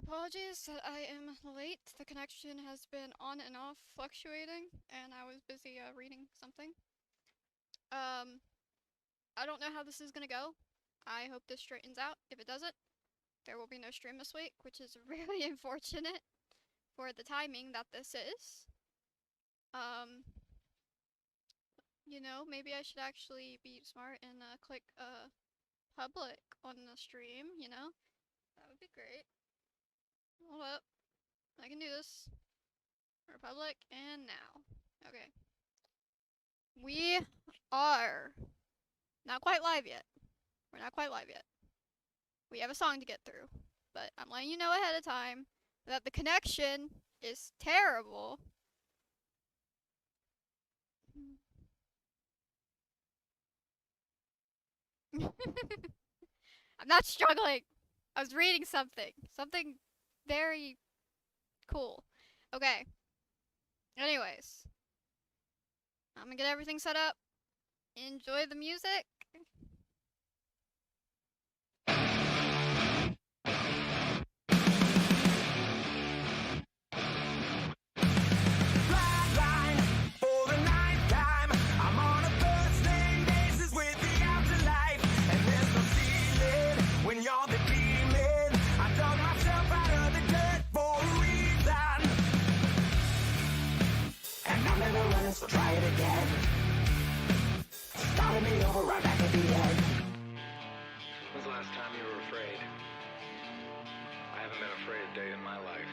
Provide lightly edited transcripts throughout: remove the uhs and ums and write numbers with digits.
Apologies that I am late. The connection has been on and off fluctuating, and I was busy reading something. Um, I don't know how this is gonna go. I hope this straightens out. If it doesn't, there will be no stream this week, which is really unfortunate for the timing that this is. Um, maybe I should actually be smart and click public on the stream, That would be great. Hold up. I can do this. Republic, and now. Okay. We are not quite live yet. We're not quite live yet. We have a song to get through. But I'm letting you know ahead of time that the connection is terrible. I'm not struggling. I was reading something. Something very cool. Okay. Anyways, I'm gonna get everything set up. Enjoy the music. So try it again. Starting me over right back at the end. When's the last time you were afraid? I haven't been afraid a day in my life.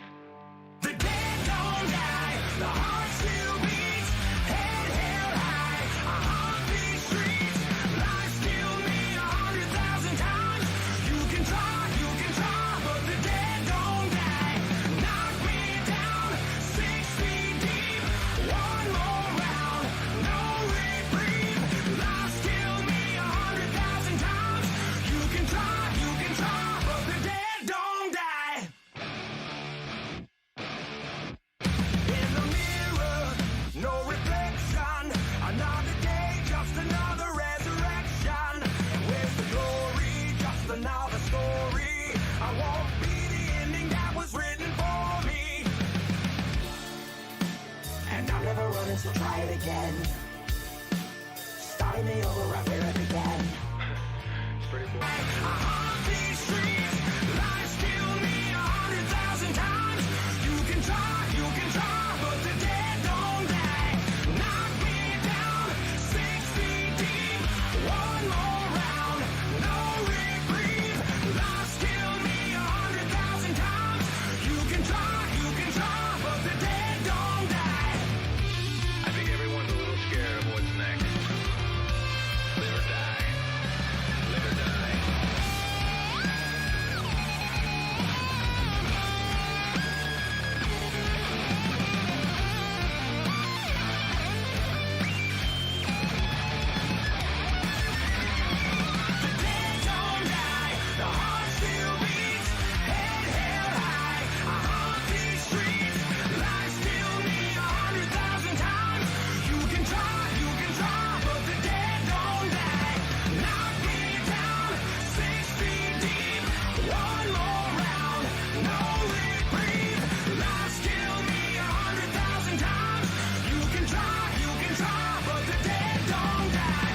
The dead don't die, the heart still beats, head held high, I haunt these streets, lies kill me 100,000 times. You can try, but the dead don't die. Knock me down 6 feet deep, one more round, no reprieve. Lies kill me 100,000 times. You can try, but the dead don't die. In the mirror, no reflection. Another day, just another resurrection. Where's the glory? Just another story. I won't be the ending that was written for me. And I'm never running, so try it again. Starting me over right where it began. It's pretty cool. I haunt these streets, lies kill me 100,000 times. You can try, but the dead don't die. Knock me down 6 feet deep, one more round, no reprieve. Lies kill me 100,000 times. You can try, but the dead don't die. I think everyone's a little scared of what's next. Live or die. Live or die. The dead don't die, the heart still beats, head held high. I haunt these streets, lies kill me 100,000 times. You can try, but the dead don't die. Knock me down 6 feet deep, one more round, no reprieve. Lies kill me 100,000 times. You can try, but the dead don't die.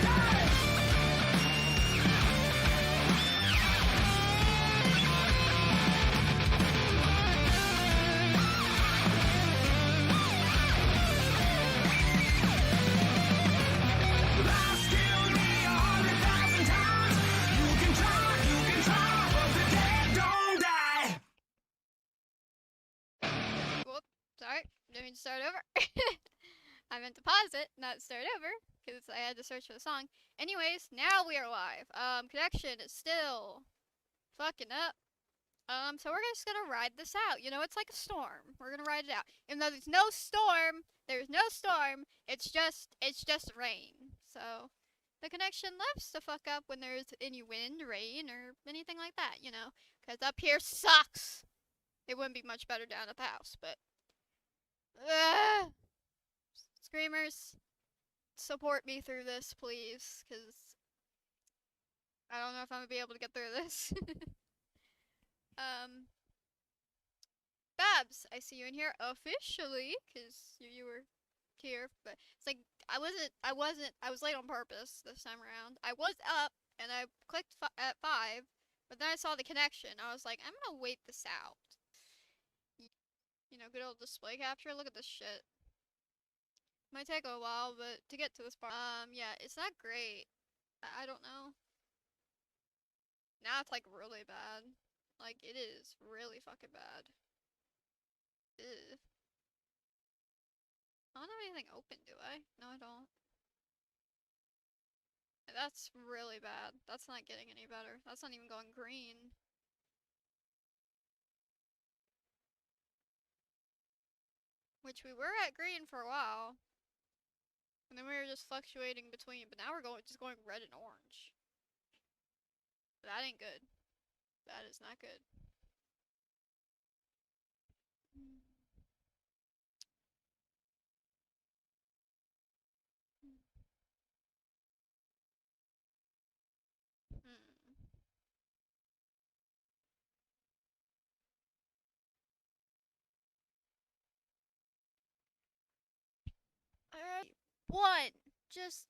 Lies kill me 100,000 times. You can try, but the dead don't die. Whoop. Sorry. Didn't mean to start over. I meant to pause it, not start over, because I had to search for the song. Anyways, now we are live. Connection is still fucking up. So we're just gonna ride this out. It's like a storm. We're gonna ride it out. Even though there's no storm, it's just rain. So the connection loves to fuck up when there's any wind, rain, or anything like that, Because up here sucks. It wouldn't be much better down at the house, but Screamers, support me through this, please, because I don't know if I'm gonna be able to get through this. Babs, I see you in here officially, cause you were here, but it's like I was late on purpose this time around. I was up and I clicked at 5, but then I saw the connection. I was like, I'm gonna wait this out. You know, good old display capture. Look at this shit. Might take a while, but to get to this part, yeah, it's not great. I don't know. Now it's like really bad. Like it is really fucking bad. Ugh. I don't have anything open, do I? No, I don't. That's really bad. That's not getting any better. That's not even going green. Which we were at green for a while. And then we were just fluctuating between, but now we're just going red and orange. That ain't good. That is not good. Hmm. Alright. One. Just,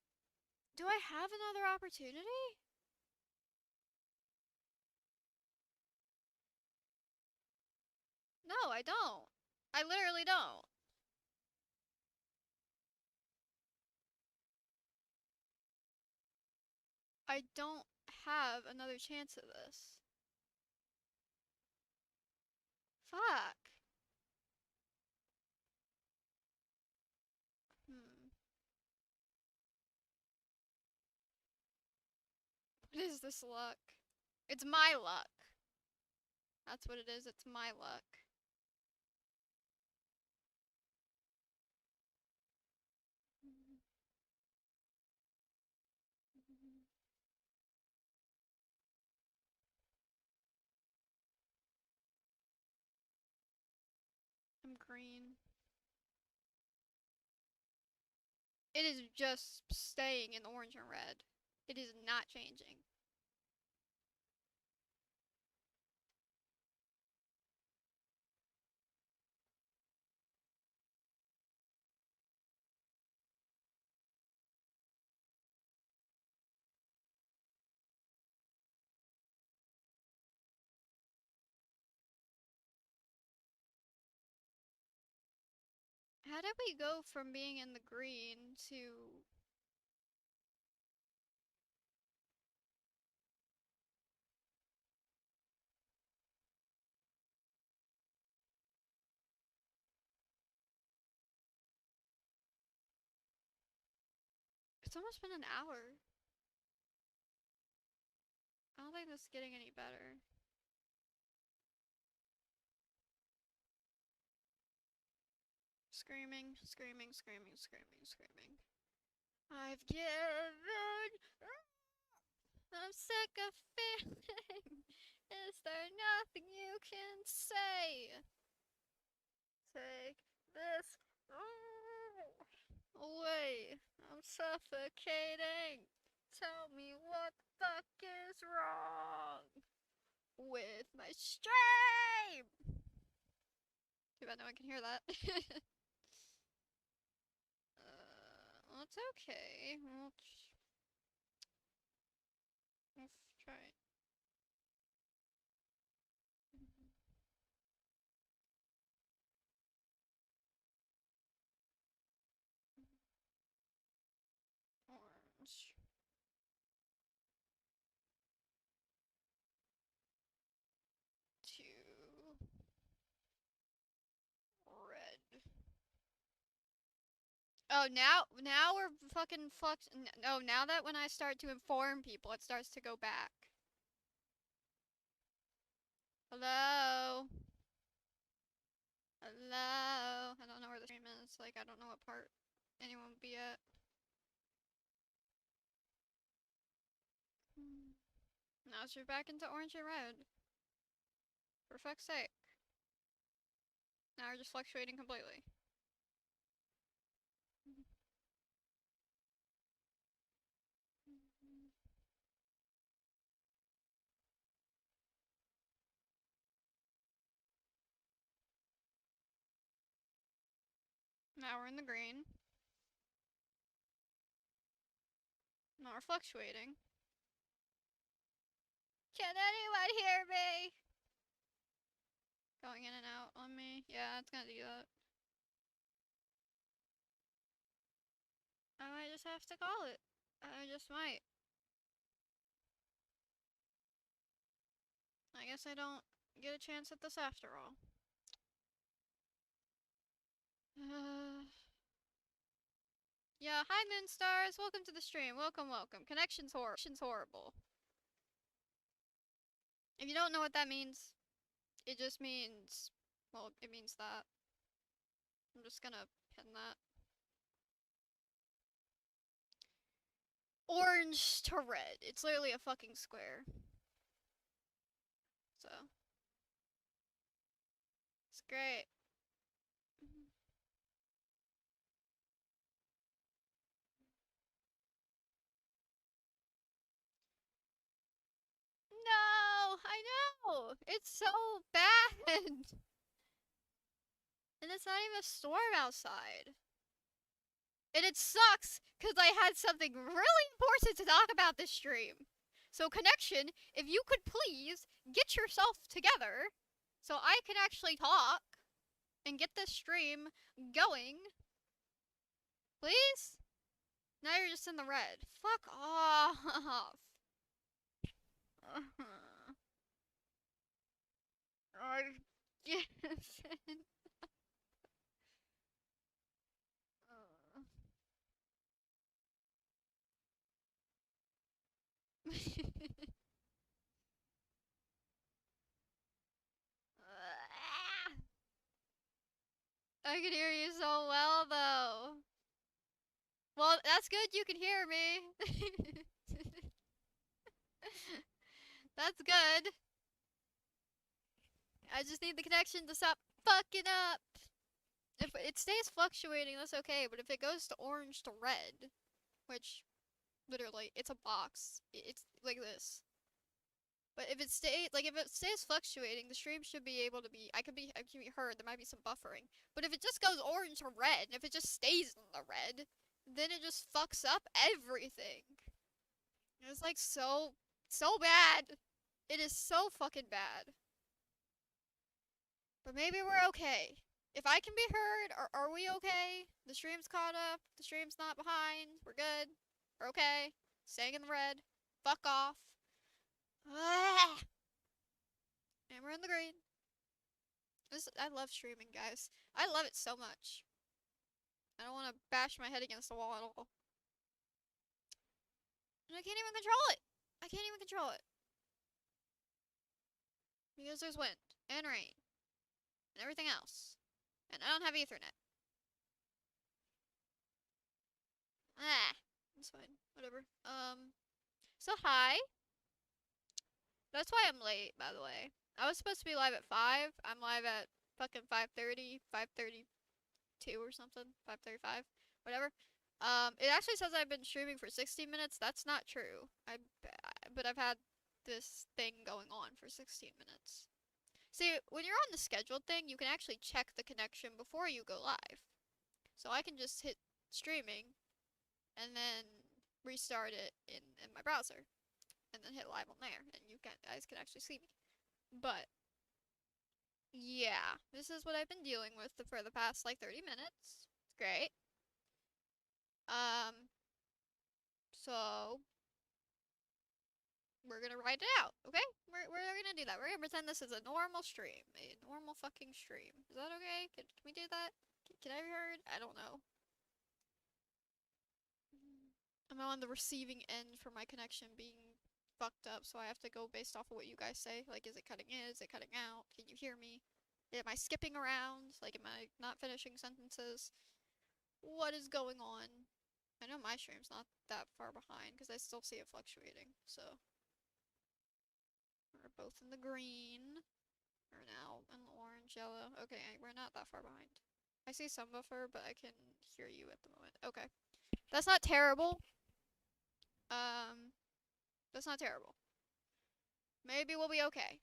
do I have another opportunity? No, I don't. I literally don't. I don't have another chance at this. Fuck. Hmm. What is this luck? It's my luck. That's what it is. It's my luck. I'm green. It is just staying in orange and red. It is not changing. How did we go from being in the green to... It's almost been an hour. I don't think this is getting any better. Screaming, screaming, screaming, screaming, screaming. I've given. I'm sick of feeling. Is there nothing you can say? Take this away. I'm suffocating. Tell me what the fuck is wrong with my stream. Too bad no one can hear that. Well, it's okay. We'll try it. Orange. To red. Oh, now we're fucking flux. No, now that when I start to inform people, it starts to go back. Hello? Hello? I don't know where the stream is. Like, I don't know what part anyone would be at. Now you're back into orange and red. For fuck's sake. Now we're just fluctuating completely. Now we're in the green. Now we're fluctuating. Can anyone hear me? Going in and out on me. Yeah, it's gonna do that. I might just have to call it. I just might. I guess I don't get a chance at this after all. Yeah, hi Moonstars. Welcome to the stream. Welcome, welcome. Connection's horrible. If you don't know what that means, it just means, well, it means that. I'm just gonna pin that. Orange to red. It's literally a fucking square. So. It's great. No! I know! It's so bad! And it's not even a storm outside. And it sucks because I had something really important to talk about this stream. So, Connection, if you could please get yourself together so I can actually talk and get this stream going. Please? Now you're just in the red. Fuck off. Yes. I can hear you so well, though. Well, that's good you can hear me. That's good. I just need the connection to stop fucking up. If it stays fluctuating, that's okay, but if it goes to orange to red, which, literally, it's a box. It's like this. But if it stays fluctuating, the stream should be able to be, I can be heard, there might be some buffering. But if it just goes orange to red, and if it just stays in the red, then it just fucks up everything. It's like so bad. It is so fucking bad. But maybe we're okay. If I can be heard, are we okay? The stream's caught up, the stream's not behind, we're good, we're okay, staying in the red, fuck off. Ah! And we're in the green. I love streaming, guys. I love it so much. I don't want to bash my head against the wall at all. And I can't even control it. I can't even control it. Because there's wind and rain and everything else. And I don't have Ethernet. Ah, that's fine. Whatever. So hi. That's why I'm late, by the way. I was supposed to be live at 5. I'm live at fucking 5:30, 5:32 or something. 5:35. Whatever. It actually says I've been streaming for 60 minutes. That's not true. But I've had this thing going on for 16 minutes. See, when you're on the scheduled thing, you can actually check the connection before you go live. So I can just hit streaming and then restart it in my browser and then hit live on there, and you guys can actually see me. But yeah, this is what I've been dealing with for the past like 30 minutes. It's great. So we're gonna write it out, okay? We're gonna do that. We're gonna pretend this is a normal stream, a normal fucking stream. Is that okay? Can we do that? Can I be heard? I don't know. I'm on the receiving end for my connection being fucked up, so I have to go based off of what you guys say. Like, is it cutting in? Is it cutting out? Can you hear me? Am I skipping around? Like, am I not finishing sentences? What is going on? I know my stream's not that far behind because I still see it fluctuating, so. We're both in the green. We're now in the orange, yellow. Okay, we're not that far behind. I see some buffer, but I can hear you at the moment. Okay. That's not terrible. That's not terrible. Maybe we'll be okay.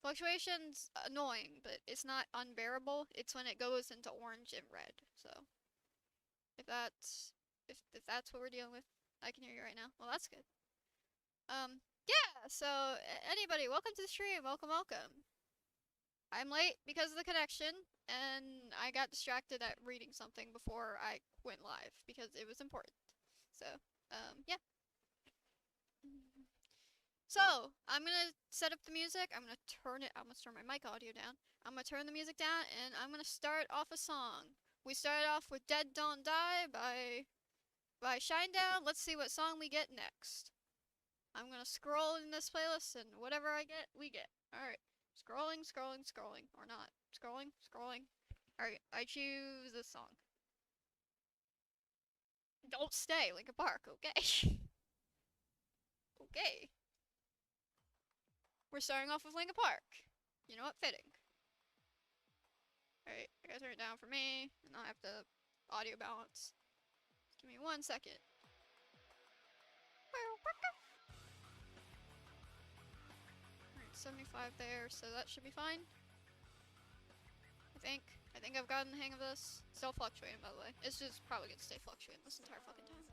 Fluctuation's annoying, but it's not unbearable. It's when it goes into orange and red. So if that's what we're dealing with, I can hear you right now. Well, that's good. Yeah. So anybody, welcome to the stream. Welcome, welcome. I'm late because of the connection, and I got distracted at reading something before I went live because it was important. So, yeah. So, I'm gonna set up the music. I'm gonna turn my mic audio down. I'm gonna turn the music down, and I'm gonna start off a song. We started off with Dead Don't Die by Shinedown. Let's see what song we get next. I'm gonna scroll in this playlist, and whatever I get, we get. Alright. Scrolling, scrolling, scrolling. Or not. Scrolling, scrolling. Alright, I choose this song. Don't stay, Linkin Park, okay? Okay. We're starting off with Linkin Park. You know what? Fitting. Alright, I gotta turn it down for me, and I'll have to audio balance. Just give me 1 second. Alright, 75 there, so that should be fine. I think I've gotten the hang of this. Still fluctuating, by the way. It's just probably gonna stay fluctuating this entire fucking time.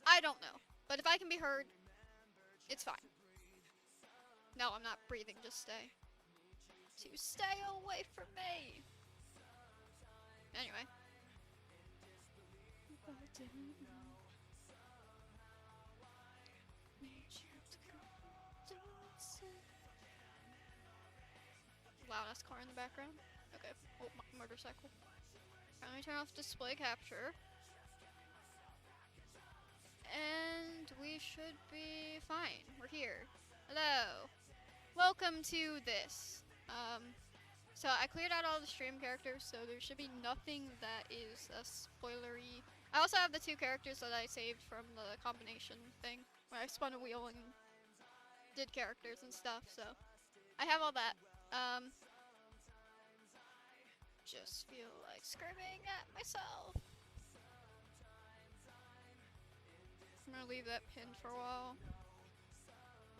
I don't know. But if I can be heard, it's fine. No, I'm not breathing, just stay. To stay away from me! Anyway. Loud ass car in the background. Okay. Oh, motorcycle. Let me turn off display capture. And we should be fine. We're here. Hello. Welcome to this. So I cleared out all the stream characters, so there should be nothing that is a spoilery. I also have the 2 characters that I saved from the combination thing, where I spun a wheel and did characters and stuff, so I have all that. Just feel like screaming at myself. I'm gonna leave that pinned for a while.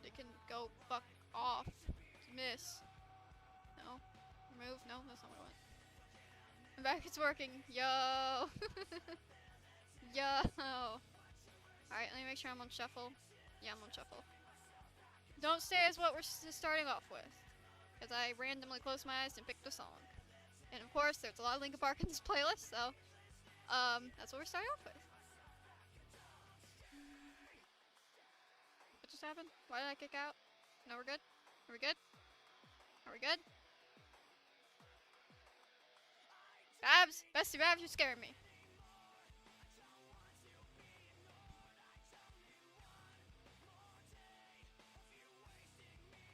It can go fuck off. Miss. No. Remove? No, that's not what I want. I'm back, it's working. Yo! Yo! Alright, let me make sure I'm on shuffle. Yeah, I'm on shuffle. Don't stay is what we're starting off with. Because I randomly closed my eyes and picked a song. And of course, there's a lot of Linkin Park in this playlist, so that's what we're starting off with. What just happened? Why did I kick out? No, we're good? Are we good? Are we good? Babs! Bestie Babs, you're scaring me.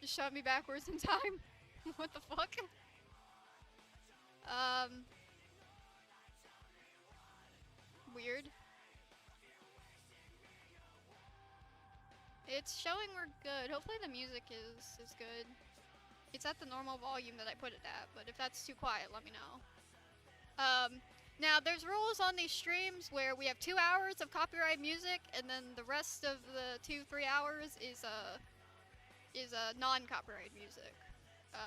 You shot me backwards in time. What the fuck? Weird. It's showing we're good. Hopefully the music is good. It's at the normal volume that I put it at, but if that's too quiet, let me know. Now there's rules on these streams where we have 2 hours of copyright music, and then the rest of the 2-3 hours is non-copyright music.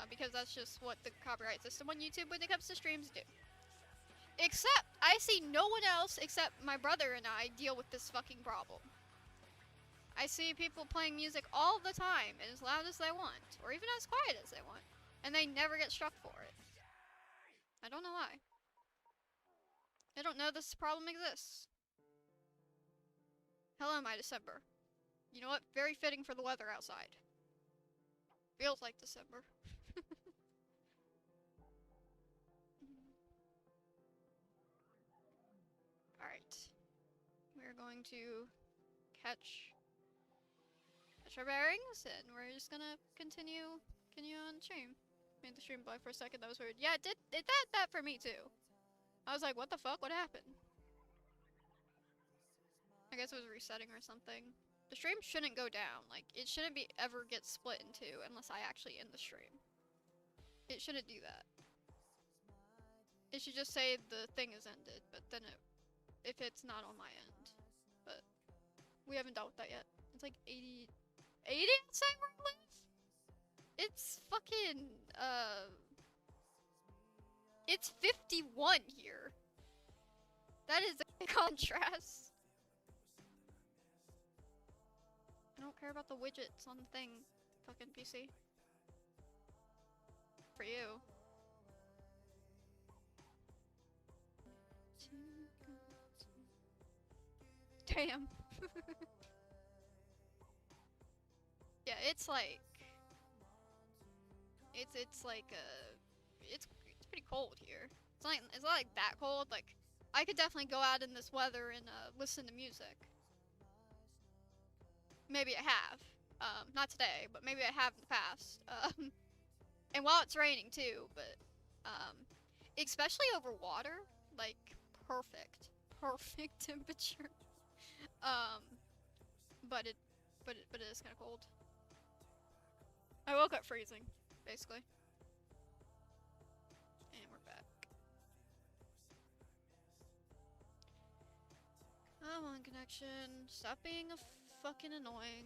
Because that's just what the copyright system on YouTube when it comes to streams do. Except, I see no one else except my brother and I deal with this fucking problem. I see people playing music all the time, and as loud as they want, or even as quiet as they want, and they never get struck for it. I don't know why. I don't know this problem exists. Hello, my December. You know what? Very fitting for the weather outside. Feels like December. Alright. We're going to catch our bearings, and we're just gonna continue on stream. Made the stream blank for a second, that was weird. Yeah, it did that for me too. I was like, what the fuck? What happened? I guess it was resetting or something. The stream shouldn't go down. Like, it shouldn't be ever get split in 2 unless I actually end the stream. It shouldn't do that. It should just say the thing is ended, but then if it's not on my end. But we haven't dealt with that yet. It's like 80 outside where I live? It's fucking, it's 51 here. That is a contrast. I don't care about the widgets on the thing, fucking PC. For you. Damn. Yeah, it's like it's like it's pretty cold here. It's not like that cold. Like I could definitely go out in this weather and listen to music. Maybe I have. Not today, but maybe I have in the past. And while it's raining too, but um, especially over water, like perfect, perfect temperature. Um, but it is kind of cold. I woke up freezing, basically. And we're back. Come on, connection. Stop being a fucking annoying.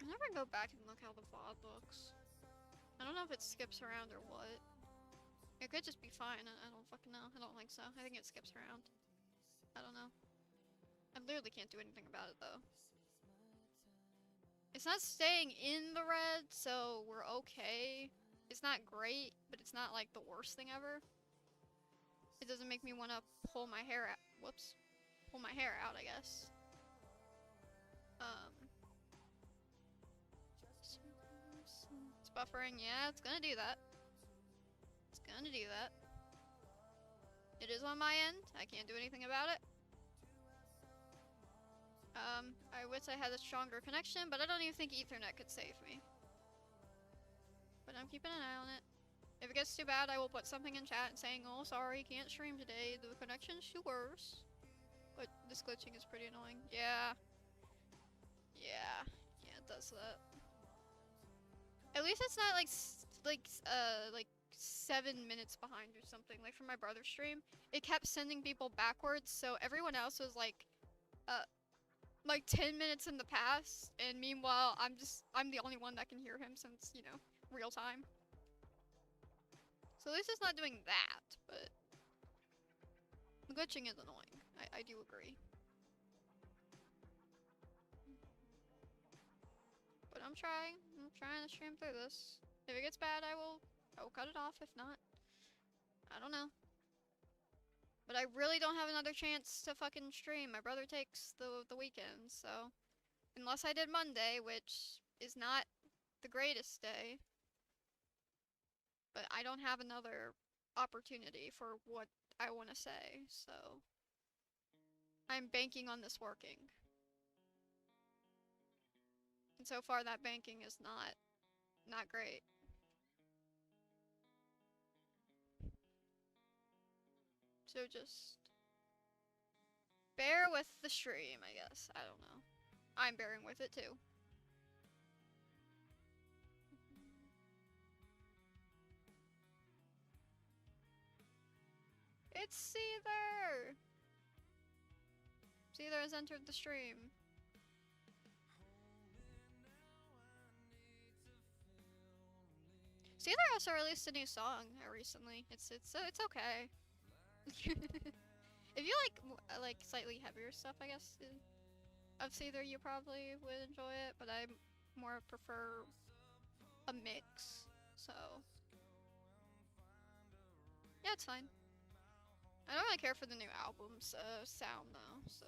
I never go back and look how the VOD looks. I don't know if it skips around or what. It could just be fine. I don't fucking know. I don't think so. I think it skips around. I don't know. I literally can't do anything about it though. It's not staying in the red, so we're okay. It's not great, but it's not like the worst thing ever. It doesn't make me want to pull my hair out. Whoops. Pull my hair out, I guess. It's buffering. Yeah, it's gonna do that. It's gonna do that. It is on my end. I can't do anything about it. I wish I had a stronger connection, but I don't even think Ethernet could save me. But I'm keeping an eye on it. If it gets too bad, I will put something in chat saying, oh, sorry, can't stream today. The connection's too worse. But this glitching is pretty annoying. Yeah. Yeah. Yeah, it does that. At least it's not like 7 minutes behind or something. Like for my brother's stream, it kept sending people backwards, so everyone else was like 10 minutes in the past, and meanwhile I'm the only one that can hear him since, you know, real time. So at least it's not doing that, but the glitching is annoying. I do agree. But I'm trying to stream through this. If it gets bad, I will cut it off. If not, I don't know. But I really don't have another chance to fucking stream. My brother takes the weekends, so unless I did Monday, which is not the greatest day, but I don't have another opportunity for what I want to say, so I'm banking on this working. And so far that banking is not great. So just bear with the stream, I guess. I don't know. I'm bearing with it too. It's Seether! Seether has entered the stream. Seether also released a new song recently. It's okay. If you like slightly heavier stuff, I guess of Seether, you probably would enjoy it. But I more prefer a mix. So yeah, it's fine. I don't really care for the new album's sound though. So.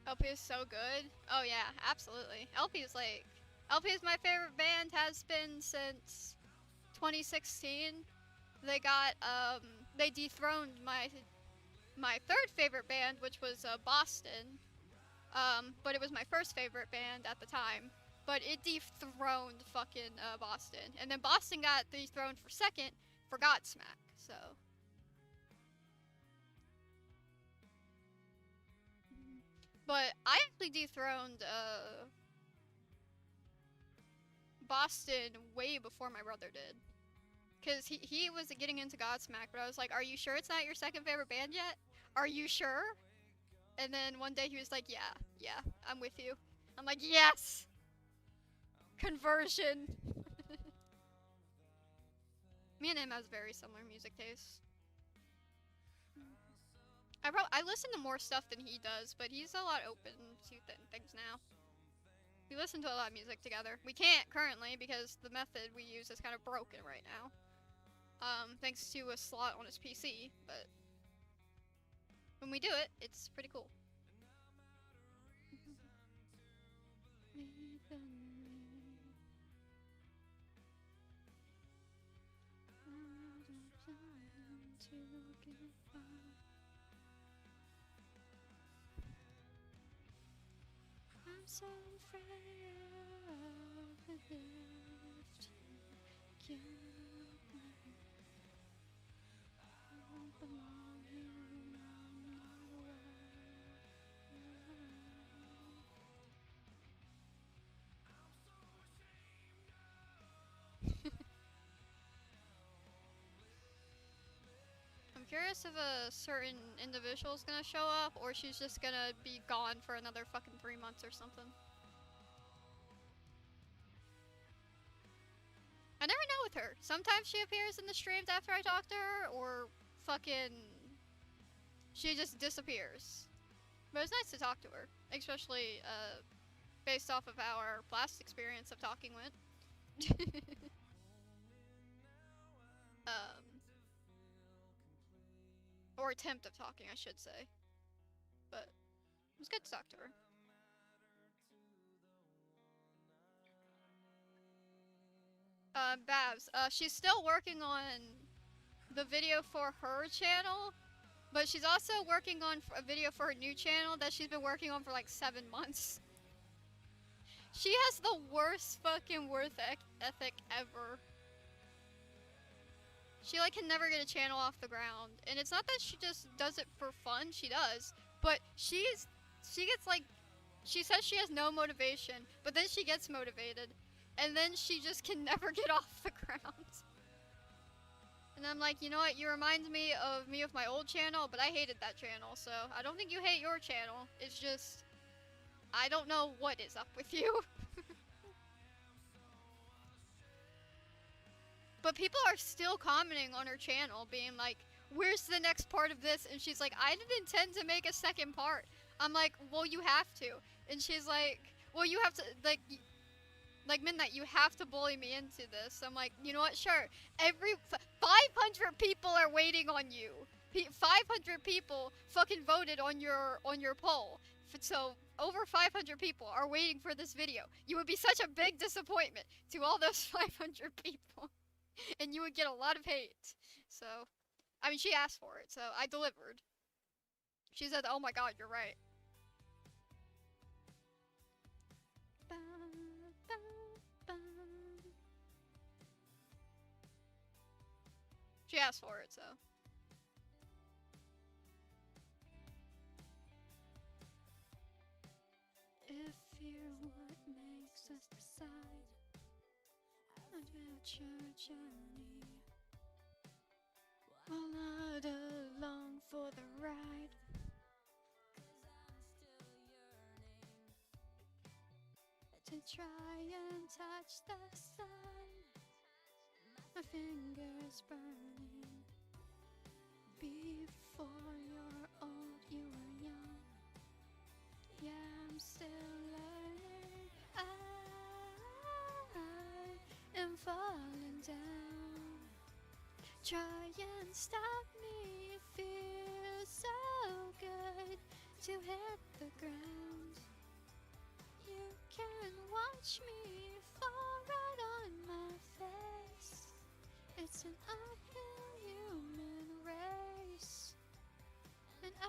LP is so good. Oh yeah, absolutely. LP is like LP is my favorite band, has been since 2016. They got they dethroned my third favorite band, which was Boston. But it was my first favorite band at the time. But it dethroned fucking Boston, and then Boston got dethroned for second for Godsmack. So. But I actually dethroned Boston way before my brother did. Because he was getting into Godsmack, but I was like, are you sure it's not your second favorite band yet? Are you sure? And then one day he was like, yeah, I'm with you. I'm like, yes! Conversion! Me and him has very similar music tastes. I listen to more stuff than he does, but he's a lot open to things now. We listen to a lot of music together. We can't currently because the method we use is kind of broken right now. Thanks to a slot on his PC, but when we do it, it's pretty cool. I'm so afraid of the gift you I won't belong here and I'm not aware. I'm curious if a certain individual is gonna show up, or she's just gonna be gone for another fucking 3 months or something. I never know with her. Sometimes she appears in the streams after I talk to her, or fucking she just disappears. But it's nice to talk to her, especially based off of how our last experience of talking went. Or attempt of talking, I should say. But it was good to talk to her. Babs, she's still working on the video for her channel, but she's also working on a video for her new channel that she's been working on for like 7 months. She has the worst fucking work ethic ever. She like can never get a channel off the ground, and it's not that she just does it for fun. She does, but she gets like, she says she has no motivation, but then she gets motivated, and then she just can never get off the ground. And I'm like, you know what? You remind me of my old channel, but I hated that channel, so I don't think you hate your channel. It's just, I don't know what is up with you. But people are still commenting on her channel, being like, where's the next part of this? And she's like, I didn't intend to make a second part. I'm like, well, you have to. And she's like, well, you have to, like Midnight, you have to bully me into this. I'm like, you know what? Sure. 500 people are waiting on you. 500 people fucking voted on your poll. So over 500 people are waiting for this video. You would be such a big disappointment to all those 500 people. And you would get a lot of hate. So, I mean, she asked for it, so I delivered. She said, oh my god, you're right. She asked for it, so. If you're what makes us decide about your journey, we're not along for the ride. To try and touch the sun, my fingers burning. Before you're old, you were young. Yeah, I'm still learning. I am falling down. Try and stop me, it feels so good to hit the ground. You can watch me fall right on my face. It's an uphill human race, and I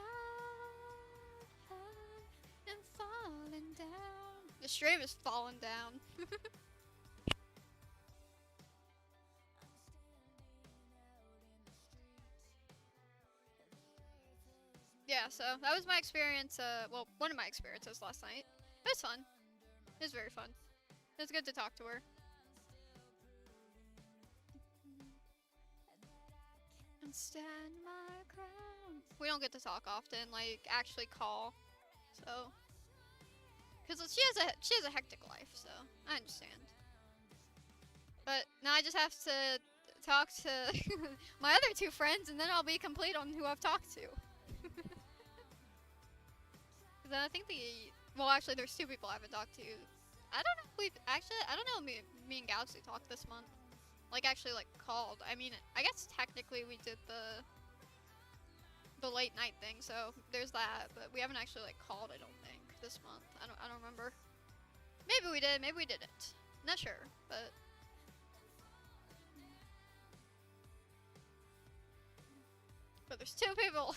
am falling down. The stream is falling down. Yeah, so that was my experience. Well, one of my experiences last night. It was fun. It was very fun. It was good to talk to her. And stand my ground. We don't get to talk often, like actually call. So, because she has a hectic life, so I understand. But now I just have to talk to my other two friends, and then I'll be complete on who I've talked to. Then I think well, actually, there's two people I haven't talked to. I don't know if we've actually. I don't know. Me and Galaxy talked this month. Like actually, like called. I mean, I guess technically we did the late night thing, so there's that. But we haven't actually like called. I don't think this month. I don't remember. Maybe we did. Maybe we didn't. Not sure, but. But there's two people.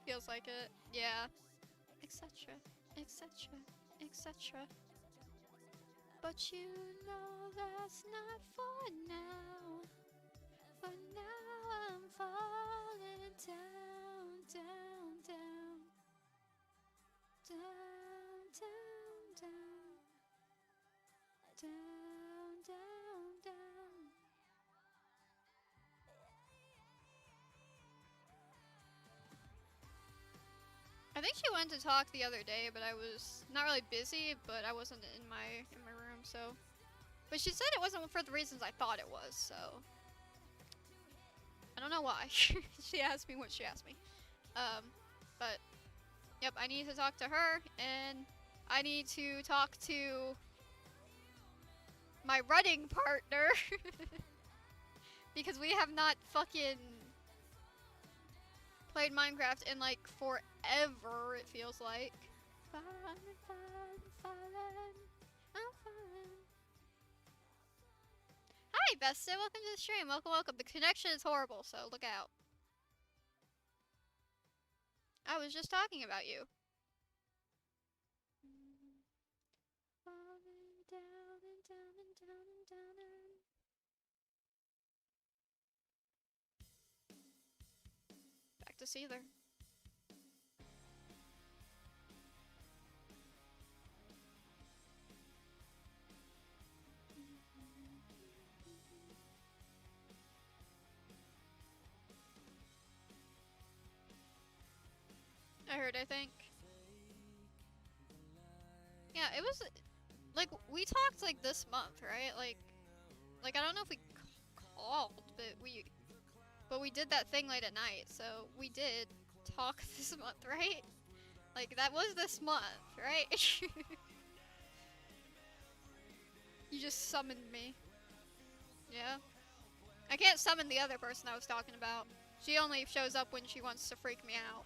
Feels like it. Yeah. Etc. Etc. Etc. But you know that's not for now. For now I'm falling down, down, down. Down, down, down. Down, down, down. I think she went to talk the other day, but I was not really busy, but I wasn't in my room, so. But she said it wasn't for the reasons I thought it was, so. I don't know why. She asked me what she asked me. But yep, I need to talk to her, and I need to talk to my running partner because we have not fucking played Minecraft in like forever, it feels like. Hi, Besta. Welcome to the stream. Welcome, welcome. The connection is horrible, so look out. I was just talking about you. Falling down and down and down and down and... Back to Seether. I heard, I think. Yeah, it was like we talked like this month, right? Like I don't know if we called, but we did that thing late at night, so we did talk this month, right? Like that was this month, right? You just summoned me. Yeah. I can't summon the other person I was talking about. She only shows up when she wants to freak me out.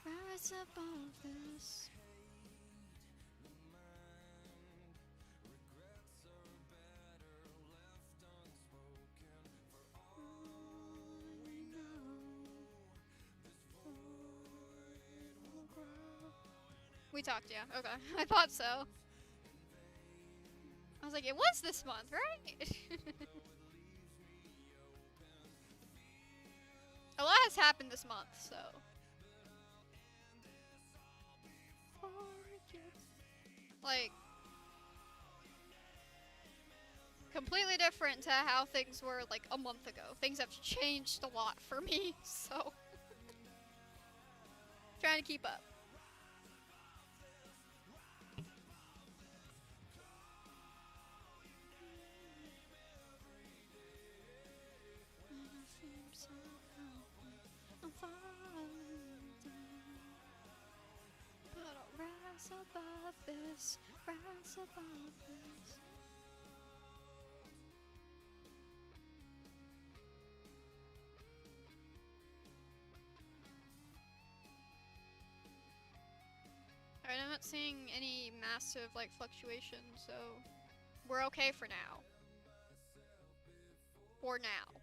Rise above this. We talked, yeah. Okay. I thought so. I was like, it was this month, right? A lot has happened this month, so. Like, completely different to how things were like a month ago. Things have changed a lot for me, so. Trying to keep up. But I'll rise above this, rise above this. Alright, not seeing any massive like fluctuations, so we're okay for now. For now.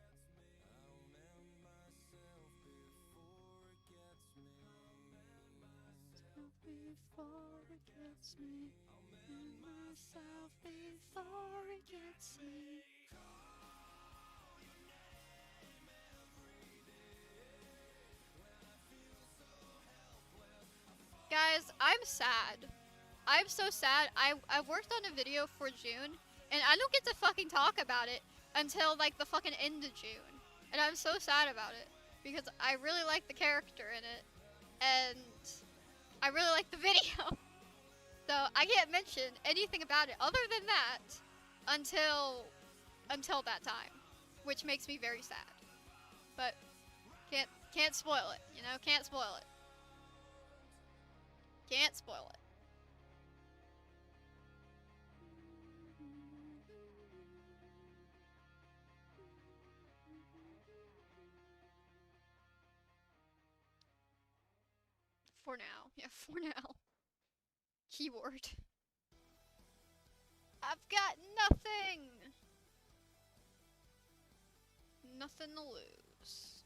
Before it gets me, and myself before it gets me. Guys, I'm sad. I'm so sad. I've worked on a video for June, and I don't get to fucking talk about it until like the fucking end of June, and I'm so sad about it because I really like the character in it, and I really like the video. So I can't mention anything about it other than that until that time, which makes me very sad. But can't spoil it, you know? Can't spoil it. Can't spoil it. For now. Yeah, for now. Keyword. I've got nothing! Nothing to lose.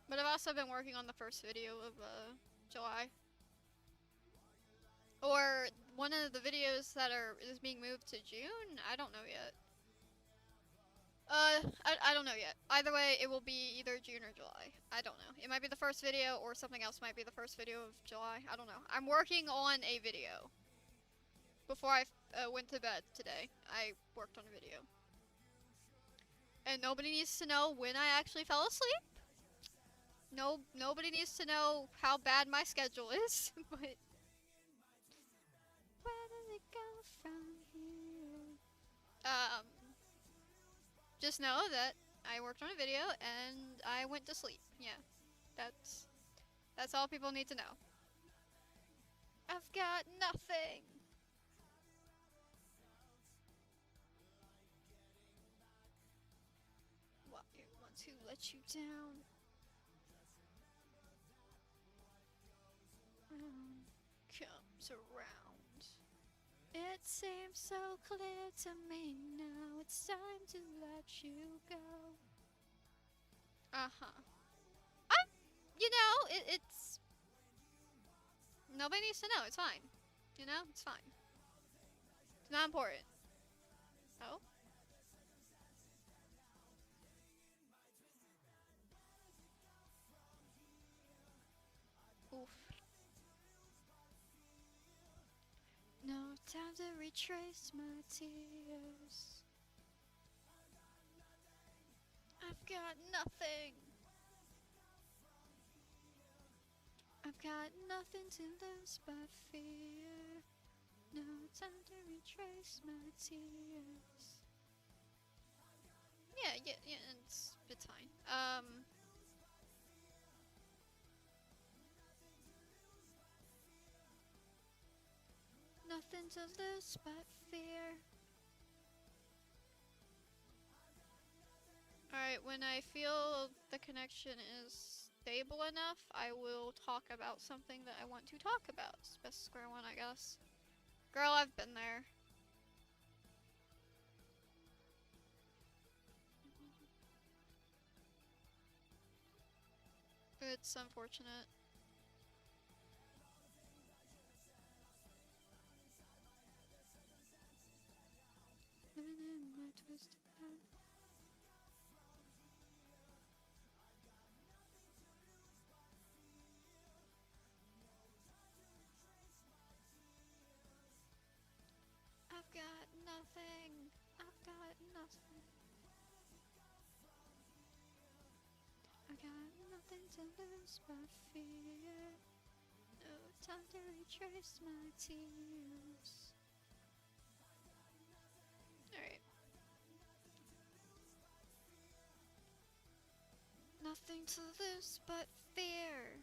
But I've also been working on the first video of July. Or one of the videos that is being moved to June? I don't know yet. I don't know yet. Either way, it will be either June or July. I don't know. It might be the first video or something else might be the first video of July. I don't know. I'm working on a video. Before I went to bed today, I worked on a video. And nobody needs to know when I actually fell asleep. Nobody needs to know how bad my schedule is, but where does it go from here? Just know that I worked on a video and I went to sleep. Yeah, that's all people need to know. I've got nothing. What want to let you down? Comes around. It seems so clear to me now. It's time to let you go. You know, it's nobody needs to know. It's fine. You know, it's fine. It's not important. Oh. Oof. No time to retrace my tears. I've got nothing. I've got nothing to lose but fear. No time to retrace my tears. Yeah, it's fine. Nothing to lose but fear. Alright, when I feel the connection is stable enough, I will talk about something that I want to talk about. It's best square one, I guess. Girl, I've been there. It's unfortunate. Living in my twisted head. I've got nothing. I've got nothing. I got nothing to lose but fear. No time to retrace my tears. Alright. Nothing to lose but fear.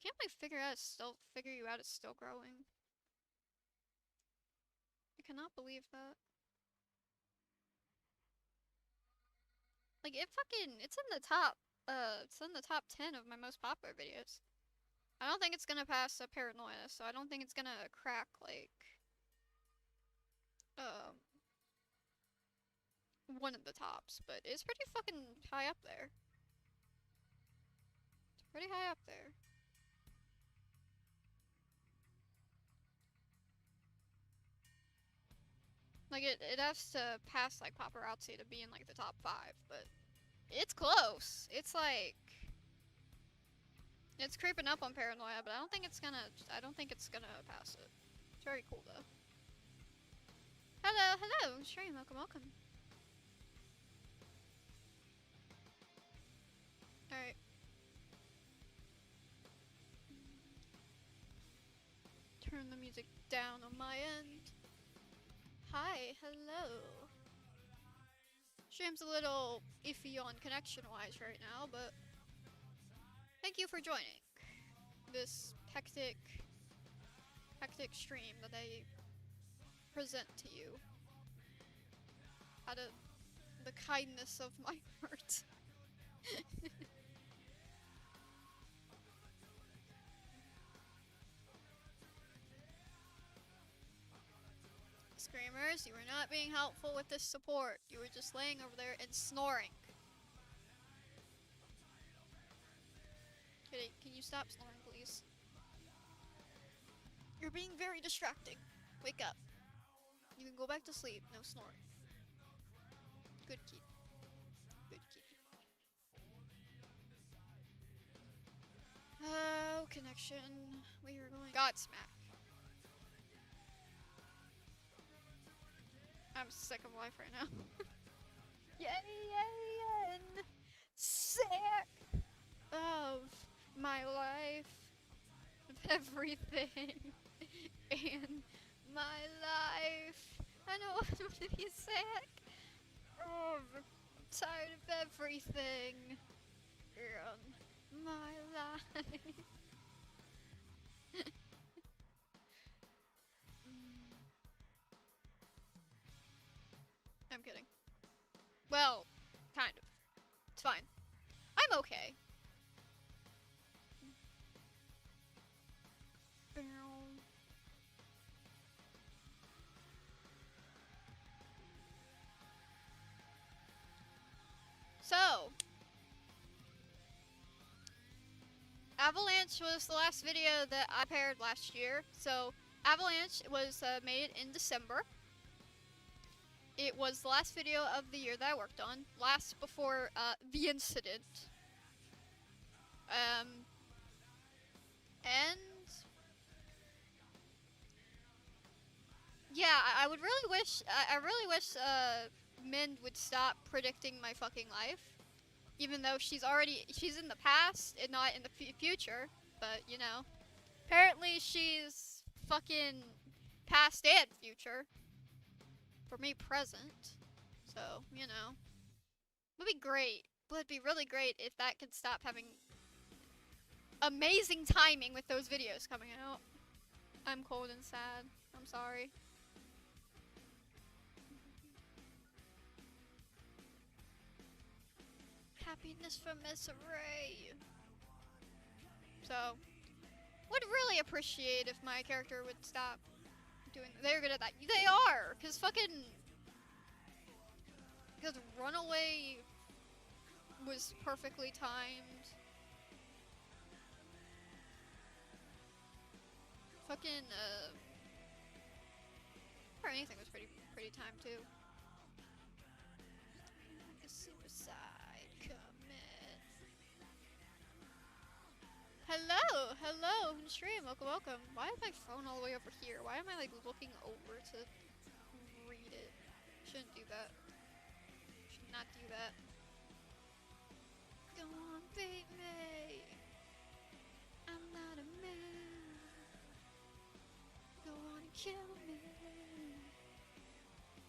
can't like figure you out it's still growing. I cannot believe that. Like it's in the top 10 of my most popular videos. I don't think it's gonna pass a Paranoia, so I don't think it's gonna crack like um one of the tops, but it's pretty fucking high up there. It's pretty high up there. Like it has to pass like paparazzi to be in like the top 5, but it's close. It's like it's creeping up on Paranoia, but I don't think it's gonna pass it. It's very cool though. Hello, stream, welcome. Alright. Turn the music down on my end. Hi, hello. Stream's a little iffy on connection-wise right now, but thank you for joining this hectic stream that I present to you out of the kindness of my heart. Screamers, you were not being helpful with this support. You were just laying over there and snoring. Kitty, can you stop snoring, please? You're being very distracting. Wake up. You can go back to sleep. No snoring. Good kitty. Good kitty. Oh, connection. We are going Godsmack. I'm sick of life right now. Yay! Sick of my life, of everything, and my life. I know I want to be sick. Oh, I'm tired of everything in my life. I'm kidding. Well, kind of. It's fine. I'm okay. So, Avalanche was the last video that I paired last year. So, Avalanche was made in December. It was the last video of the year that I worked on, last before the incident. And yeah, I would really wish, I really wish Mind would stop predicting my fucking life. Even though she's in the past and not in the future, but you know. Apparently she's fucking past and future. For me, present. So, you know. It would be great. It would be really great if that could stop having amazing timing with those videos coming out. I'm cold and sad. I'm sorry. Happiness from Miss Ray. So, would really appreciate if my character would stop doing. They're good at that. They are, cause Runaway was perfectly timed. Fucking or anything was pretty timed too. Like a suicide commit. Hello, stream, welcome. Why is my phone all the way over here? Why am I like looking over to read it? Shouldn't do that. Should not do that. Go on, beat me. I'm not a man. Go on and kill me.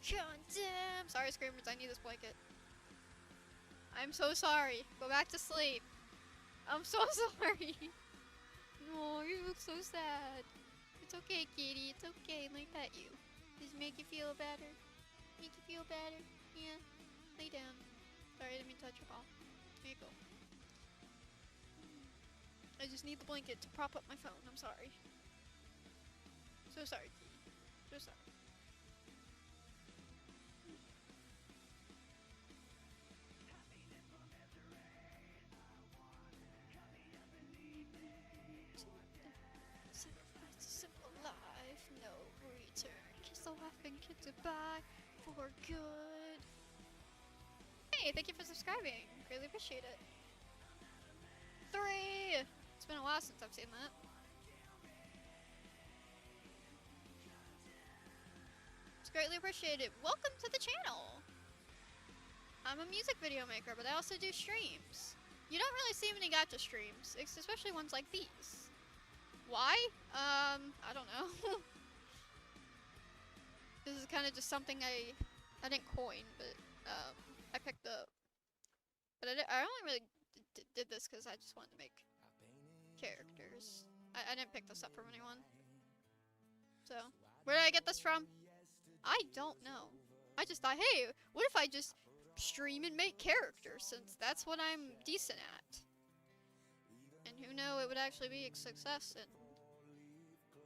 Condemn. Sorry, screamers, I need this blanket. I'm so sorry. Go back to sleep. I'm so sorry. Oh, you look so sad. It's okay, kitty. It's okay. Let me pet you. Does it make you feel better? Make you feel better? Yeah. Lay down. Sorry, I didn't mean to touch your paw. There you go. I just need the blanket to prop up my phone. I'm sorry. So sorry, kitty. So sorry. It's a simple life, no return. Kiss the wife and kiss goodbye for good. Hey, thank you for subscribing. Really appreciate it. 3! It's been a while since I've seen that. It's greatly appreciated. Welcome to the channel. I'm a music video maker, but I also do streams. You don't really see many gacha streams, especially ones like these. Why? I don't know. This is kind of just something I didn't coin, but I picked up. But I only really did this because I just wanted to make characters. I didn't pick this up from anyone. So, where did I get this from? I don't know. I just thought, hey, what if I just stream and make characters, since that's what I'm decent at. And who knew it would actually be a success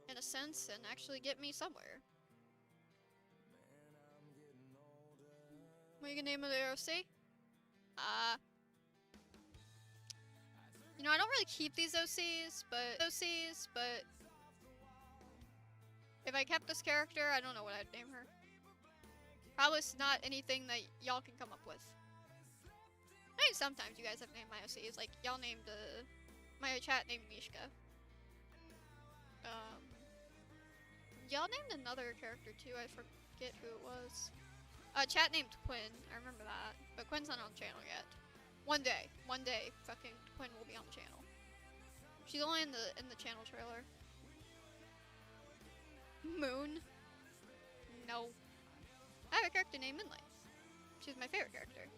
in a sense and actually get me somewhere. What are you gonna name the OC? You know, I don't really keep these OCs, but if I kept this character, I don't know what I'd name her. Probably not anything that y'all can come up with. I mean, sometimes you guys have named my OCs, like y'all named my chat named Mishka. Y'all named another character too, I forget who it was. Chat named Quinn, I remember that, but Quinn's not on the channel yet. One day, fucking Quinn will be on the channel. She's only in the channel trailer. Moon? No. I have a character named Moonlight. She's my favorite character.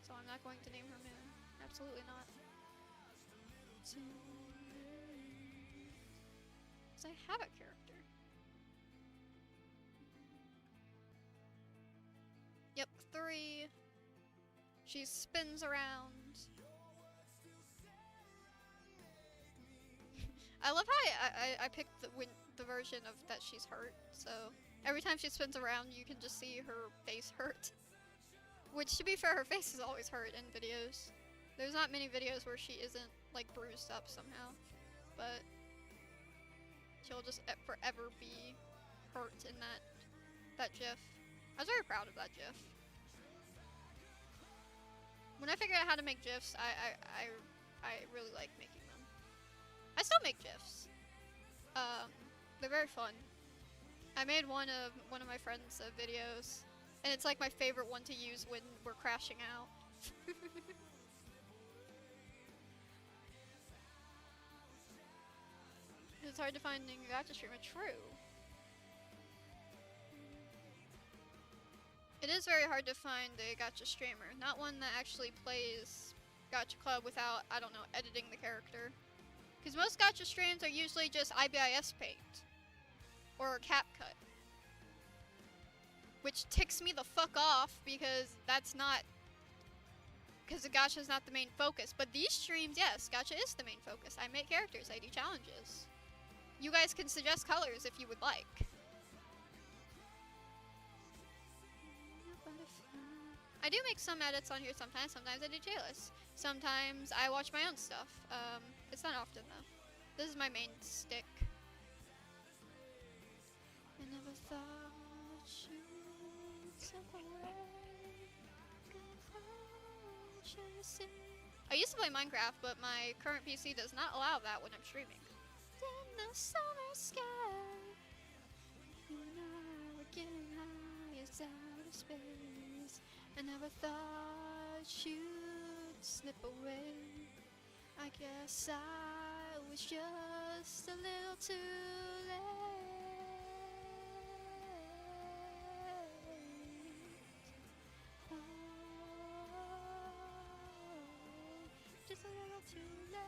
So I'm not going to name her Moon. Absolutely not. Because I have a character. Yep, 3. She spins around. I love how I picked the version of that she's hurt, so every time she spins around you can just see her face hurt. Which, to be fair, her face is always hurt in videos. There's not many videos where she isn't, like, bruised up somehow. But she'll just forever be hurt in that gif. I was very proud of that gif. When I figured out how to make gifs, I really like making them. I still make gifs. They're very fun. I made one of my friends' videos, and it's like my favorite one to use when we're crashing out. It's hard to find a gacha streamer. True. It is very hard to find a gacha streamer, not one that actually plays Gacha Club without, I don't know, editing the character. Because most gacha streams are usually just IBIS paint. Or CapCut. Which ticks me the fuck off because that's not... Because the gacha is not the main focus. But these streams, yes, gacha is the main focus. I make characters, I do challenges. You guys can suggest colors if you would like. I do make some edits on here sometimes. Sometimes I do playlists. Sometimes I watch my own stuff. It's not often though. This is my main stick. I never thought you'd slip away. I used to play Minecraft, but my current PC does not allow that when I'm streaming. In the summer sky, you and I were getting high as outer space. I never thought you'd slip away. I guess I was just a little too late. Oh, just a little too late.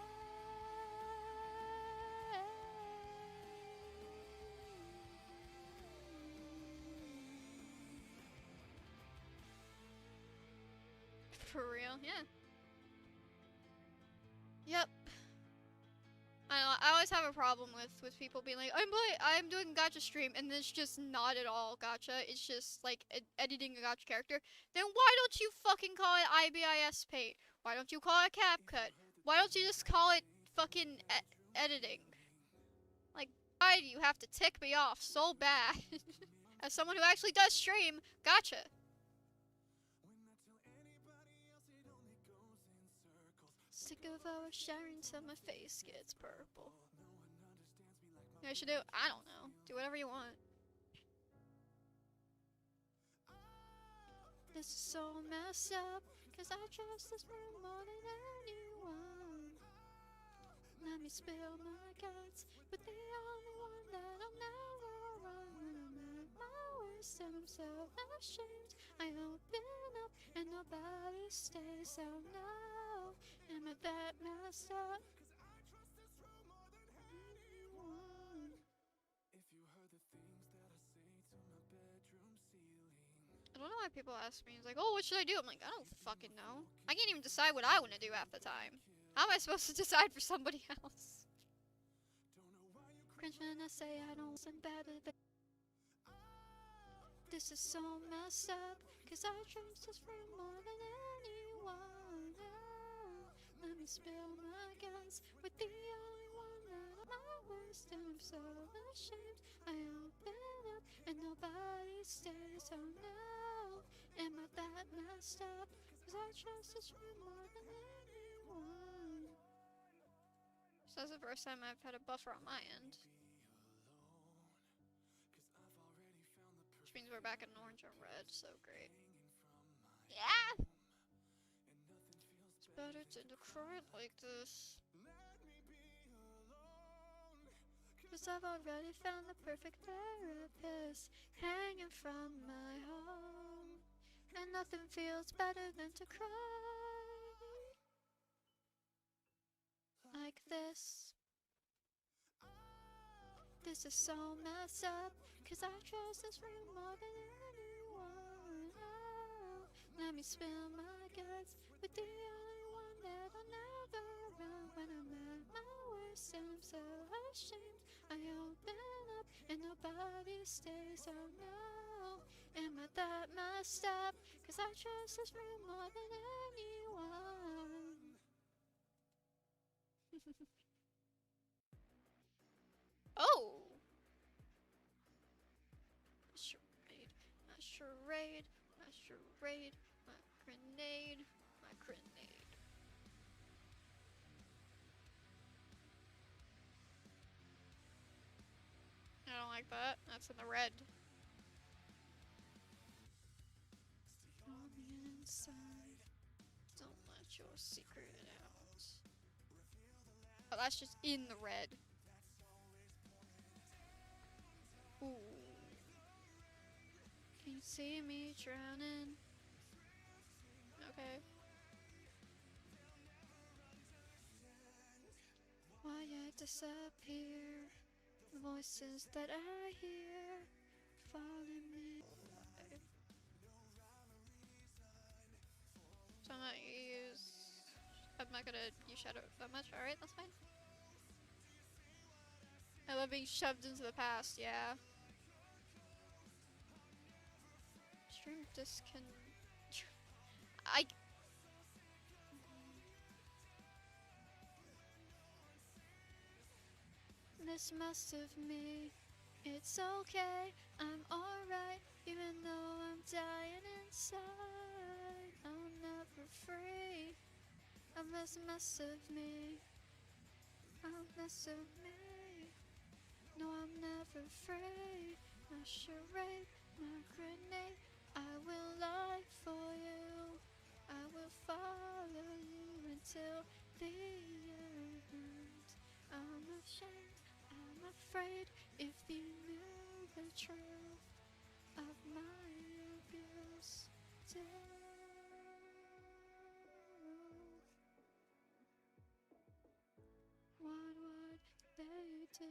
For real, yeah. Yep. I know, I always have a problem with people being like, I'm doing a gacha stream, and it's just not at all gacha. It's just like editing a gacha character. Then why don't you fucking call it IBIS Paint? Why don't you call it CapCut? Why don't you just call it fucking editing? Like, why do you have to tick me off so bad? As someone who actually does stream gacha. Sick of our sharing till my face gets purple. You know what I should do? I don't know. Do whatever you want. This is so messed up, cause I trust this room more than anyone. Let me spill my guts, but the only one that'll never run when I'm at my worst and I'm so ashamed. I open up and nobody stays, so no. Am I that messed up? I don't know why people ask me. It's like, oh, what should I do? I'm like, I don't fucking know. I can't even decide what I want to do half the time. How am I supposed to decide for somebody else? Cringe when I say I don't listen better than. This is so messed up, cause I trust this room more than anyone. Let me spill my guns with the only one that I'm my worst, and I'm so ashamed. I open up and nobody stays. Oh no, am I that messed up? Cause I trust this room more than anyone. So that's the first time I've had a buffer on my end. Which means we're back in orange and red, so great. Yeah! It's better to cry like this. Cause I've already found the perfect therapist hanging from my home. And nothing feels better than to cry like this. This is so messed up, cause I trust this room more than anyone. Oh, let me spill my guts with the only one that I'll never run when I'm at my worst and I'm so ashamed. I open up and nobody stays. Oh no, am I that messed up? Cause I trust this room more than anyone. Oh! Charade, my charade, my charade, my grenade, my grenade. I don't like that. That's in the red. On the inside, don't let your secret out. Oh, that's just in the red. Ooh. Can you see me drowning? Okay. Why I disappear? The voices that I hear falling me. Okay. So I'm not gonna use shadow that much. Alright, that's fine. I love being shoved into the past, yeah. Stream discon. I. This must of me. It's okay, I'm alright, even though I'm dying inside. I'm never free of this mess of me. Of this of me. No, I'm never free. My charade, my grenade. I will lie for you. I will follow you until the end. I'm ashamed, I'm afraid. If you knew the truth of my abuse, too. What would they do?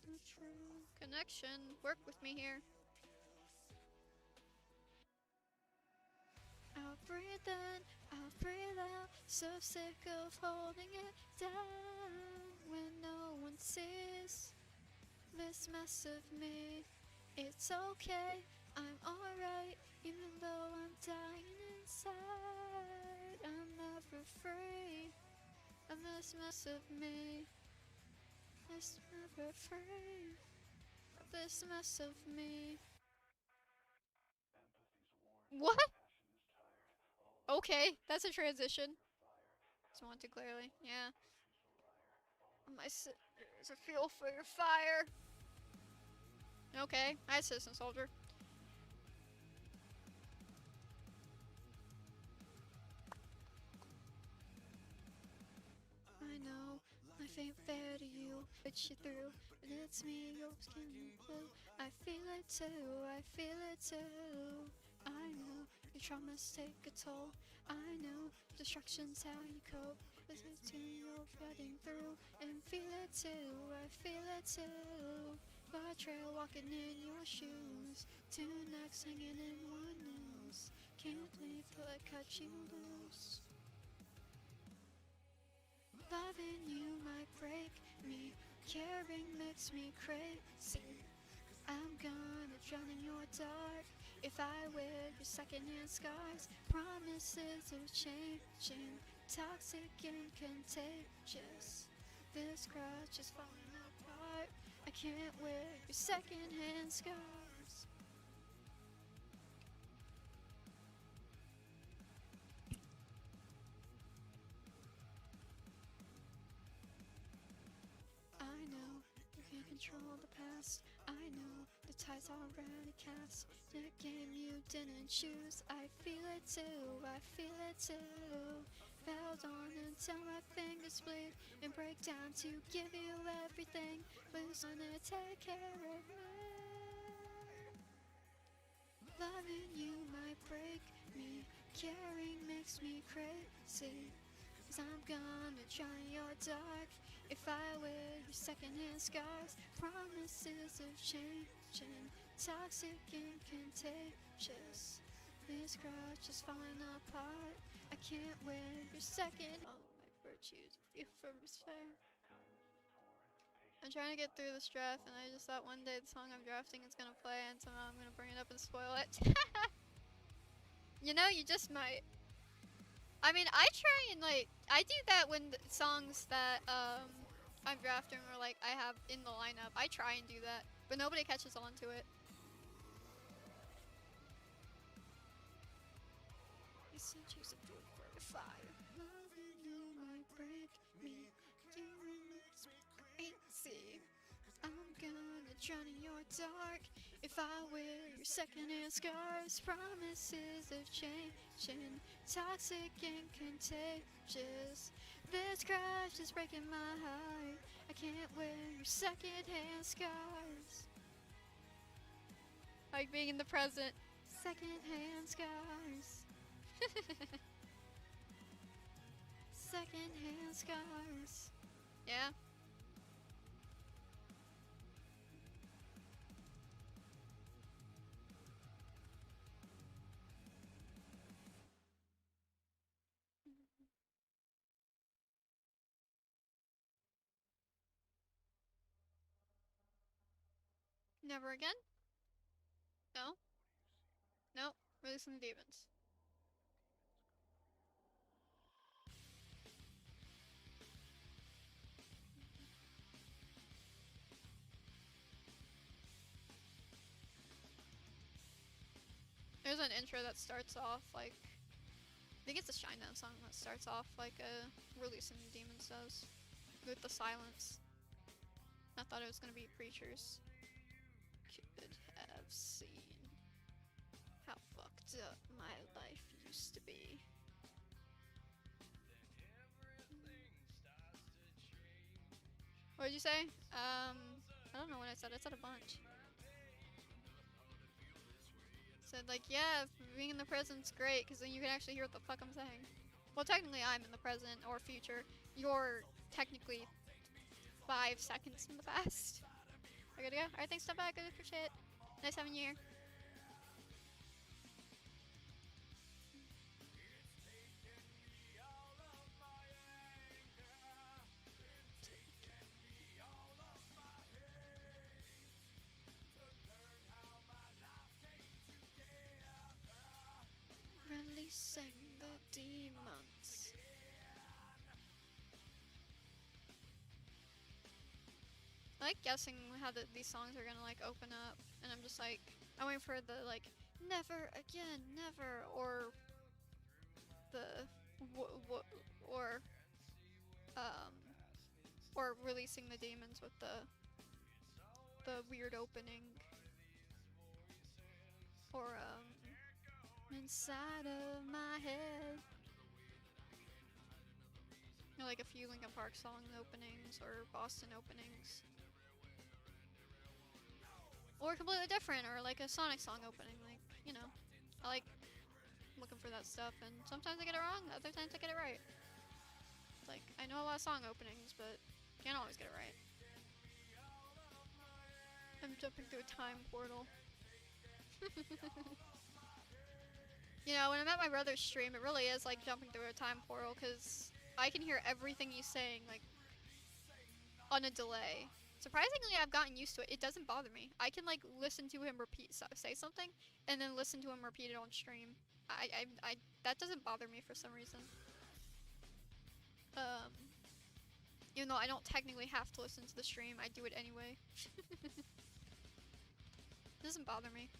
The Connection, work with me here. I'll breathe in, I'll breathe out. So sick of holding it down when no one sees this mess of me. It's okay, I'm alright, even though I'm dying inside. I'm never free of this mess of me. It's never free of this mess of me. What? Okay, that's a transition. Someone too clearly, yeah. My there's a fuel for your fire. Okay, hi, citizen soldier. I know life ain't fair to you, put you through, but it's me, your skin and blue. I feel it too, I feel it too. I know your traumas take a toll. I know destruction's how you cope. This is too, you're getting through, and feel it too, I feel it too. By trail walking in your shoes, two necks hanging in one noose. Can't leave till I cut you loose. Loving you might break me, caring makes me crazy. I'm gonna drown in your dark if I wear your secondhand scars. Promises of changing, toxic and contagious. This crutch is falling apart. I can't wear your secondhand scars. I know you can't control the past. I know the ties already cast. The game you didn't choose. I feel it too, I feel it too. Held on until my fingers bleed and break down to give you everything. Who's gonna take care of me? Loving you might break me. Caring makes me crazy. Cause I'm gonna drown in your dark if I wear your secondhand scars. Promises of changing, toxic and contagious. This crutch is falling apart. I can't wear your second. All of my virtues, feel for despair. I'm trying to get through this draft, and I just thought one day the song I'm drafting is gonna play, and somehow I'm gonna bring it up and spoil it. You know, you just might. I mean, I try and like I do that when the songs that I'm drafting or like I have in the lineup. I try and do that, but nobody catches on to it. You said choose a food for the fire. Loving you might break me. You makes me crazy. I'm gonna drown in your dark if I wear your secondhand scars. Promises of changing, toxic and contagious. This crash is breaking my heart. I can't wear your secondhand scars. Like being in the present. Secondhand scars. Secondhand scars. Yeah. Never again? No? No? Releasing the demons. There's an intro that starts off like I think it's a Shinedown song that starts off like Releasing the Demons does. With the silence. I thought it was gonna be Preachers. Could have seen how fucked up my life used to be. What did you say? I don't know what I said. I said a bunch. Said like, yeah, being in the present's great because then you can actually hear what the fuck I'm saying. Well, technically I'm in the present or future. You're technically 5 seconds in the past. I gotta go. Alright, thanks, stop by. Good, appreciate it. Nice having you here. Releasing the demons. I like guessing how these songs are gonna like open up, and I'm just like, I'm waiting for the like, never again, never, or the, or, um, or releasing the demons with the weird opening, or inside of my head. You know, like a few Linkin Park song openings or Boston openings. Or completely different, or like a Sonic song opening, like, you know. I like looking for that stuff, and sometimes I get it wrong, other times I get it right. Like, I know a lot of song openings, but can't always get it right. I'm jumping through a time portal. You know, when I'm at my brother's stream, it really is like jumping through a time portal, because I can hear everything he's saying, like, on a delay. Surprisingly, I've gotten used to it. It doesn't bother me. I can, like, listen to him say something, and then listen to him repeat it on stream. That doesn't bother me for some reason. Even though I don't technically have to listen to the stream, I do it anyway. It doesn't bother me.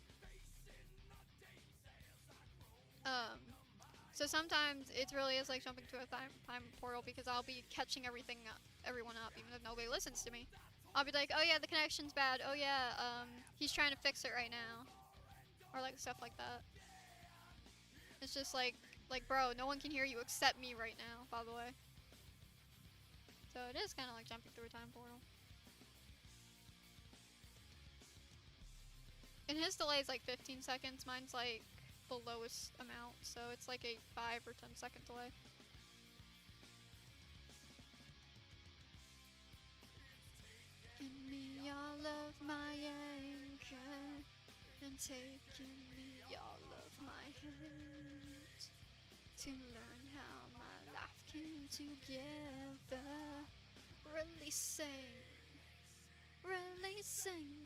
So sometimes it really is like jumping to a time portal, because I'll be catching everyone up, even if nobody listens to me. I'll be like, oh yeah, the connection's bad. Oh yeah, he's trying to fix it right now, or like stuff like that. It's just like bro, no one can hear you except me right now. By the way, so it is kind of like jumping through a time portal. And his delay is like 15 seconds. Mine's like the lowest amount, so it's like a 5 or 10 second delay. Give me all of my anger and taking me all of my hate to learn how my life came together. Releasing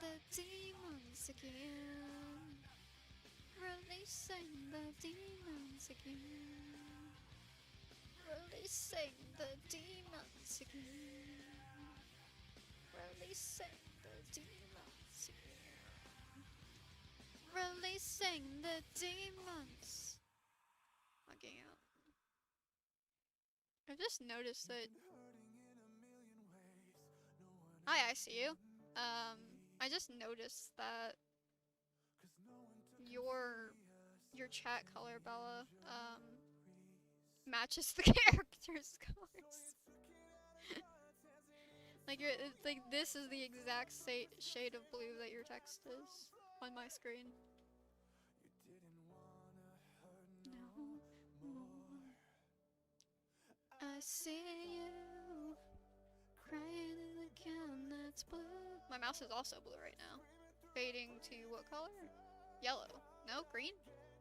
the demons again. Releasing the demons again. Releasing the demons again. Releasing the demons again. Releasing the demons again. I just noticed that. Hi, I see you. I just noticed that your chat color, Bella, matches the character's colors. It's like this is the exact shade of blue that your text is on my screen. No more. I see you crying in the can that's blue. My mouse is also blue right now. Fading to what color? Yellow. No, green?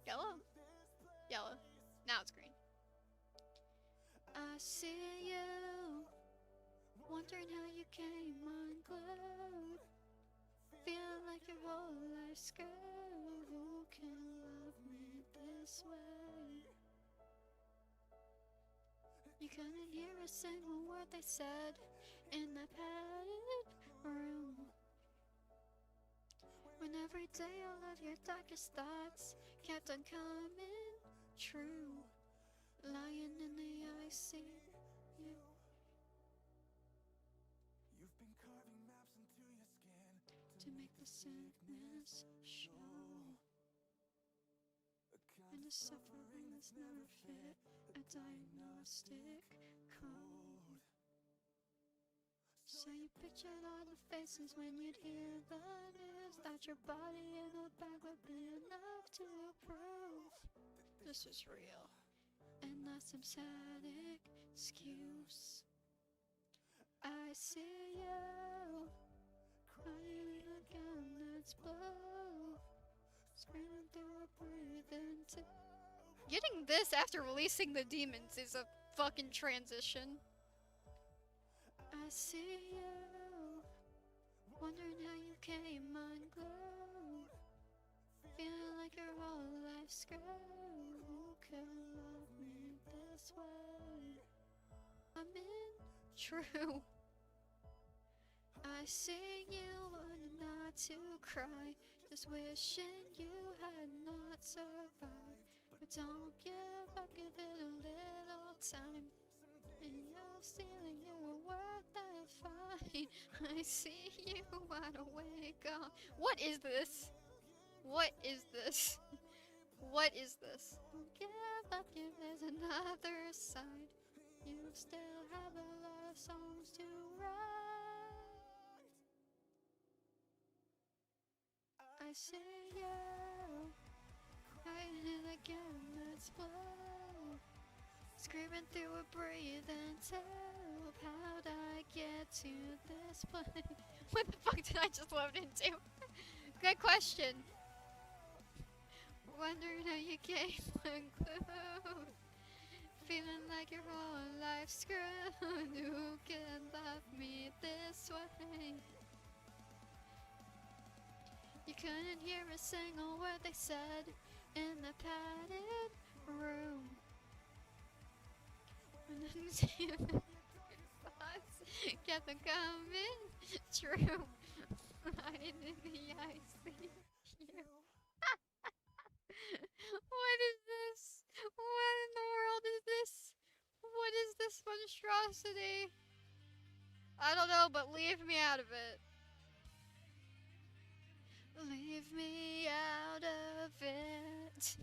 Yellow? Yellow. Now it's green. I see you wondering how you came unglued. Feel like your whole life's screwed. Who can love me this way? You couldn't hear a single word they said in that padded room. When every day all of your darkest thoughts kept on coming true. Lying in the ICU. You've been carving maps into your skin to make the sickness show. And the suffering that's never fit a diagnostic code. So you pictured all the faces when you'd hear the news that your body in a bag would be enough to prove this is real and not some sad excuse. I see you crying in again, let's blow. Screaming through a breathing tube. Getting this after releasing the demons is a fucking transition. I see you, wondering how you came unglued. Feeling like your whole life's screwed. Who could love me this way? I'm in true. I see you wanting not to cry, just wishing you had not survived. But don't give up, give it a little time. And you're stealing your worth, that's fine. I see you wide awake. What is this? What is this? What is this? Don't give up, if there's another side. You still have a lot of songs to write. I see you, hiding it again, let's blow. Screaming through a breathing tube. How'd I get to this place? What the fuck did I just load into? Good question. Wondering how you came unglued. Feeling like your whole life's screwed. Who can love me this way? You couldn't hear a single word they said in the padded room. And then thoughts kept on coming true. Hiding in the ice. You. What is this? What in the world is this? What is this monstrosity? I don't know, but leave me out of it. Leave me out of it.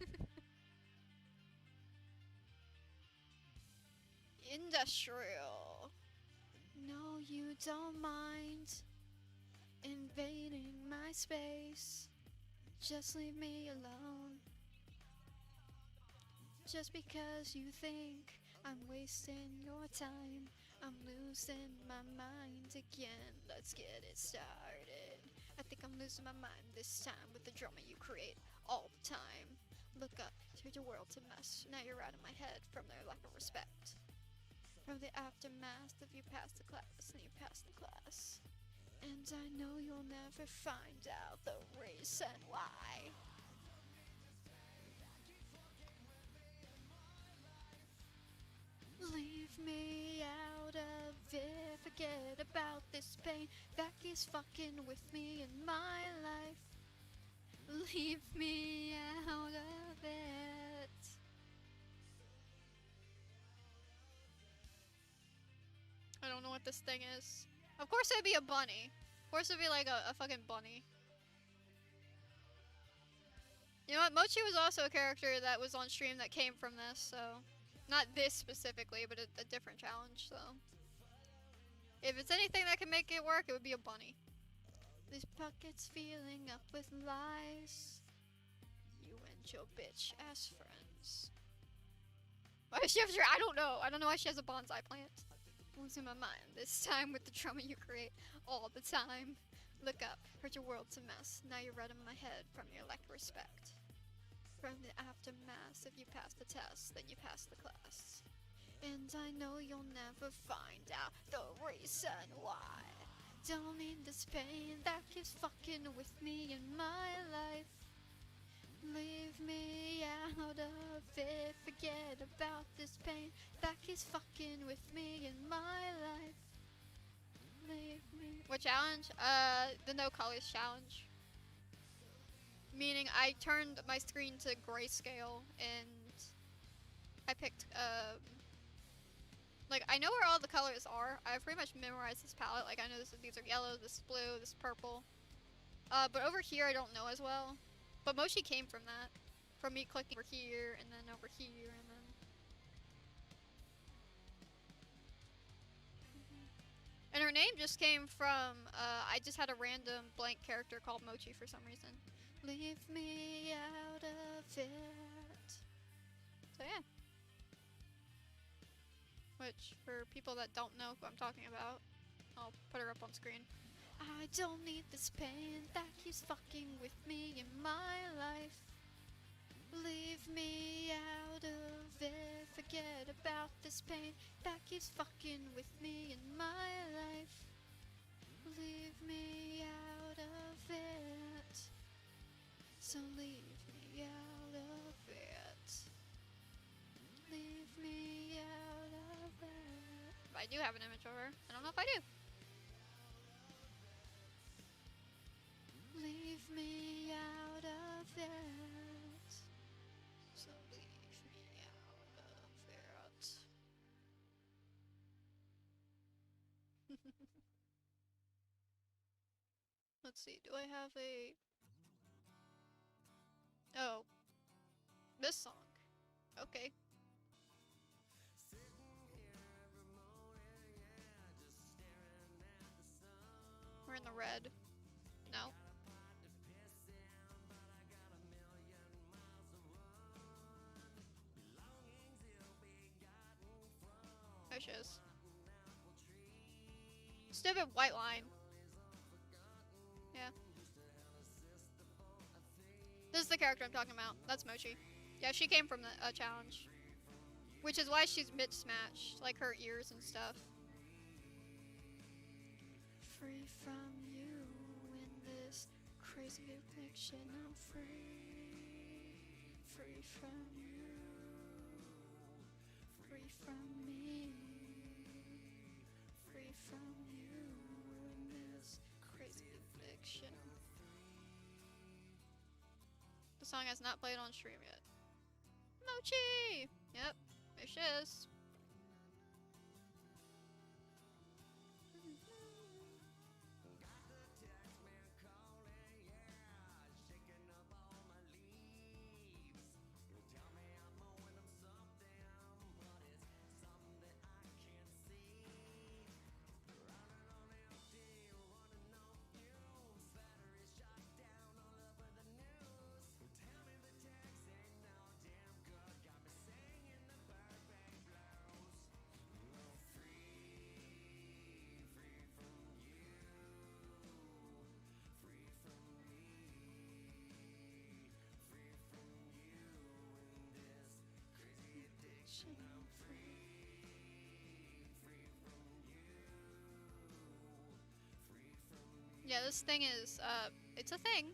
Industrial. No, you don't mind invading my space. Just leave me alone. Just because you think I'm wasting your time, I'm losing my mind again. Let's get it started. I think I'm losing my mind this time with the drama you create all the time. Look up, turn your world to mess. Now you're out of my head from their lack of respect. From the aftermath of you passed the class and you passed the class. And I know you'll never find out the reason why. Leave me out of it, forget about this pain that keeps fucking with me in my life. Leave me out of it. I don't know what this thing is. Of course it'd be a bunny. Of course it'd be like a fucking bunny. You know what? Mochi was also a character that was on stream that came from this, so... Not this specifically, but a different challenge, so... If it's anything that can make it work, it would be a bunny. This pocket's filling up with lies. You and your bitch ass friends. Why does she have I don't know. I don't know why she has a bonsai plant. Losing my mind this time with the trauma you create all the time. Look up, hurt your world's a mess. Now you're right in my head from your lack of respect. From the aftermath, if you pass the test, then you pass the class. And I know you'll never find out the reason why. Don't need this pain that keeps fucking with me in my life. Leave me out of it, forget about this pain that keeps fucking with me in my life. Leave me. What challenge? The no colors challenge. Meaning I turned my screen to grayscale and I picked, like I know where all the colors are. I've pretty much memorized this palette. Like I know these are yellow, this is blue, this is purple. But over here I don't know as well. But Mochi came from that. From me clicking over here and then over here and then... And her name just came from, I just had a random blank character called Mochi for some reason. Leave me out of it. So yeah. Which, for people that don't know who I'm talking about, I'll put her up on screen. I don't need this pain that keeps fucking with me in my life. Leave me out of it, forget about this pain that keeps fucking with me in my life. Leave me out of it, so leave me out of it. Leave me out of it. But I do have an image of her. I don't know if I do. Leave me out of it. So leave me out of it. Let's see, do I have a... Oh. This song. Okay. We're in the red. No. There she is. Stupid white line. Yeah. This is the character I'm talking about. That's Mochi. Yeah, she came from the challenge. Which is why she's mismatched. Like her ears and stuff. Free from you in this crazy addiction. I'm free. Free from you. Free from me. Free from you in this crazy addiction. The song has not played on stream yet. Mochi! Yep, there she is. Yeah, this thing is, it's a thing.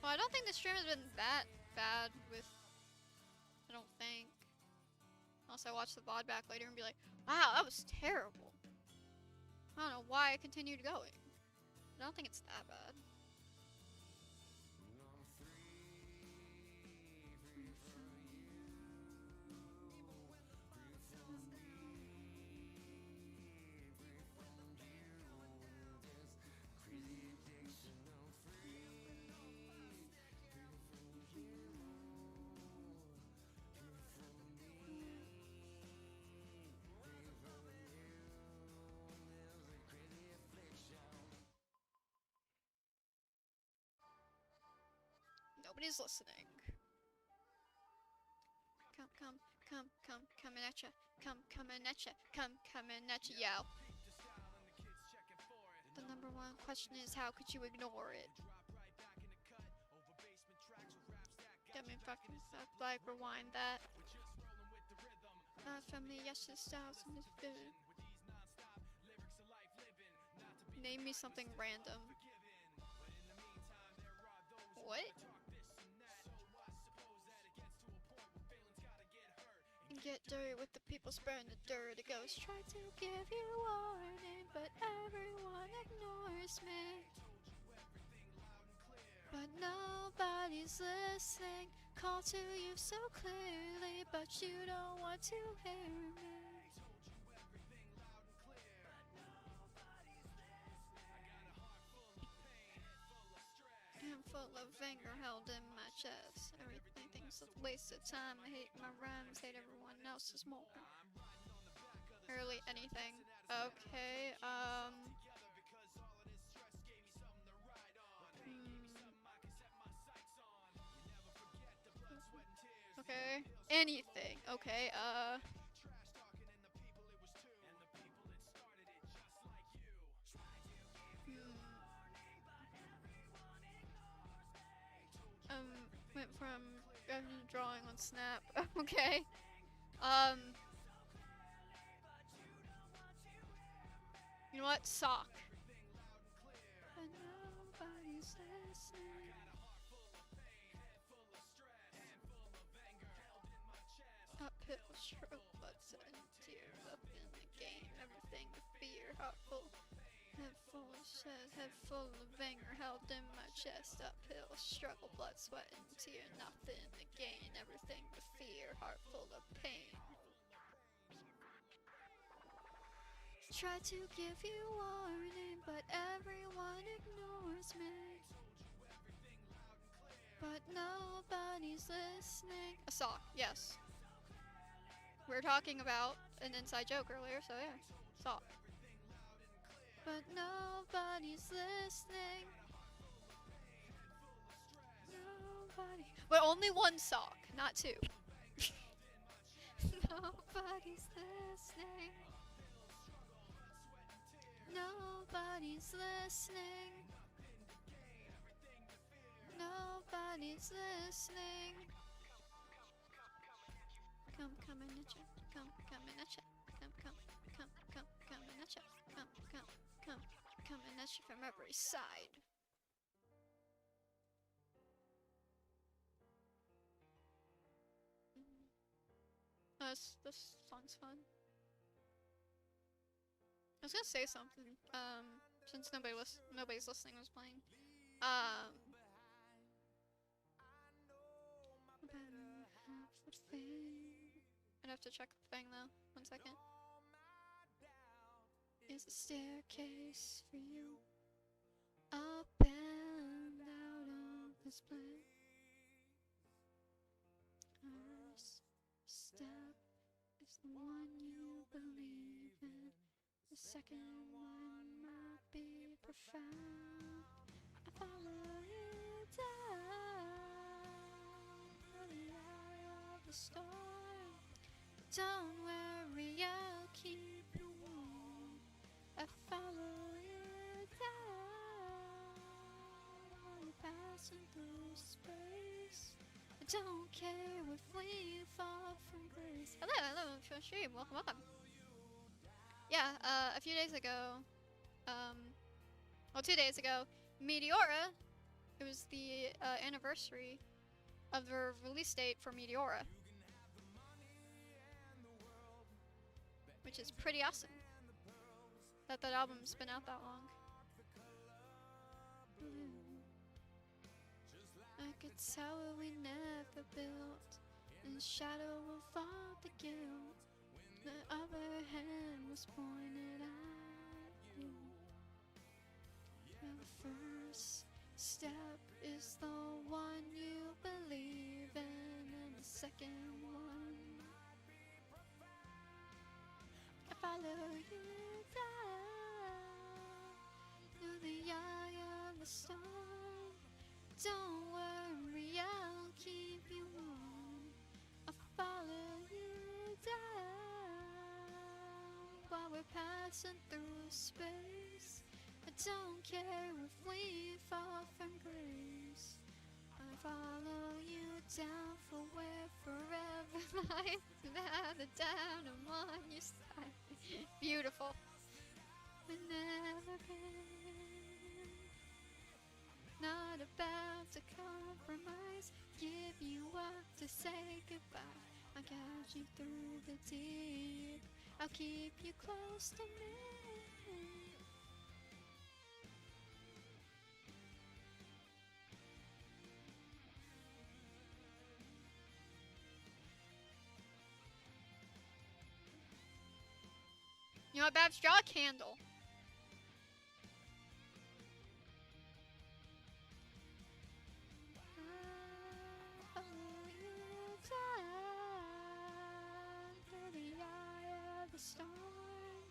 Well, I don't think the stream has been that bad with... I don't think. Unless I watch the VOD back later and be like, wow, that was terrible. I don't know why I continued going. I don't think it's that bad. Nobody's listening. Coming at ya. Coming at ya. Coming at ya, yo. The number one question is, how could you ignore it? Get me fucking fuck, like, rewind that. From the Yesha styles in this food. Name me something random. What? Get dirty with the people spreading the dirty ghost. Try to give you a warning, but everyone ignores me. But nobody's listening. Call to you so clearly, but you don't want to hear me. full of anger held in my chest. Everything's a waste of time. I hate my rhymes, hate everyone else's more. Really anything. Okay, okay. Anything. Okay, went from drawing on Snap. Okay. You know what? Sock. But nobody's listening. Uphill stroke, blood, sweat, and tears. Up in the game, everything with fear. Heart full, head full of shit, head full of anger held in my chest. Uphill struggle, blood, sweat, and tear. Nothing to gain, everything with fear. Heart full of pain. Try to give you warning, but everyone ignores me. But nobody's listening. A sock, yes. We were talking about an inside joke earlier, so yeah. Sock. But nobody's listening. Nobody. But only one sock, not two. Nobody's listening. Nobody's listening. Nobody's listening. Coming at you. Coming at you. Coming at you. Coming at you from every side. This song's fun. I was gonna say something, since nobody's listening was playing. I'd have to check the thing though. 1 second. Is a staircase for you up and out of this place. First step is the one you believe in. The second one might be profound. I follow you down the eye of the storm. Don't worry, I'll keep you warm. I follow you down. You're passing through space. I don't care if we fall from grace. Hello, stream. Welcome. Yeah, a few days ago, well, 2 days ago, Meteora, it was the anniversary of the release date for Meteora, which is pretty awesome that that album's been out that long. Like a tower we never built, in shadow of all the guilt. The other hand was pointed at you. And the first step is the one you believe in, and the second one I follow you down through the eye of the storm. Don't worry, I'll keep you warm. I'll follow you down while we're passing through space. I don't care if we fall from grace. I follow you down for where forever lies. Never down, I'm on your side. Beautiful. We've never been. Not about to compromise. Give you up to say goodbye. I'll guide you through the deep. I'll keep you close to me. You know what, Babs? Draw a candle. storm.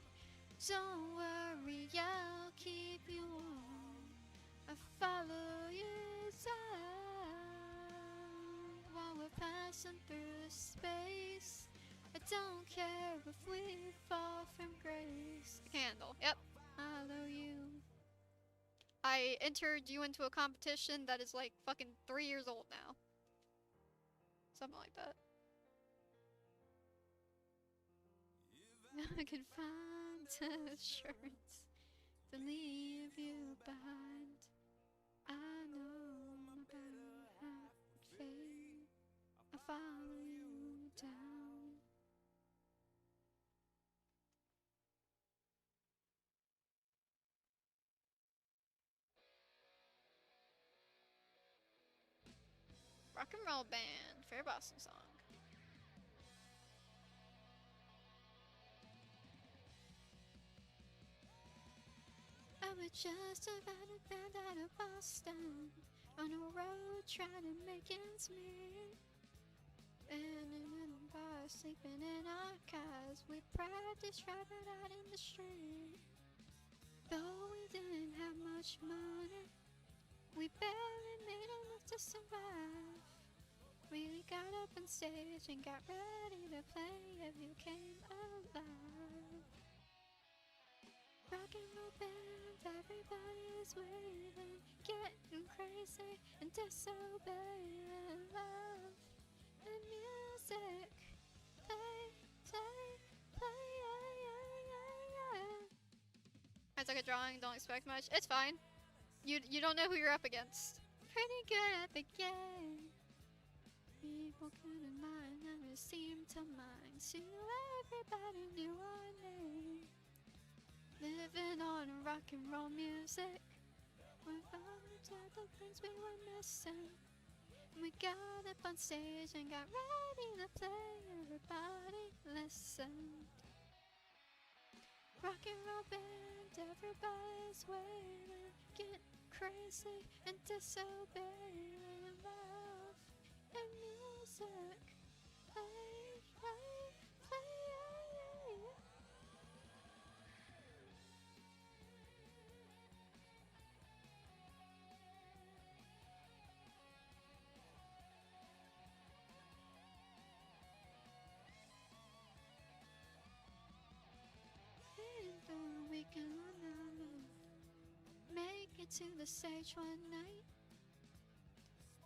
Don't worry, I'll keep you warm. I follow your side while we're passing through space. I don't care if we fall from grace. Candle, yep. Follow you. I entered you into a competition that is like fucking 3 years old now. Something like that. I could find assurance to leave you behind. I know my better half would fade. I follow you down. Rock and roll band, fair Boston song. I was just about to band out of Boston, on a road trying to make ends meet. And in a bar, sleeping in our cars, we practiced rapping out in the street. Though we didn't have much money, we barely made enough to survive. We got up on stage and got ready to play if you came alive. Rock and roll band, everybody's waiting, getting crazy and disobeying. Love and music, play, play, play, I took a drawing, don't expect much. It's fine. You don't know who you're up against. Pretty good at the game. People couldn't mind, never seemed to mind. So everybody knew our name. Living on rock and roll music, we found the things we were missing. We got up on stage and got ready to play. Everybody listen. Rock and roll band, everybody's waiting, get crazy and disobeying. Love and music, play, play, play. We can make it to the stage one night.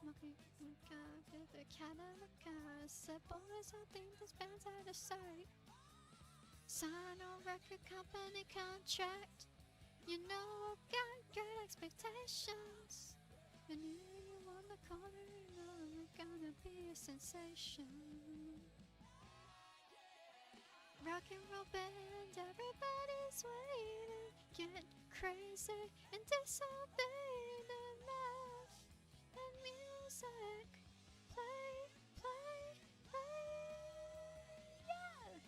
Smoking with the cat in the car. Said boys, I think this band's out of sight. Sign a record company contract. You know I've got great expectations. And you on the corner, you know we're gonna be a sensation. Rock and roll band, everybody's waiting, get crazy and disobeying. Enough and music, play, play, play. Yeah.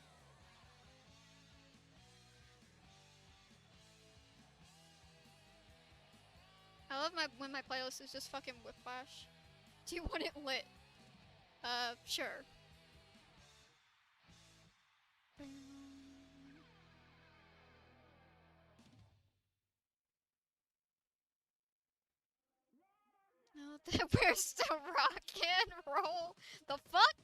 I love when my playlist is just fucking whiplash. Do you want it lit? Sure. No, where's the rock and roll? The fuck?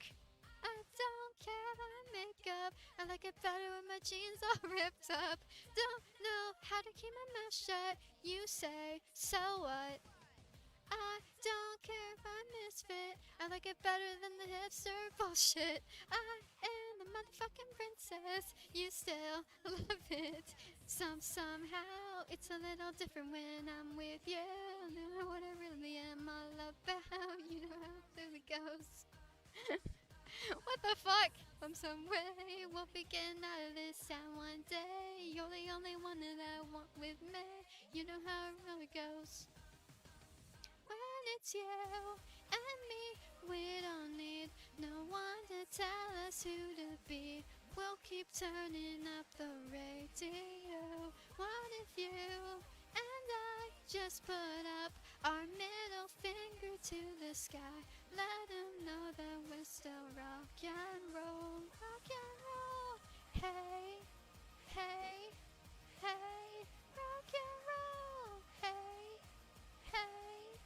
I don't care my makeup. I like it better when my jeans are ripped up. Don't know how to keep my mouth shut. You say, so what? I don't care if I misfit. I like it better than the hipster bullshit. I am the motherfucking princess. You still love it. Somehow it's a little different when I'm with you. Know what I really am all about. You know how it goes. What the fuck? From some way we'll be getting out of this sound one day. You're the only one that I want with me. You know how it really goes. When it's you and me, we don't need no one to tell us who to be. We'll keep turning up the radio. What if you and I just put up our middle finger to the sky? Let them know that we're still rock and roll, rock and roll. Hey. Hey, hey, rock and roll. Hey, hey.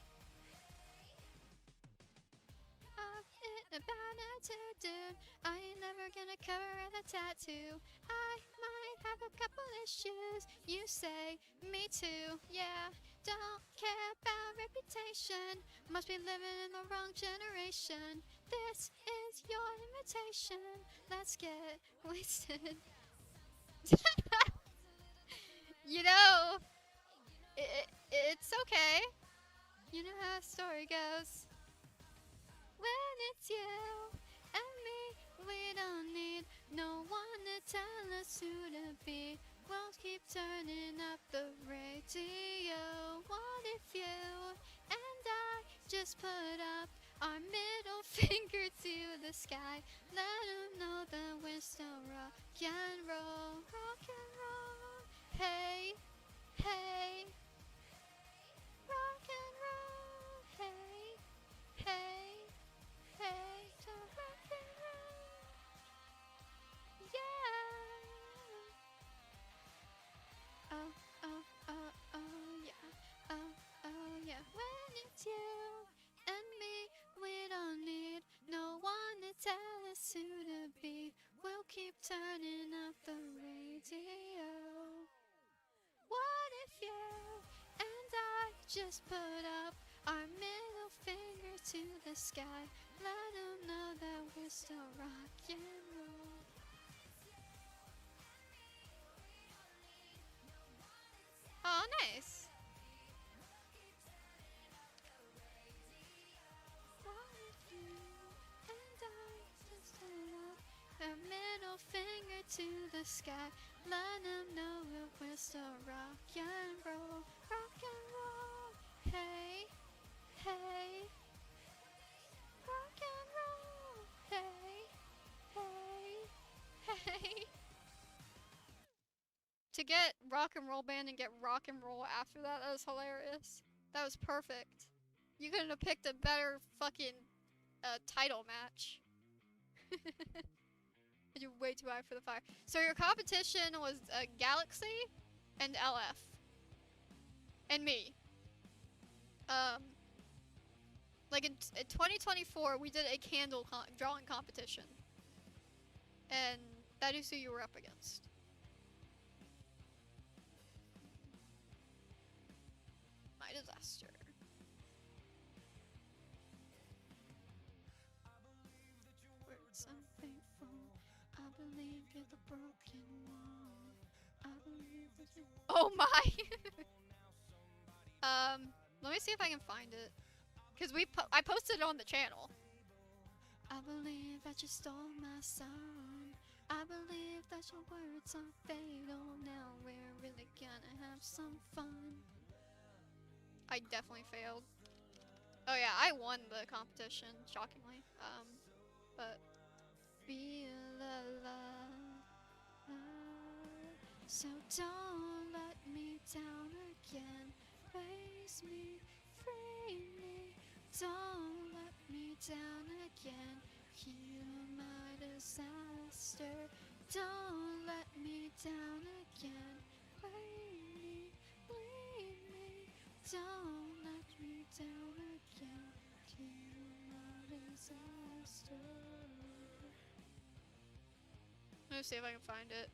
I'm in a bad attitude. I ain't never gonna cover the tattoo. I might have a couple issues. You say, me too. Yeah, don't care about reputation. Must be living in the wrong generation. This is your invitation. Let's get wasted. You know, it's okay. You know how the story goes. When it's you and me, we don't need no one to tell us who to be. We'll keep turning up the radio. What if you and I just put up our middle finger to the sky? Let them know that we're still rock and roll, rock and roll. Hey, hey, rock and roll. Hey, hey. Hey, to rock and roll, yeah. Oh, oh, oh, oh, yeah. Oh, oh, yeah. When it's you and me, we don't need no one to tell us who to be. We'll keep turning up the radio. What if you and I just put up our middle finger to the sky? Let them know that we're still rock and roll. Oh, nice. What if you and I just put up our middle finger to the sky? Let them know that we're still rock and roll, rock and roll. Hey, hey, rock and roll. Hey, hey, hey. To get rock and roll band and get rock and roll after that, that was hilarious. That was perfect. You couldn't have picked a better fucking title match. You're way too high for the fire. So your competition was Galaxy and LF. And me. Like in 2024, we did a candle drawing competition. And that is who you were up against. My disaster. Words unfaithful. I believe you're the broken one. I believe that you. Oh my! Let me see if I can find it. Cause I posted it on the channel. I believe that you stole my song. I believe that your words are fatal. Now we're really gonna have some fun. I definitely failed. Oh yeah, I won the competition, shockingly. But feel alive. So don't let me down again. Raise me, free me. Don't let me down again. Heal my disaster. Don't let me down again. Lead me, lead me. Don't let me down again. Heal my disaster. Let me see if I can find it.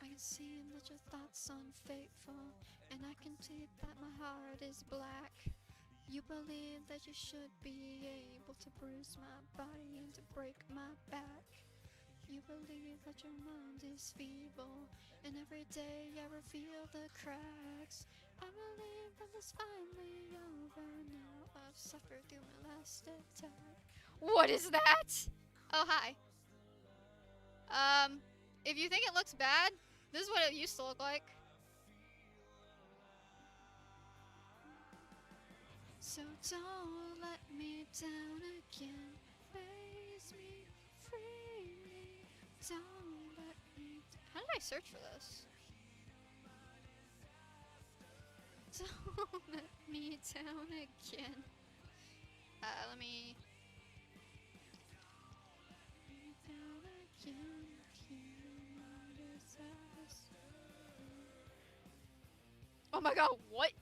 I can see that your thoughts unfaithful, and I can see that my heart is black. You believe that you should be able to bruise my body and to break my back. You believe that your mind is feeble, and every day I reveal the cracks. I believe that it's finally over now. I've suffered through my last attack. What is that? Oh, hi. If you think it looks bad, this is what it used to look like. So don't let me down again. Raise me, free me. Don't let me. How did I search for this? Don't let me down again. me. Oh my god, what?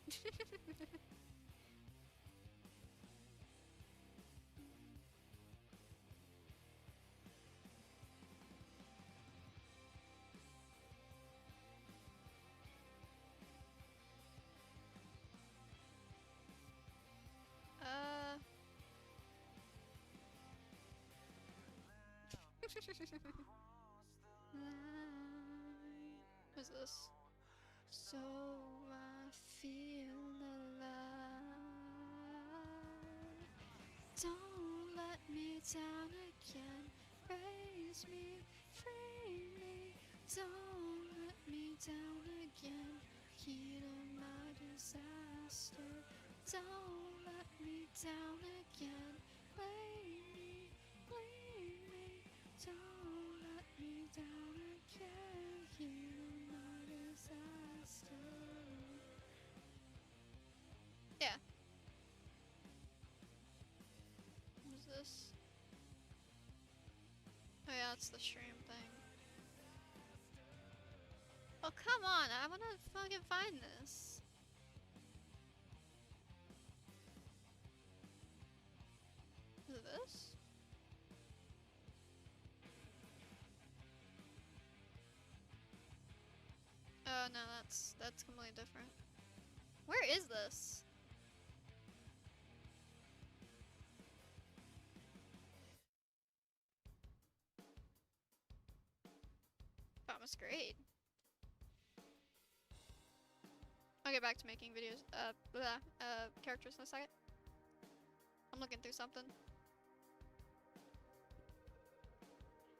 uh. What's this? So I feel alive. Don't let me down again. Raise me, free me. Don't let me down again. Heat of my disaster. Don't let me down again. Lay me, leave me. Don't let me down again. Heat of my disaster. Yeah. What is this? Oh yeah, it's the stream thing. Oh come on, I wanna fucking find this. Is it this? Oh no, that's completely different. Where is this? That was great. I'll get back to making videos, characters in a second. I'm looking through something.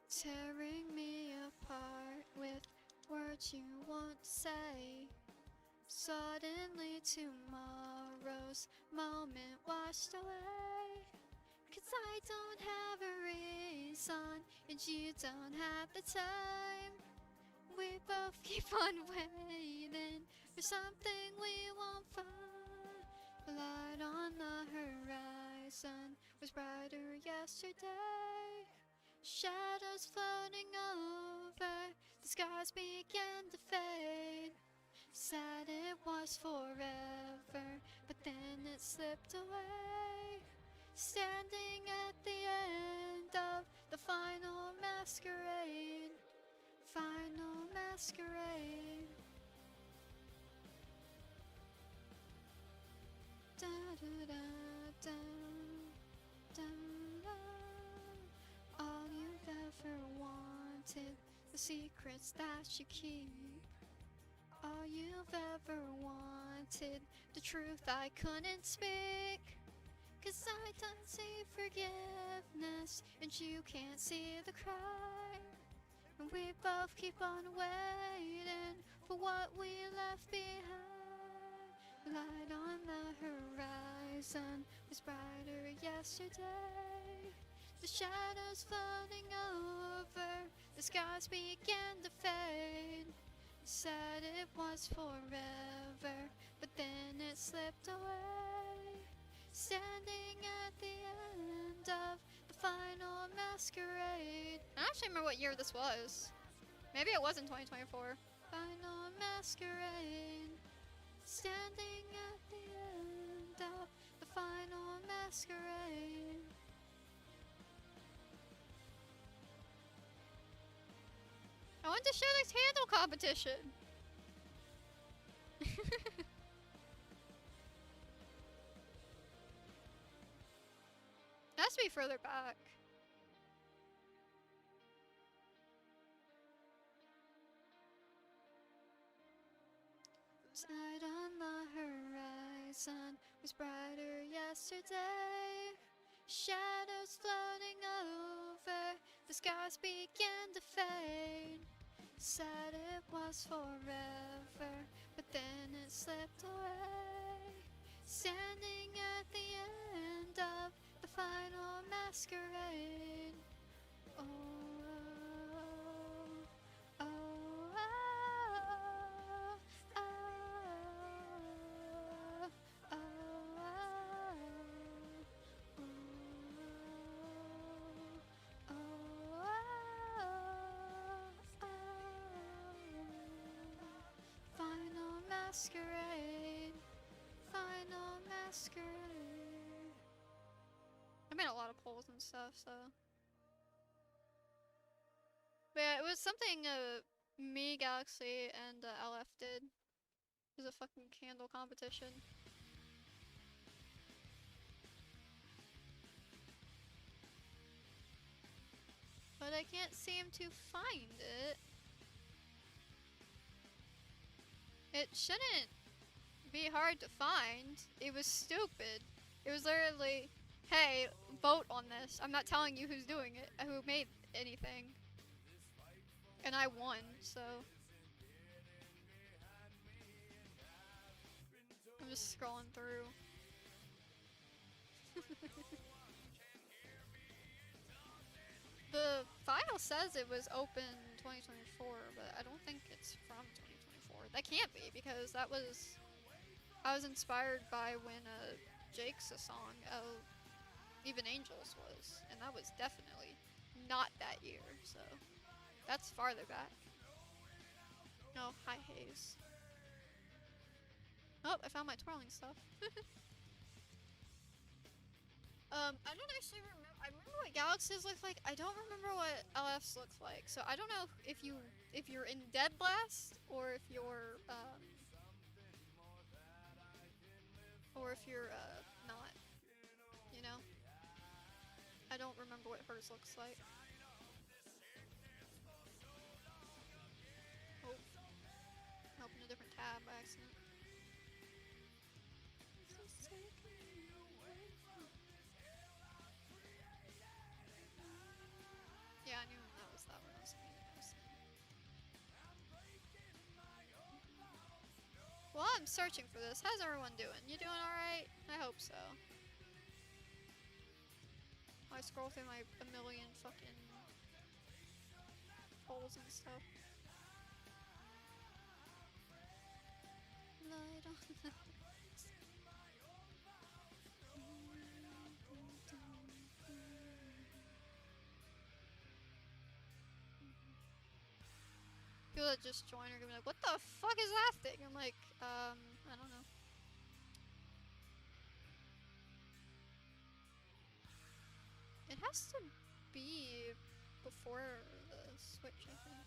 Tearing me apart with words you won't say. Suddenly tomorrow's moment washed away. 'Cause I don't have a reason, and you don't have the time. We both keep on waiting for something we won't find. The light on the horizon was brighter yesterday. Shadows floating over, the skies began to fade. Said it was forever, but then it slipped away. Standing at the end of the final masquerade. Final masquerade. Da da da da da da. All you've ever wanted, the secrets that you keep. All you've ever wanted, the truth I couldn't speak. 'Cause I don't see forgiveness, and you can't see the crime. And we both keep on waiting for what we left behind. Light on the horizon was brighter yesterday. The shadows floating over, the skies began to fade. Said it was forever, but then it slipped away. Standing at the end of the final masquerade. I don't actually remember what year this was. Maybe it was in 2024. Final masquerade. Standing at the end of the final masquerade. I want to show this handle competition. It has to be further back. Tide on the horizon was brighter yesterday. Shadows floating over, the skies began to fade. Said it was forever, but then it slipped away. Standing at the end of the final masquerade. Oh, oh, oh, oh, oh, oh, oh. masquerade. Final masquerade. I made a lot of polls and stuff, so. But yeah, it was something me, Galaxy, and LF did. It was a fucking candle competition. But I can't seem to find it. It shouldn't be hard to find. It was stupid. It was literally, hey, vote on this. I'm not telling you who's doing it, who made anything. And I won, so. I'm just scrolling through. The file says it was open 2024, but I don't think it's from 2024. That can't be because that was. I was inspired by when Jake's song, Even Angels was, and that was definitely not that year, so that's farther back. Oh, hi Haze. Oh, I found my twirling stuff. I don't actually remember. I remember what Galaxies look like. I don't remember what LFs look like. So I don't know if you're in Dead Blast or if you're not. You know. I don't remember what hers looks like. Oh, I opened a different tab by accident. Yeah, I knew that was that one. I was Well, I'm searching for this. How's everyone doing? You doing alright? I hope so. I scroll through my a million fucking polls and stuff. Light on the people that just join are gonna be like, what the fuck is that thing? I'm like, I don't know. It has to be before the Switch, I think.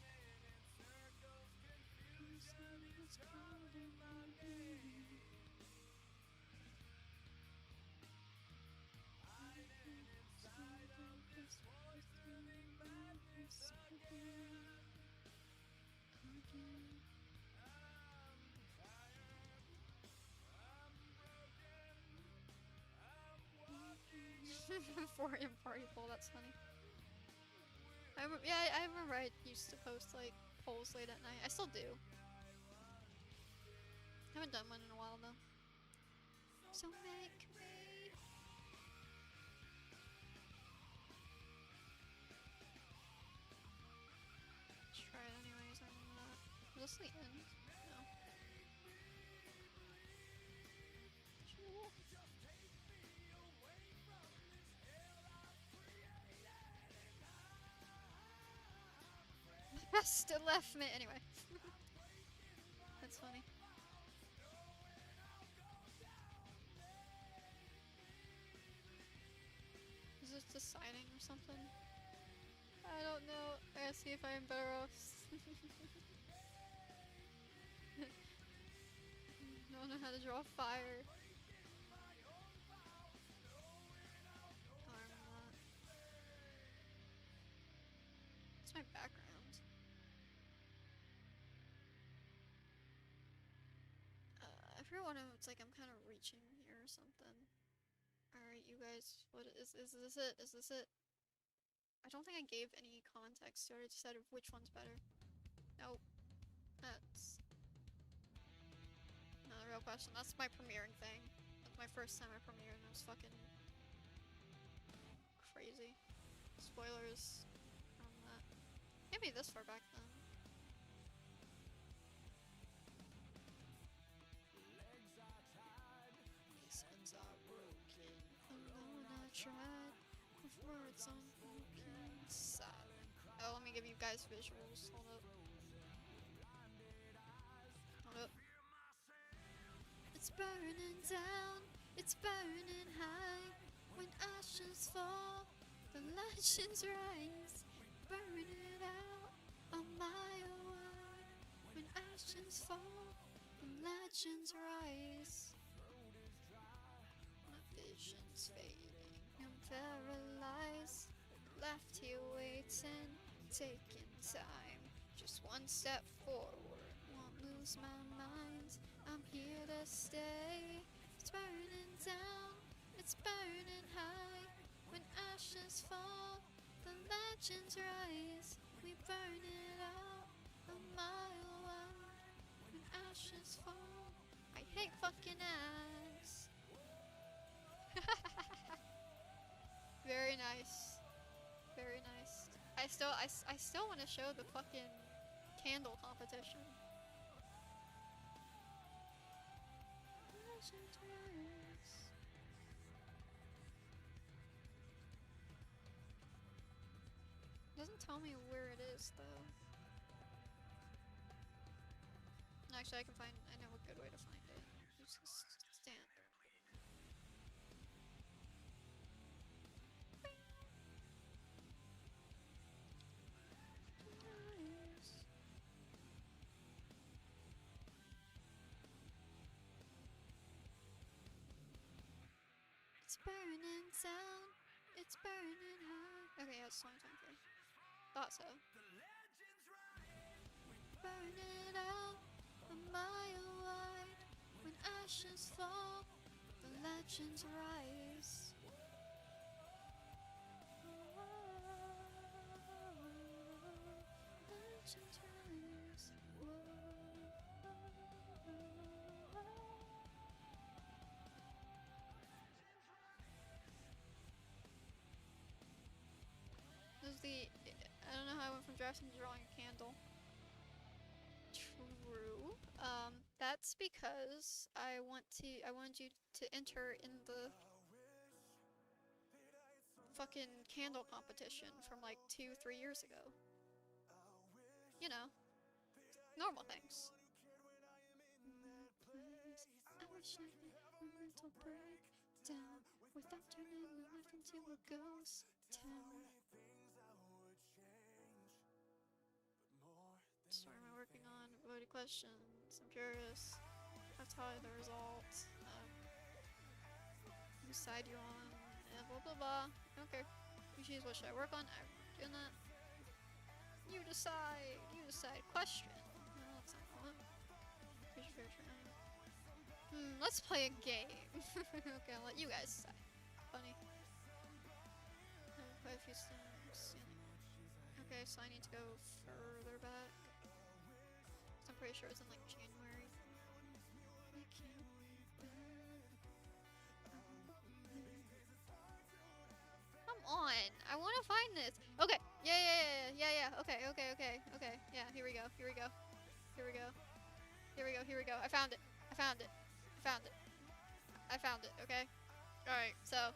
Foreign party poll, that's funny. I remember I used to post like polls late at night. I still do. Haven't done one in a while though. So make me. Try it anyways. I don't know. Is this the end? No. Best left me anyway. That's funny. Is this deciding or something? I don't know. I gotta see if I am better off. Don't know how to draw fire. It's my background. I forget what it's like. I'm kind of reaching here or something. Alright, you guys, what is this it? Is this it? I don't think I gave any context to it. I just said which one's better. Nope. That's not a real question. That's my premiering thing. That's my first time I premiered and it was fucking crazy. Spoilers from that. Can't be this far back then. These ones are broken. Alone I tried with words on broken side. Oh, let me give you guys visuals. Hold up. Hold up. It's burning down, it's burning high. When ashes fall, the legends rise. Burn it out a mile wide. When ashes fall, the legends rise. My vision's fading, I'm paralyzed. Left here waiting, taking time. Just one step forward, won't lose my mind. I'm here to stay. It's burning down, it's burning high. When ashes fall, the legends rise. We burn it out a mile wide. When ashes fall, I hate fucking ass. Very nice. Very nice. I still want to show the fucking candle competition. Legends rise. Doesn't tell me where it is though. Actually, I know a good way to find it. Just stand. It's burning down, it's burning high. Okay, yeah, it's 2023. Thought so. Burn it out a mile wide. When ashes fall, the legends rise. Legends rise. This is the. I don't know how I went from drafting to drawing a candle. True. That's because I wanted you to enter in the fucking candle competition from like 2, 3 years ago. You know, normal things. I wish I had a mental breakdown without turning my life into a ghost town. Story am I working on? Avoided questions. I'm curious. I've taught the results. Whose side you on? And blah blah blah. Okay. You choose what should I work on? I'm doing that. You decide. You decide. Question. No, that's not what. Who's your favorite friend? Let's play a game. Okay, I'll let you guys decide. Funny. Quite a few steps. Okay, so I need to go further back. I'm pretty sure it's in like January. Come on, I want to find this. Okay, yeah. Okay. Yeah, here we go. Here we go. I found it. Okay. All right. So,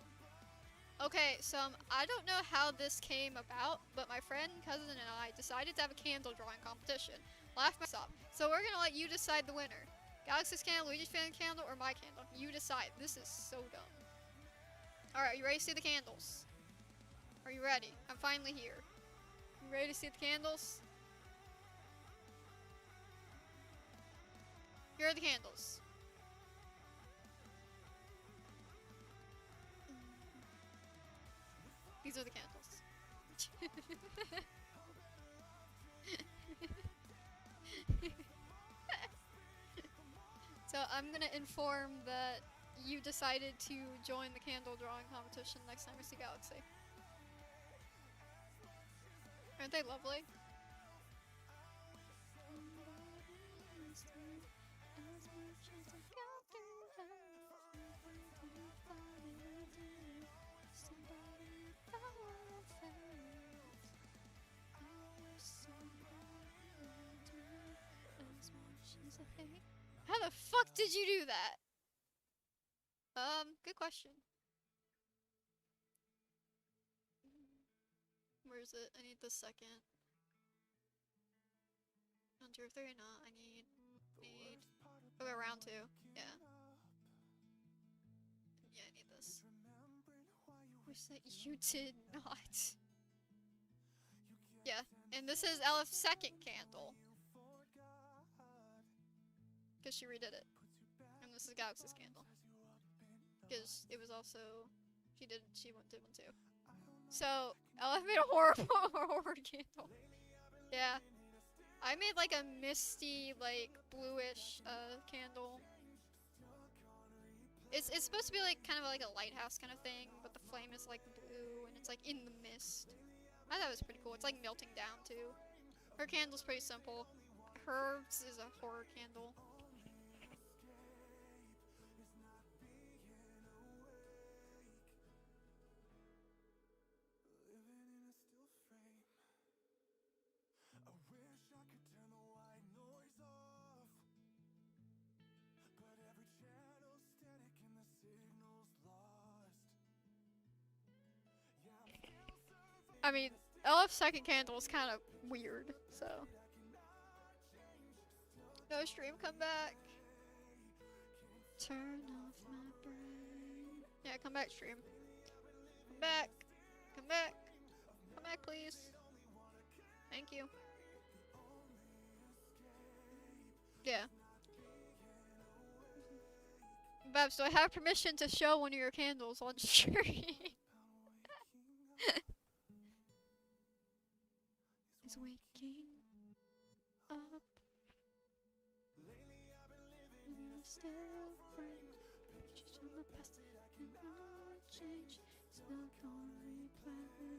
okay. So I don't know how this came about, but my friend, cousin, and I decided to have a candle drawing competition. Laugh my off. So we're gonna let you decide the winner. Galaxy's candle, Luigi's fan candle, or my candle. You decide. This is so dumb. Alright, are you ready to see the candles? Are you ready? I'm finally here. You ready to see the candles? Here are the candles. These are the candles. So I'm gonna inform that you decided to join the candle drawing competition next time we see Galaxy. Aren't they lovely? How the fuck did you do that? Good question. Where is it? I need the second. 1, 2, 3, no, I need, okay, round 2, yeah. promise that you did not. Yeah, and this is Elif's second candle. Because she redid it. And this is Galaxy's candle. Because it was also... She did one too. So, Elif made a horrible horror candle. Yeah. I made like a misty, like, bluish, candle. It's supposed to be like, kind of like a lighthouse kind of thing, but the flame is like blue, and it's like in the mist. I thought it was pretty cool. It's like melting down too. Her candle's pretty simple. Hers is a horror candle. I mean, Elif's second candle is kind of weird, so. No stream, come back. Turn off my brain. Yeah, come back, stream. Come back. Come back. Come back, please. Thank you. Yeah. Babs, do I have permission to show one of your candles on stream? Is waking up. I'm still friend. Just on the past that cannot change. Still gonna replay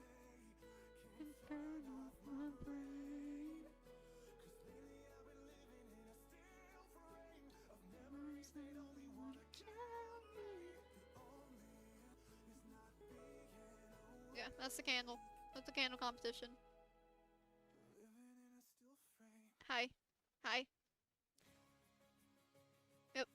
and burn off my brain. Memories that only wanna kill me. Yeah, that's the candle. That's the candle competition. Hi. Hi. Yep.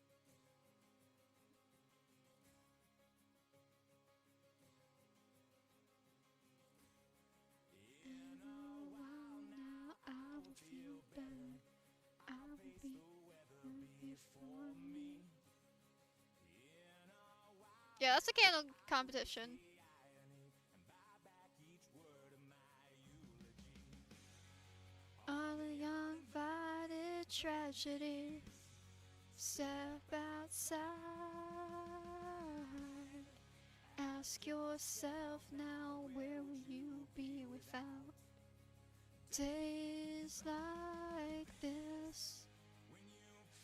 In a while now I will feel better. I will be here for me. Yeah, that's a candle competition. All the young fighted tragedy. Step outside. Ask yourself now, where will you be without days like this?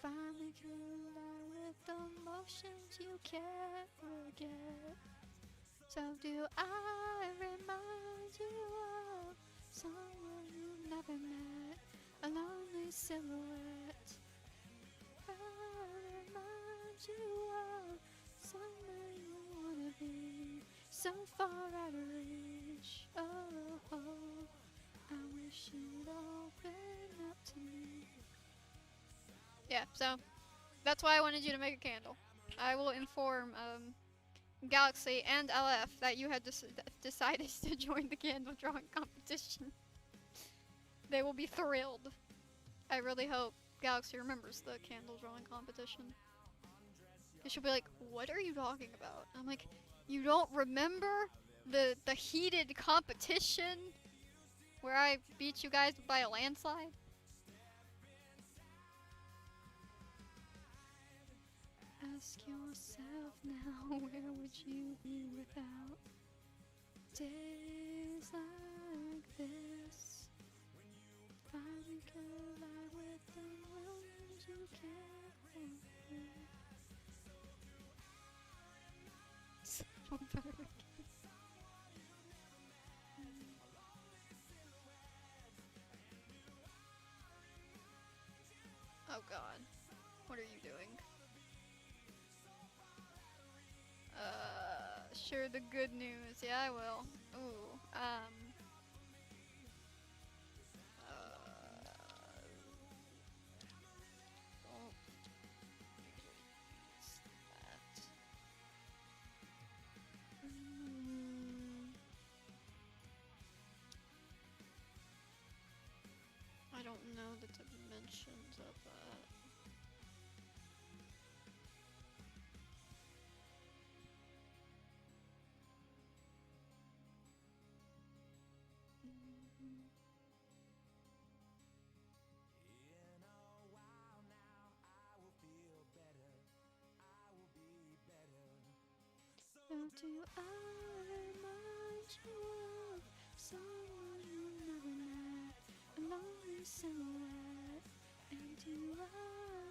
Finally collide with emotions you can't forget. So do I remind you of someone you never met, a lonely silhouette? I remind you of someone you wanna be, so far out of reach. Oh, I wish you'd open up to me. Yeah, so that's why I wanted you to make a candle. I will inform Galaxy and LF that you had decided to join the candle drawing competition. They will be thrilled. I really hope Galaxy remembers the candle drawing competition. And she'll be like, what are you talking about? I'm like, you don't remember the heated competition where I beat you guys by a landslide? Ask yourself now, where would you be without days like this? Finally collide with the moments you can't forget. So better. Oh god. What are you doing? Share the good news. Yeah, I will. Ooh, don't use that. I don't know the dimensions of that. do I remind you of someone you never met? A lonely silhouette. And do I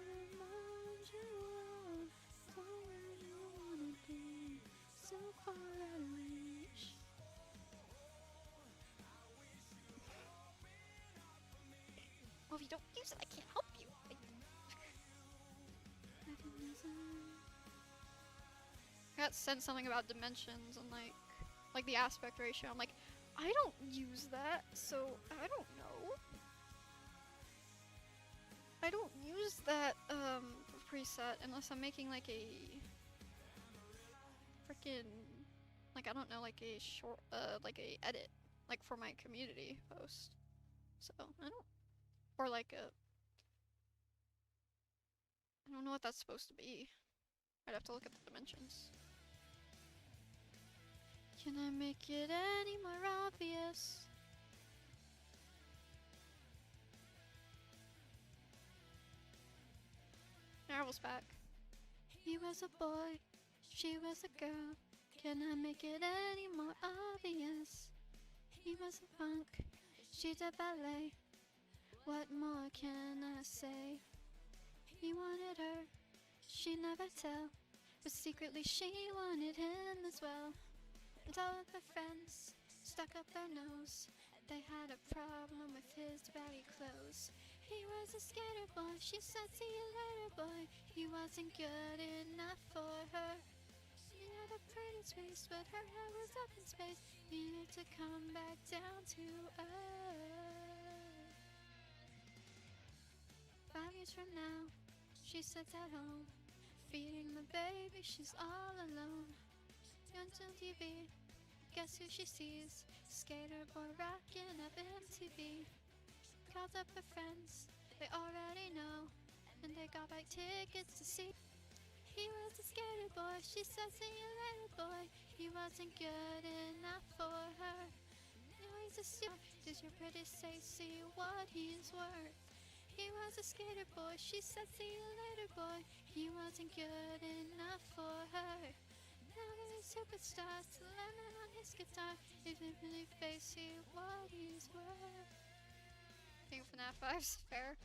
remind you of someone you wanna be? So far out of reach. Well, if you don't use it, I can't help you. I got sent something about dimensions and like the aspect ratio. I'm like, I don't use that, so I don't know. I don't use that preset unless I'm making like a freaking like I don't know like a short like a edit like for my community post. So I don't or like a I don't know what that's supposed to be. I'd have to look at the dimensions. Can I make it any more obvious? Marvel's back. He was a boy, she was a girl. Can I make it any more obvious? He was a punk, she did ballet. What more can I say? He wanted her, she never tell. But secretly she wanted him as well. And all of her friends stuck up their nose. They had a problem with his baggy clothes. He was a skater boy, she said see you later boy. He wasn't good enough for her. She had a pretty face, but her head was up in space. Needed to come back down to earth. 5 years from now, she sits at home, feeding the baby, she's all alone. Turns on TV, guess who she sees? Skater boy rocking up MTV. Calls up her friends, they already know, and they got back tickets to see. He was a skater boy, she said see you later boy. He wasn't good enough for her. Now he's a star, did your pretty say see what he's worth? He was a skater boy, she said see you later boy. He wasn't good enough for her. Now he's a superstar, slamming on his guitar. He didn't really face see what he's worth. I think FNAF 5's fair.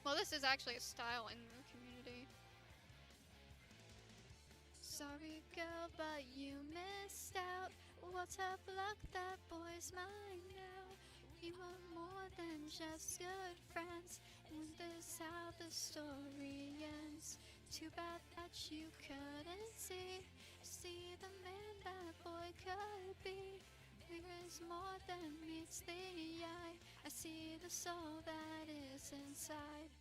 Well, this is actually a style in the community. Sorry girl, but you missed out. What tough luck, that boy's mine now. We were more than just good friends, and this is how the story ends. Too bad that you couldn't see the man that boy could be. There is more than meets the eye. I see the soul that is inside.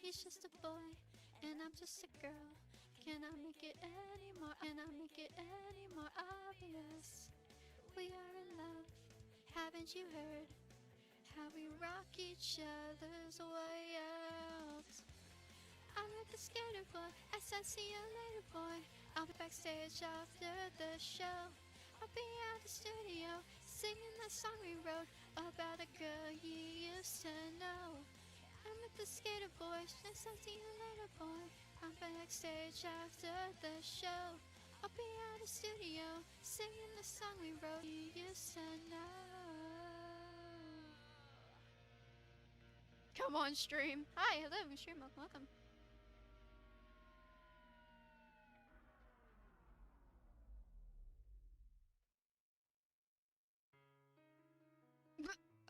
He's just a boy, and I'm just a girl. Can I make it any more? Can I make it any more obvious? We are in love, haven't you heard? How we rock each other's way out. I'm with the skater boy, I said see you later boy. I'll be backstage after the show. I'll be at the studio, singing the song we wrote about a girl you used to know. I'm with the skater boy, I said see you later boy. I'm backstage after the show. I'll be at the studio, singing the song we wrote you used to know. Come on, stream. Hi, hello, stream, welcome.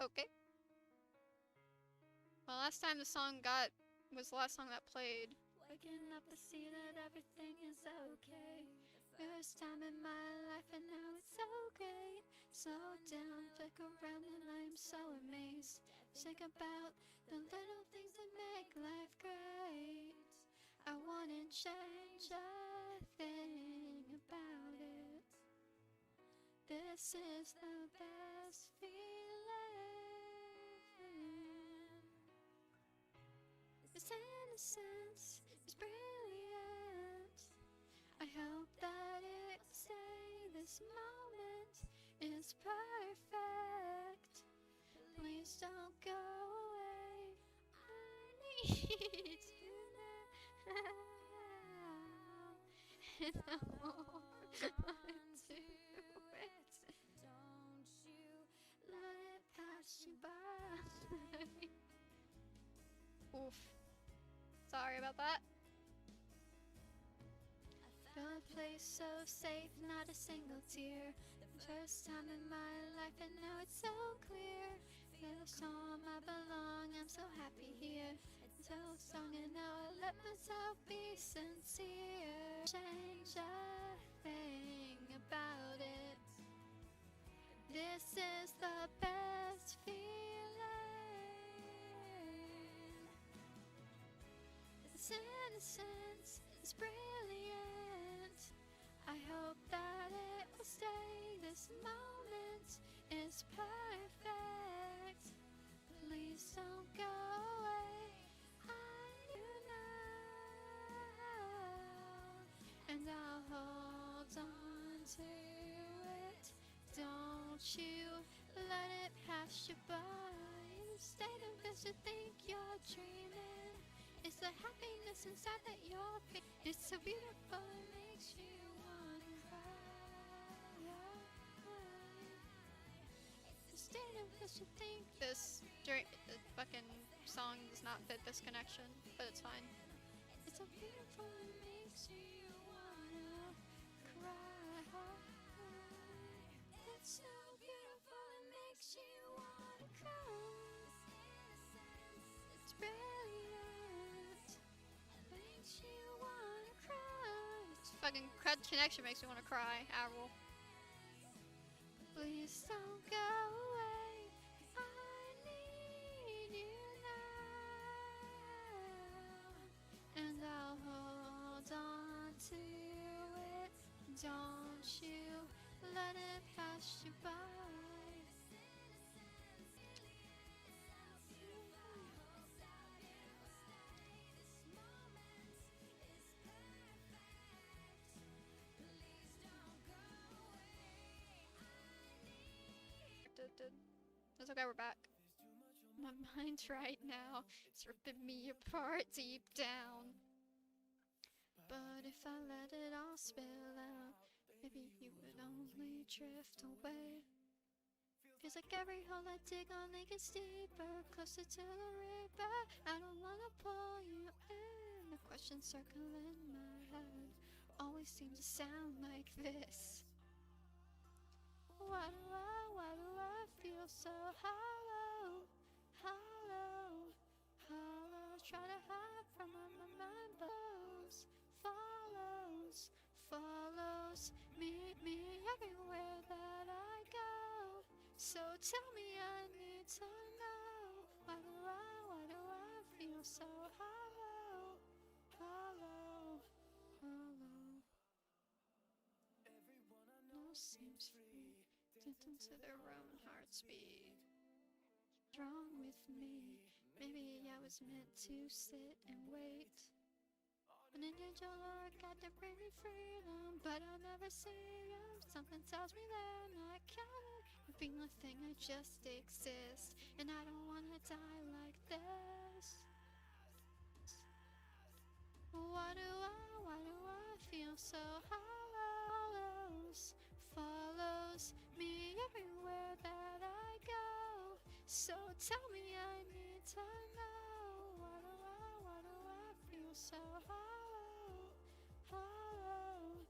Okay. Well, last time the song was the last song that played. Waking up to see that everything is okay. First time in my life and now it's so great. Slow down, look around and I'm so amazed. Think about the little things that make life great. I wouldn't change a thing about it. This is the best feeling. This innocence is brilliant. I hope that it will stay. This moment is perfect. Please don't go away. need you now. And I won't do it. Don't you let it pass you by. Oof. Sorry about that. Found a place so safe, not a single tear. The first time in my life, and now it's so clear. Feel home, I belong, I'm so happy here. It's so strong, and now I let myself be sincere. Change a thing about it. This is the best feeling. This innocence is brilliant. I hope that it will stay. This moment is perfect. Please don't go away. I you now, and I'll hold on to it. Don't you let it pass you by. Stay there because you think you're dreaming. It's the happiness inside that you're feeling. It's so beautiful, it makes you wanna cry. Stay there because you think this fucking song does not fit this connection, but it's fine. It's so beautiful, it makes you wanna cry. It's so beautiful, it makes you wanna cry. It's brilliant, it makes you wanna cry. It's fucking connection makes me wanna cry, Owl. Please don't go away. I need you now, and I'll hold on to it. Don't you let it pass you by. It's okay, we're back. My mind right now is ripping me apart deep down. But if I let it all spill out, maybe you would only drift away. Feels like every hole I dig only gets deeper, closer to the river. I don't wanna pull you in. The questions circling my head always seem to sound like this. Why do I feel so hollow, hollow, hollow? Try to hide from my mind, blows, follows me everywhere that I go. So tell me, I need to know. Why do I feel so hollow, hollow, hollow? Everyone I know seems free, into their own heart speed. What's wrong with me? Maybe I was meant to sit and wait. An angel or a God to bring me freedom, but I never see them. Something tells me they're not counted. Being a thing, I just exist, and I don't wanna die like this. Why do I feel so hollow? Follows me everywhere that I go. So tell me, I need to know. Why do I feel so hollow, hollow,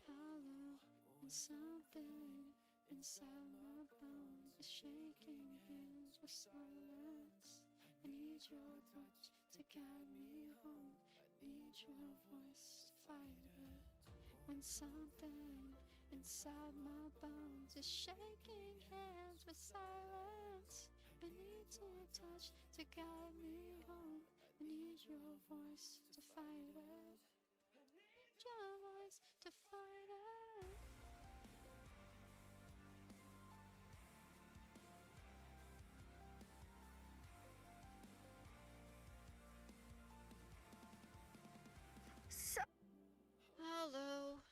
hollow? And something inside my bones is shaking hands with silence. I need your touch to guide me home. I need your voice to fight it. When something inside my bones is shaking hands with silence, I need your touch to guide me home. I need your voice to fight it. I need your voice to fight it. So hello.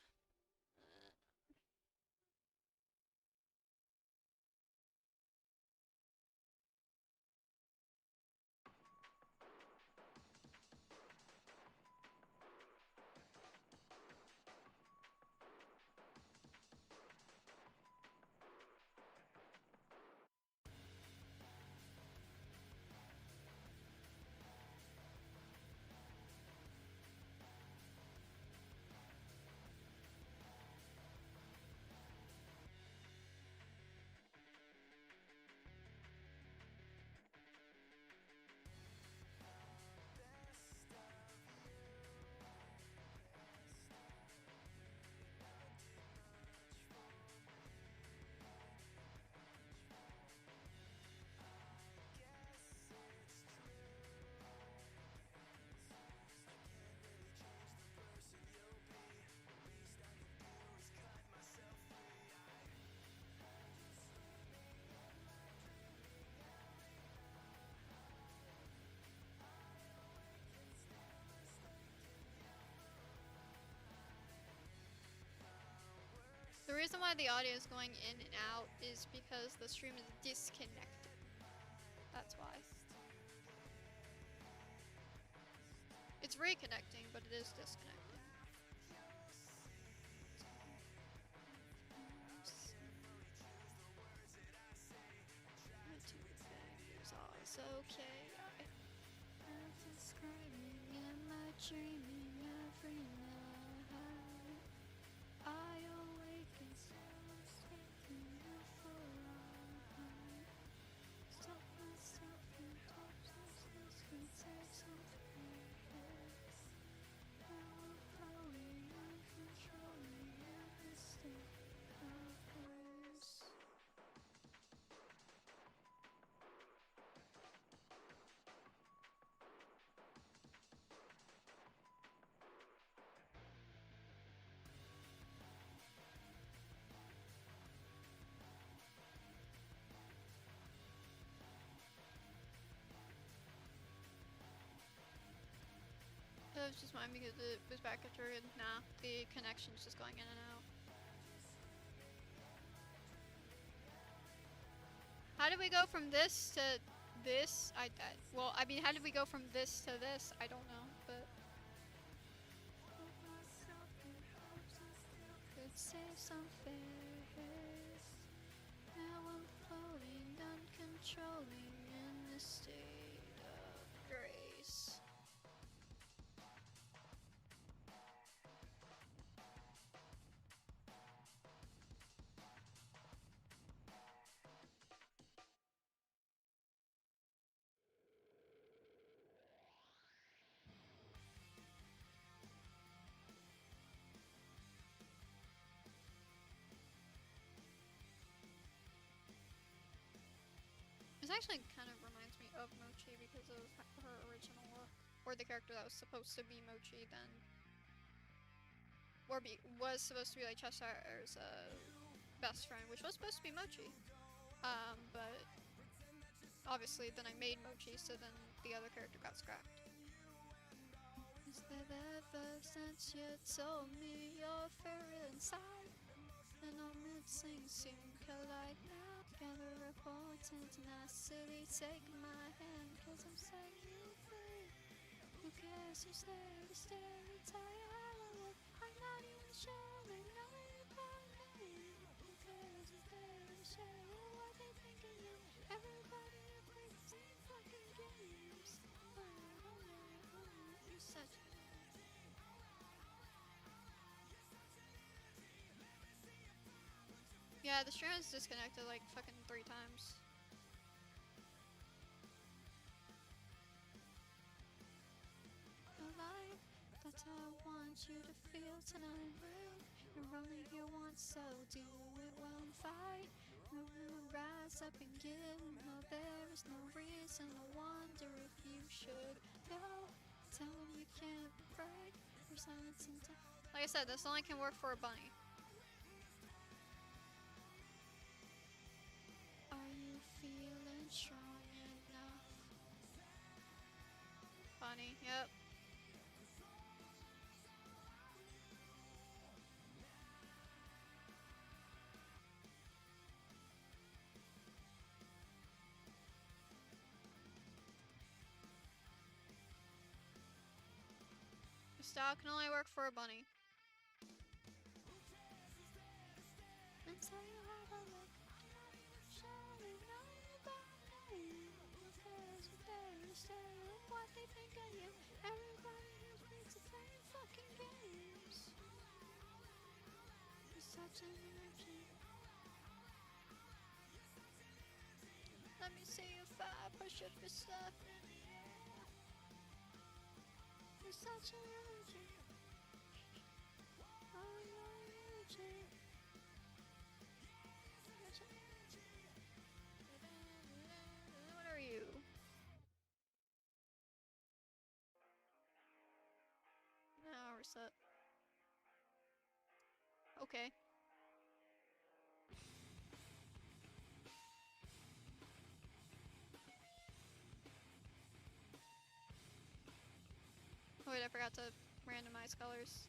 reason why the audio is going in and out is because the stream is disconnected. That's why. It's reconnecting, but it is disconnecting. My two fingers always okay. I'm describing in my dreaming every night. I awaken so thinking you for a night. Stop myself in hopelessness can take something. Now I'm flowing, uncontrolling in this state of grace. It was just mine because it was back after and nah, the connection's just going in and out. How did we go from this to this? Well, I mean, how did we go from this to this? I don't know, but. Could save some face. Now I'm floating, uncontrolling in this state of grace. This actually kind of reminds me of Mochi because of her original look. Or the character that was supposed to be Mochi then. Or was supposed to be like Cheshire's best friend, which was supposed to be Mochi. But obviously then I made Mochi, so then the other character got scrapped. Is there ever since you told me you're fairy inside? And our mid-sing soon collide now. Gather reports in tenacity, take my hand, cause I'm setting you free. Who cares who's there to stereotype? I'm not even sure they know about me. Who cares who's there to share what they think of you? Everybody plays the same fucking games. You're such. Yeah, the stream is disconnected like fucking 3 times. Alive, that's how I want you to feel tonight. You're only here once, so do it well and fight. Rise up and give. No, there is no reason to wonder if you should go. Tell them you can't break your silence and like I said, this only can work for a bunny. Are you feeling strong enough? Bunny, yep. This style can only work for a bunny. And so you have a look. What they think of you. Everybody here plays the same fucking games. You're such an energy. Let me see you fire, push your fist up in the air. You're such an energy. Oh, you're an energy. What are you? Now reset. Okay. Oh wait, I forgot to randomize colors.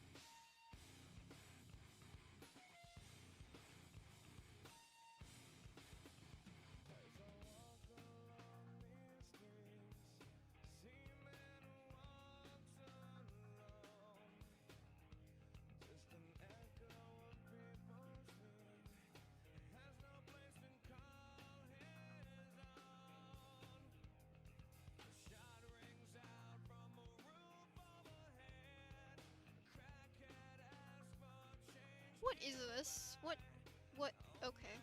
What is this? What? Okay.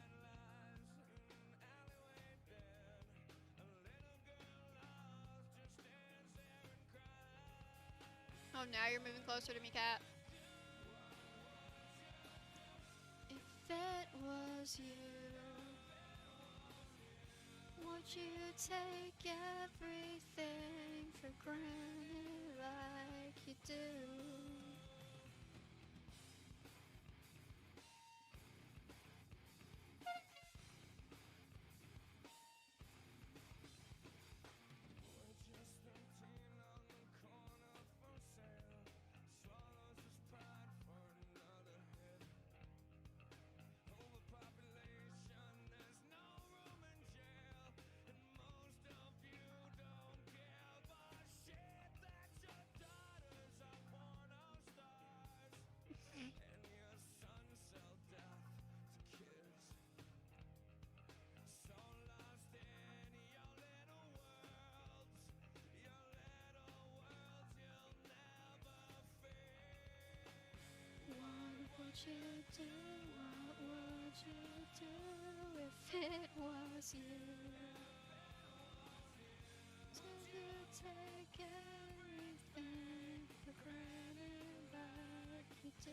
Oh, now you're moving closer to me, cat. If it was you, would you take everything for granted like you do? What would you do? What would you do if it was you? Do you take everything for granted like you do?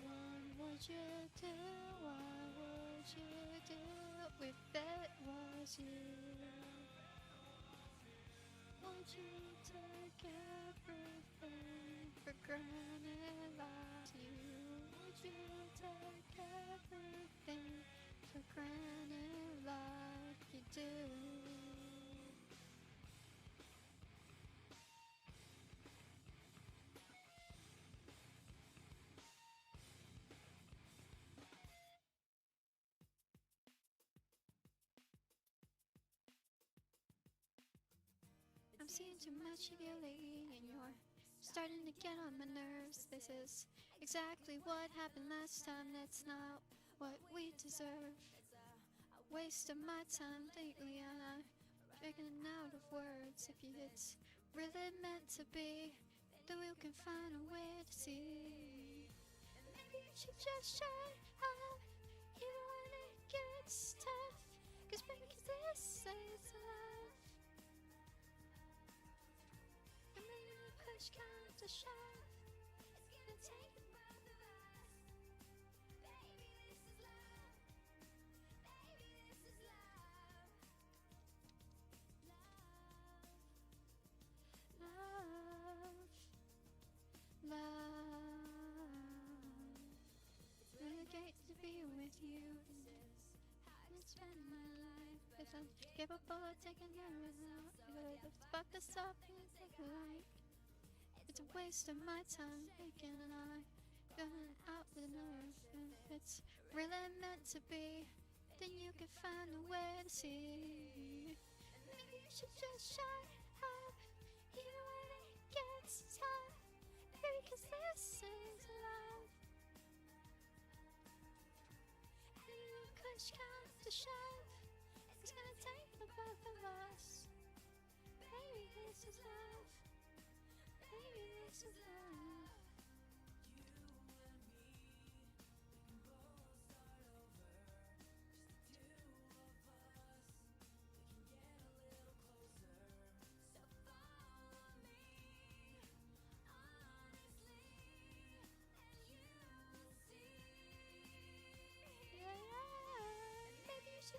What would you do? What would you do if it was you? Would you take everything for granted like you? Would you take everything for granted like you do? I'm seeing too much of you lately, and you're starting to get on my nerves. This is exactly what happened last time. That's not what we deserve. Waste of my time lately, and I'm figuring out of words. If it's really meant to be, then we can find a way to see. Maybe you should just shut up, even when it gets tough. Cause maybe this is love. And maybe the push comes to shove, it's gonna take the both of us. Baby, this is love. Baby, this is love. Love. Love. It's really great to be with you. And spend my life if I'm capable of taking care of it. If it's fuck us up and take a life. It's a waste of my time thinking and I'm going out with nerve. And if it's really meant to be, then you can find a way to see. Maybe you should just shut up, even when it gets tough. Baby, cause this is love. And push comes to shove, it's gonna take the both of us. Baby, this is love. Baby, this is love.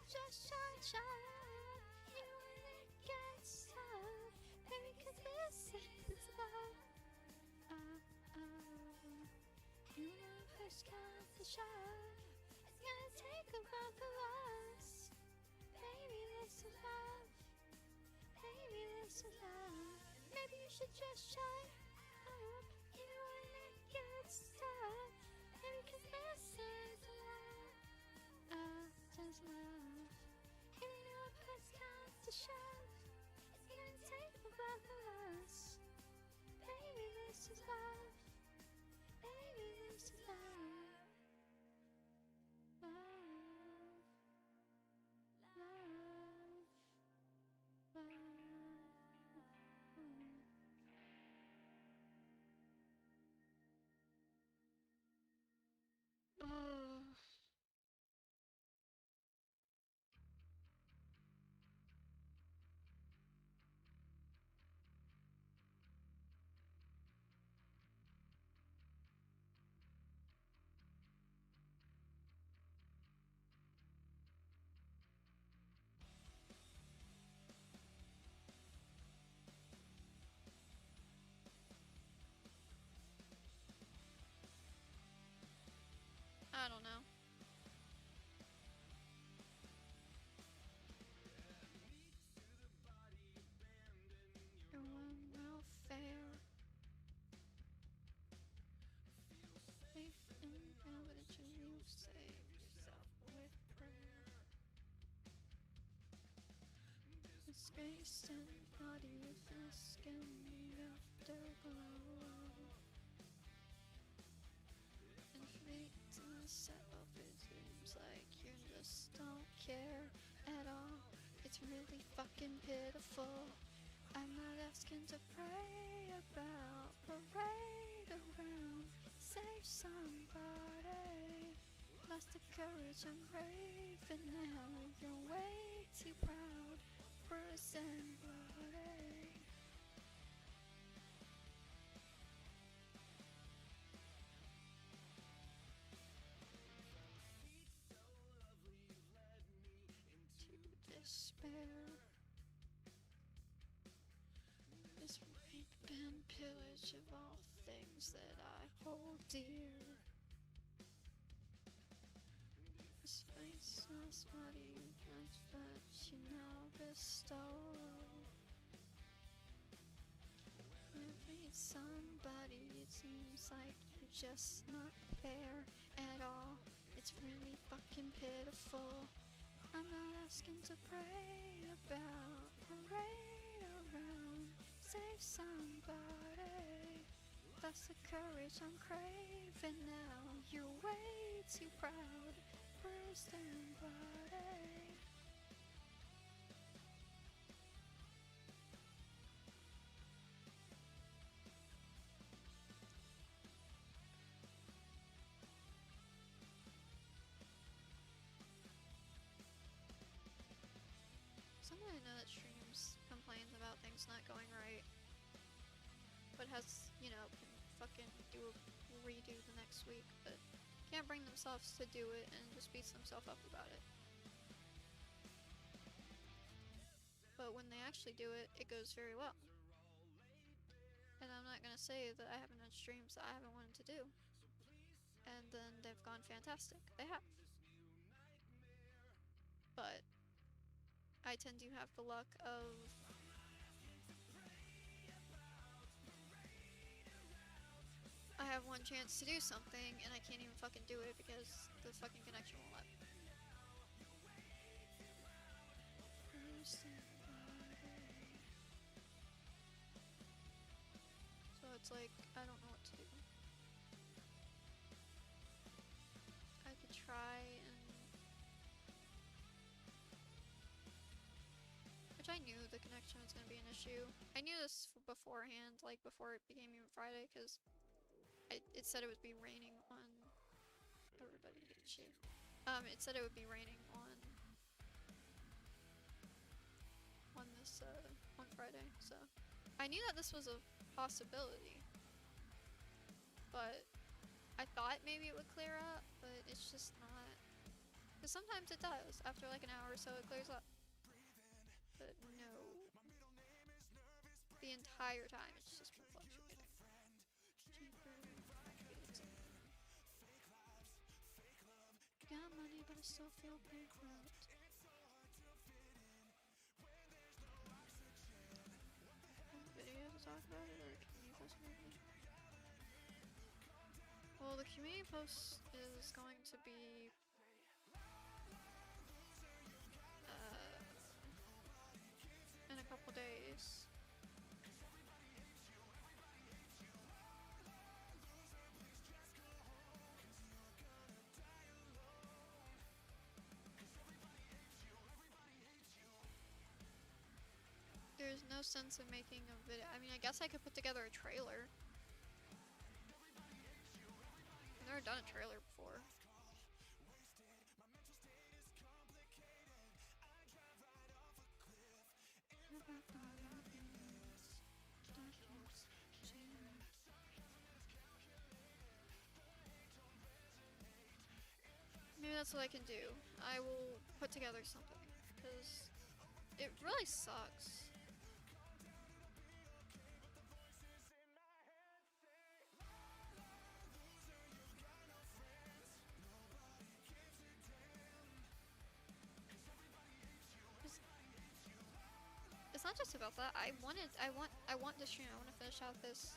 Just shut up, you when it gets tough. Baby, cause this is love. You know push comes to shove, it's gonna take a both of us. Baby, this is love. Baby, this is love. Maybe you should just shut up. You know when it gets tough. Maybe 'cause this is love. Just love. And you know if push comes to shove, it's gonna take the both of us. Baby, this is love. Baby, this is love. Love. Love. Love. Oh. I don't know. Your one welfare. Faith in evidence you save yourself with prayer. Disgraced and body with the skin afterglow. And fate to set up, it seems like you just don't care at all. It's really fucking pitiful. I'm not asking to pray about, parade around, save somebody. Lost the courage, I'm brave, and now you're way too proud, bruised and bloody. To despair. This rape and pillage of all things that I hold dear. This faceless body that you now bestow. Every somebody, it seems like you're just not fair at all. It's really fucking pitiful. I'm not asking to pray about, parade around, save somebody. That's the courage I'm craving now. You're way too proud, bruised and bloody. Someone I know that streams complains about things not going right, but has, you know, can fucking do a redo the next week, but can't bring themselves to do it and just beats themselves up about it. But when they actually do it, it goes very well. And I'm not gonna say that I haven't done streams that I haven't wanted to do. And then they've gone fantastic. They have. But I tend to have the luck of I have one chance to do something and I can't even fucking do it because the fucking connection won't let me. So it's like, I don't know what to do. I could try and... Which I knew the connection was going to be an issue. I knew this beforehand, like before it became even Friday, because it said it would be raining on... Everybody hates you. It said it would be raining on this, on Friday, so... I knew that this was a possibility, but I thought maybe it would clear up, but it's just not. Because sometimes it does. After like an hour or so, it clears up. But no. The entire time, it's just been fluctuating. still feel bankrupt. Video to talk about it, or a community post maybe? Well, the community post is going to be in a couple days. There's no sense in making a video. I mean, I guess I could put together a trailer. I've never done a trailer before. Maybe that's what I can do. I will put together something, because it really sucks. It's not just about that. I want to stream. I want to finish out this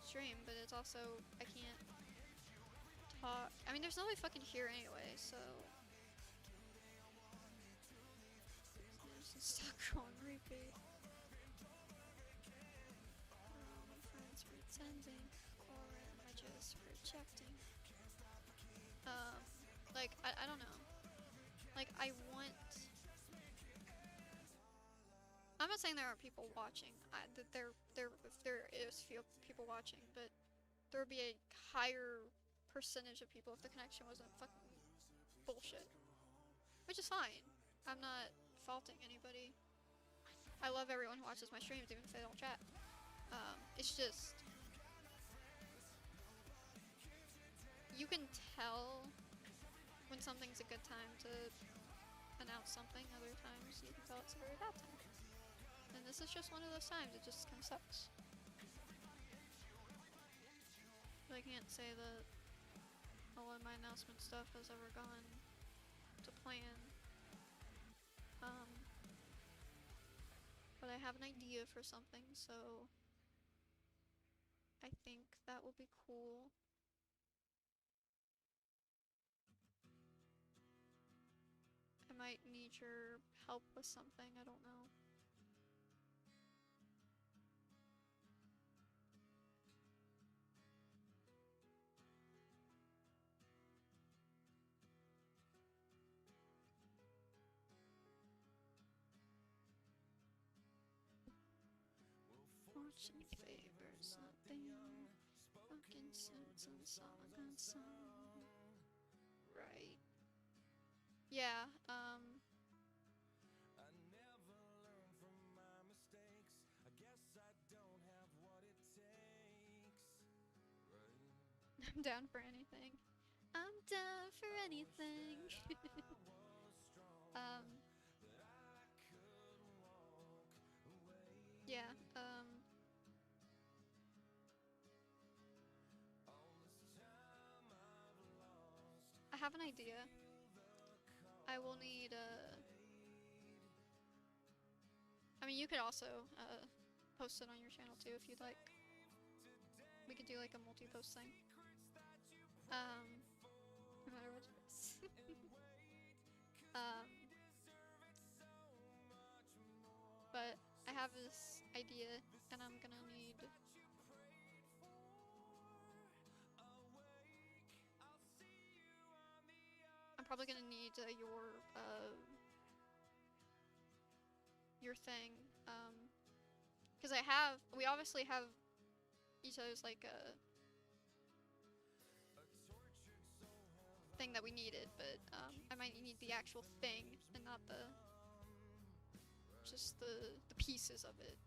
stream, but it's also, I can't talk. I mean, there's nobody fucking here anyway, so I'm just stuck on repeat. My friends pretending, or am I just projecting? Like I don't know. Like I want. I'm not saying there aren't people watching. That if there is few people watching, but there would be a higher percentage of people if the connection wasn't fucking bullshit. Which is fine. I'm not faulting anybody. I love everyone who watches my streams, even if they don't chat. It's just you can tell when something's a good time to announce something. Other times you can tell it's a very bad time. And this is just one of those times. It just kind of sucks. But I can't say that a lot of my announcement stuff has ever gone to plan. But I have an idea for something, so I think that will be cool. I might need your help with something, I don't know. Fortune favors nothing. Fucking sense and song on song. Right. Yeah, I never learn from my mistakes. I guess I don't have what it takes. Right. I'm down for anything. I'm down for anything. Yeah, I have an idea. I will need I mean, you could also post it on your channel too if you'd like. We could do like a multi-post thing. No matter what it is. But I have this idea, and I'm gonna need. I'm probably gonna need your thing, because we obviously have each other's like thing that we needed, but I might need the actual thing and not just the pieces of it,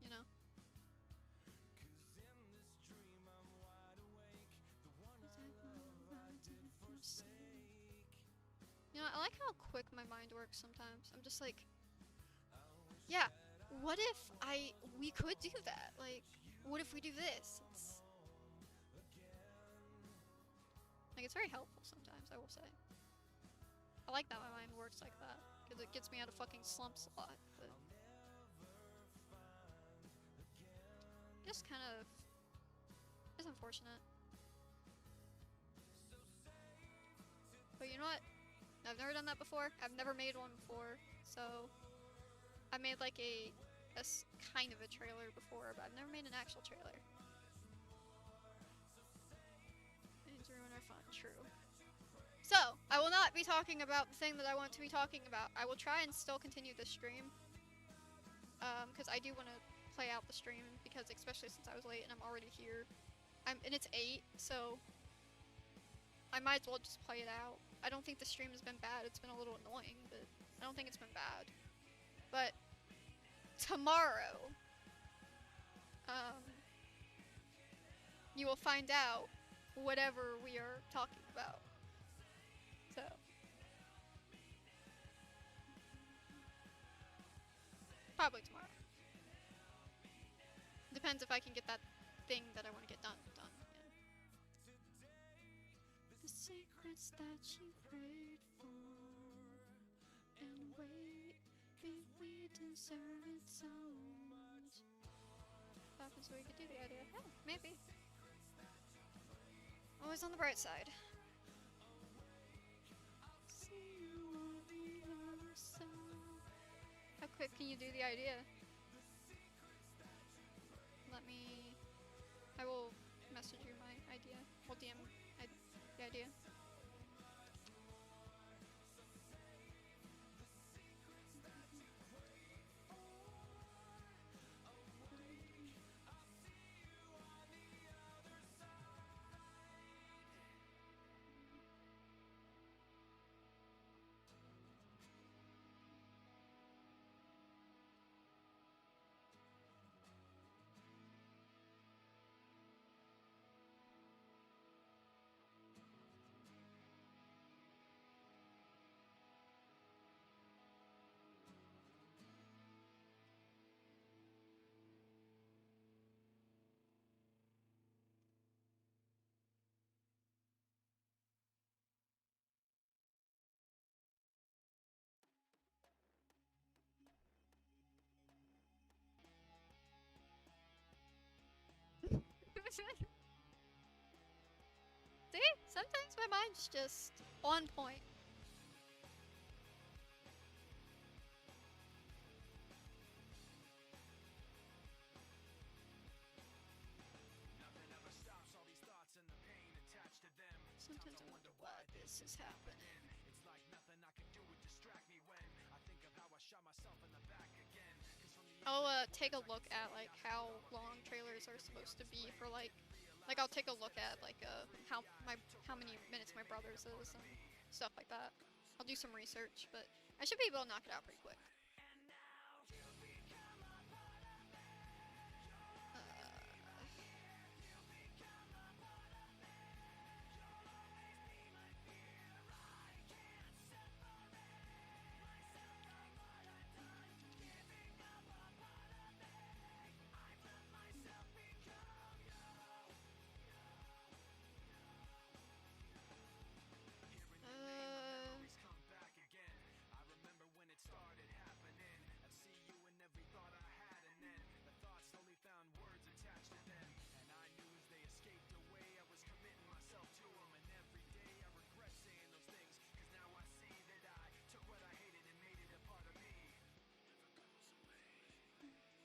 you know? You know, I like how quick my mind works sometimes. I'm just like, yeah, what if we could do that? Like, what if we do this? It's very helpful sometimes, I will say. I like that my mind works like that because it gets me out of fucking slumps a lot. But just kind of, it's unfortunate. But you know what? I've never done that before. I've never made one before, so I made like a kind of a trailer before, but I've never made an actual trailer. And to ruin our fun, true. So, I will not be talking about the thing that I want to be talking about. I will try and still continue this stream. Because I do want to play out the stream, because especially since I was late and I'm already here. And it's 8, so I might as well just play it out. I don't think the stream has been bad. It's been a little annoying, but I don't think it's been bad. But tomorrow, you will find out whatever we are talking about. So, probably tomorrow. Depends if I can get that thing that I want to get done. Yeah. The secrets that you prayed for and wait, if we deserve it so much. What happens so we could do the idea? Yeah, maybe. Always on the bright side. See you on the other side. How quick can you do the idea? Let me. I will message you my idea. Well, DM the idea. See? Sometimes my mind's just on point. Sometimes I wonder why this is happening. It's like nothing I can do would distract me when I think of how I shot myself in the back again. I'll take a look at like how long trailers are supposed to be for like I'll take a look at like how many minutes my brother's is and stuff like that. I'll do some research, but I should be able to knock it out pretty quick. Started happening. I'd see you in every thought I had, and then the thoughts slowly found words attached to them. And I knew as they escaped away, I was committing myself to them. And every day I regret saying those things, cause now I see that I took what I hated and made it a part of me. Never goes away. Never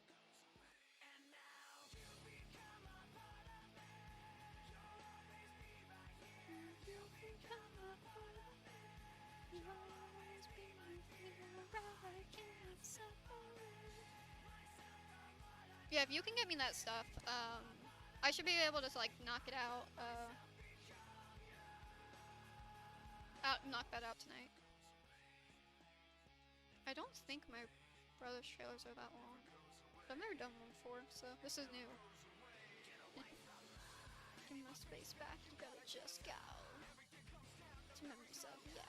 goes away. And now you become a part of me. You'll always be right here. You become a part of me. You'll always be my I can't separate. Yeah, if you can get me that stuff, I should be able to like knock it out. Knock that out tonight. I don't think my brother's trailers are that long. I've never done one before, so this is new. Give my space back. You gotta just go. To memories of you.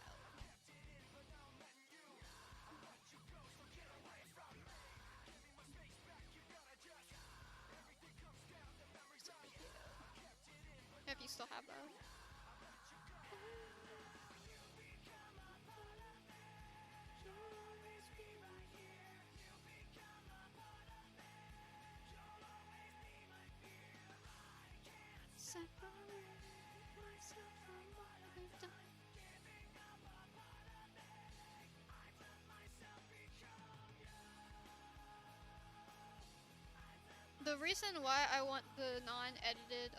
If you still have that. separate myself from what I've done. The reason why I want the non-edited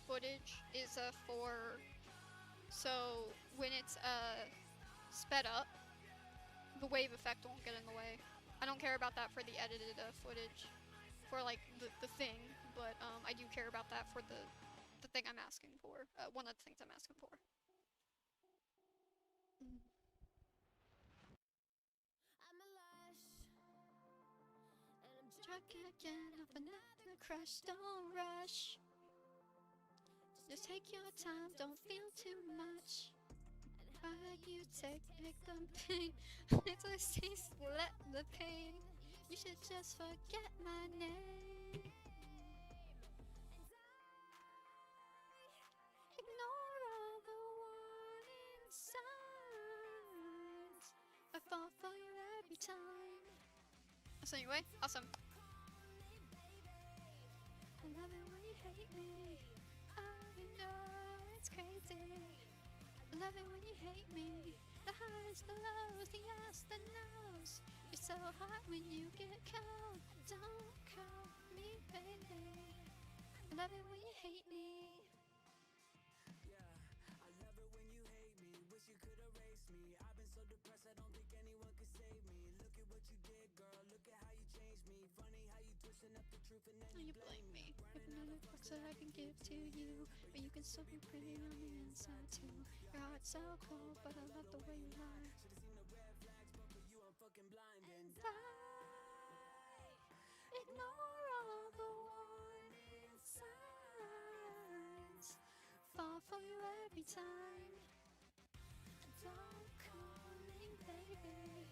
footage is for so when it's sped up, the wave effect won't get in the way. I don't care about that for the edited footage, for like the thing, but I do care about that for the thing I'm asking for. One of the things I'm asking for. Struck again of another crush, don't rush. Just take your time, don't feel too much. Why you take the pain? It's a cease, let the pain. You should just forget my name. Ignore all the warning signs. I fall for you every time. So anyway, awesome. I love it when you hate me. I know it's crazy. I love it when you hate me. The highs, the lows, the yes, the no's. You're so hot when you get cold. Don't call me baby. I love it when you hate me. You blame me with another box that I can give to you, but you can still be pretty on the inside too. Your heart's so cold, but I love the way you lie. And I ignore all the warning signs. Fall for you every time. Don't call me baby.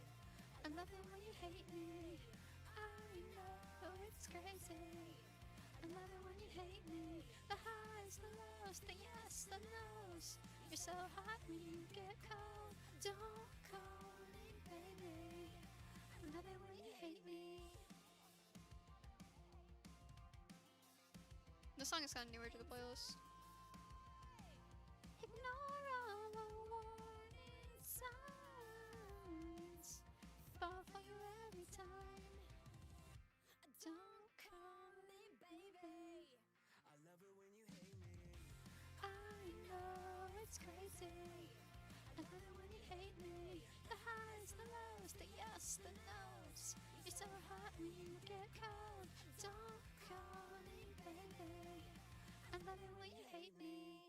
I love it when you hate me. I know it's crazy. I love it when you hate me. The highs, the lows, the yes, the no's. You're so hot when you get cold. Don't call me baby. I love it when you hate me. This song is kind of newer to the playlist. Ignore all the warning signs. Fall for you every time. Don't call me baby. I love it when you hate me. I know it's crazy. I love it when you hate me. The highs, the lows, the yes, the no's. You're so hot when you get cold. Don't call me baby. I love it when you hate me.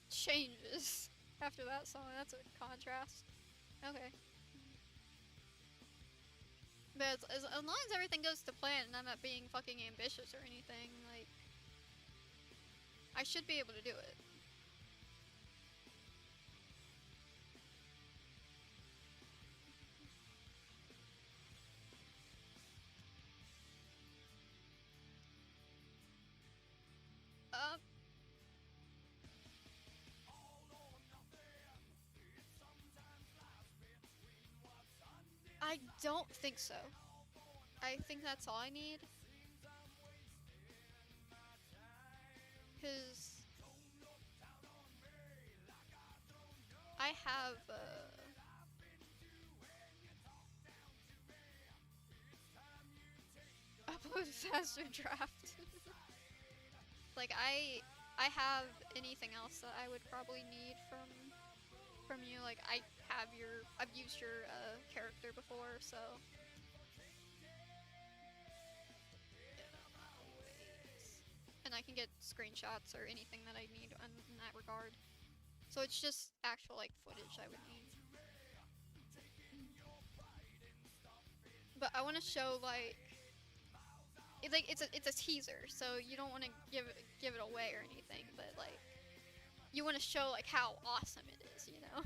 Changes after that song. That's a contrast. Okay. But as long as everything goes to plan and I'm not being fucking ambitious or anything, like, I should be able to do it. I don't think so. I think that's all I need. Cause I have upload faster draft. Like I have anything else that I would probably need from you. Like I've used your character before, so and I can get screenshots or anything that I need in that regard. So it's just actual like footage I would need. But I want to show like it's a teaser, so you don't want to give it away or anything, but like you want to show like how awesome it is, you know?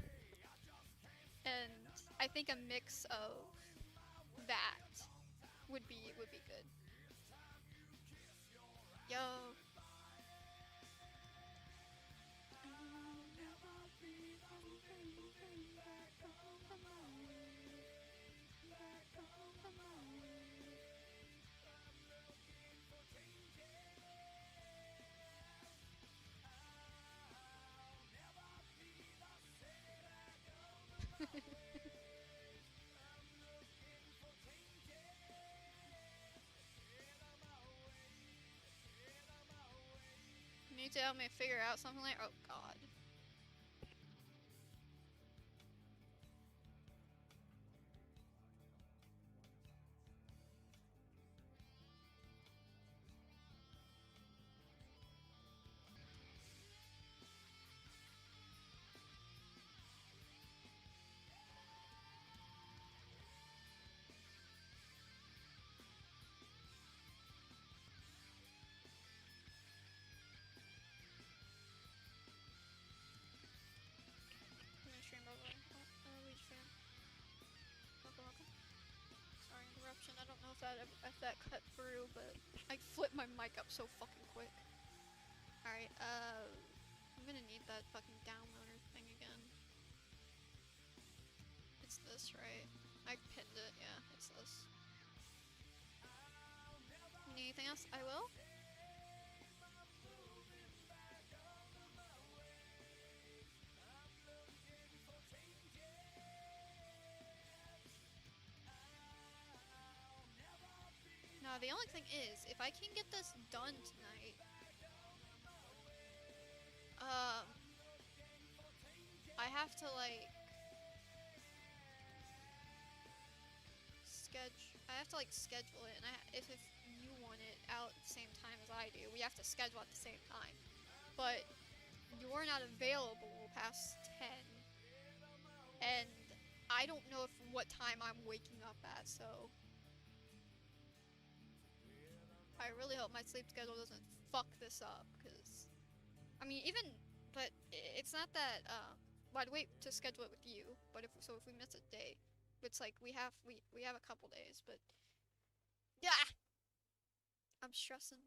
And I think a mix of that would be good. Yo. to help me figure out something like, oh god. I'm gonna stream over. Oh, Leech fan. Welcome, welcome. Sorry, interruption. I don't know if that cut through, but I flipped my mic up so fucking quick. Alright, I'm gonna need that fucking downloader thing again. It's this, right? I pinned it, yeah, it's this. You need anything else? I will. Now, the only thing is, if I can get this done tonight, I have to, like, schedule it, and if you want it out at the same time as I do, we have to schedule at the same time. But you're not available past 10, and I don't know what time I'm waking up at, so I really hope my sleep schedule doesn't fuck this up, because, I mean, but it's not that, well, I'd wait to schedule it with you, but if we miss a day, it's like, we have a couple days, but, yeah! I'm stressing.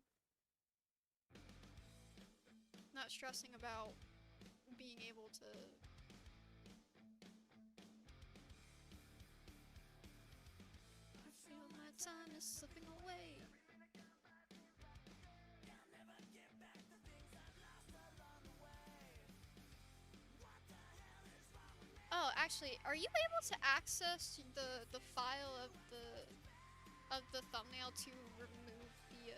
Not stressing about being able to... I feel my time is slipping away. Oh, actually, are you able to access the file of the thumbnail to remove the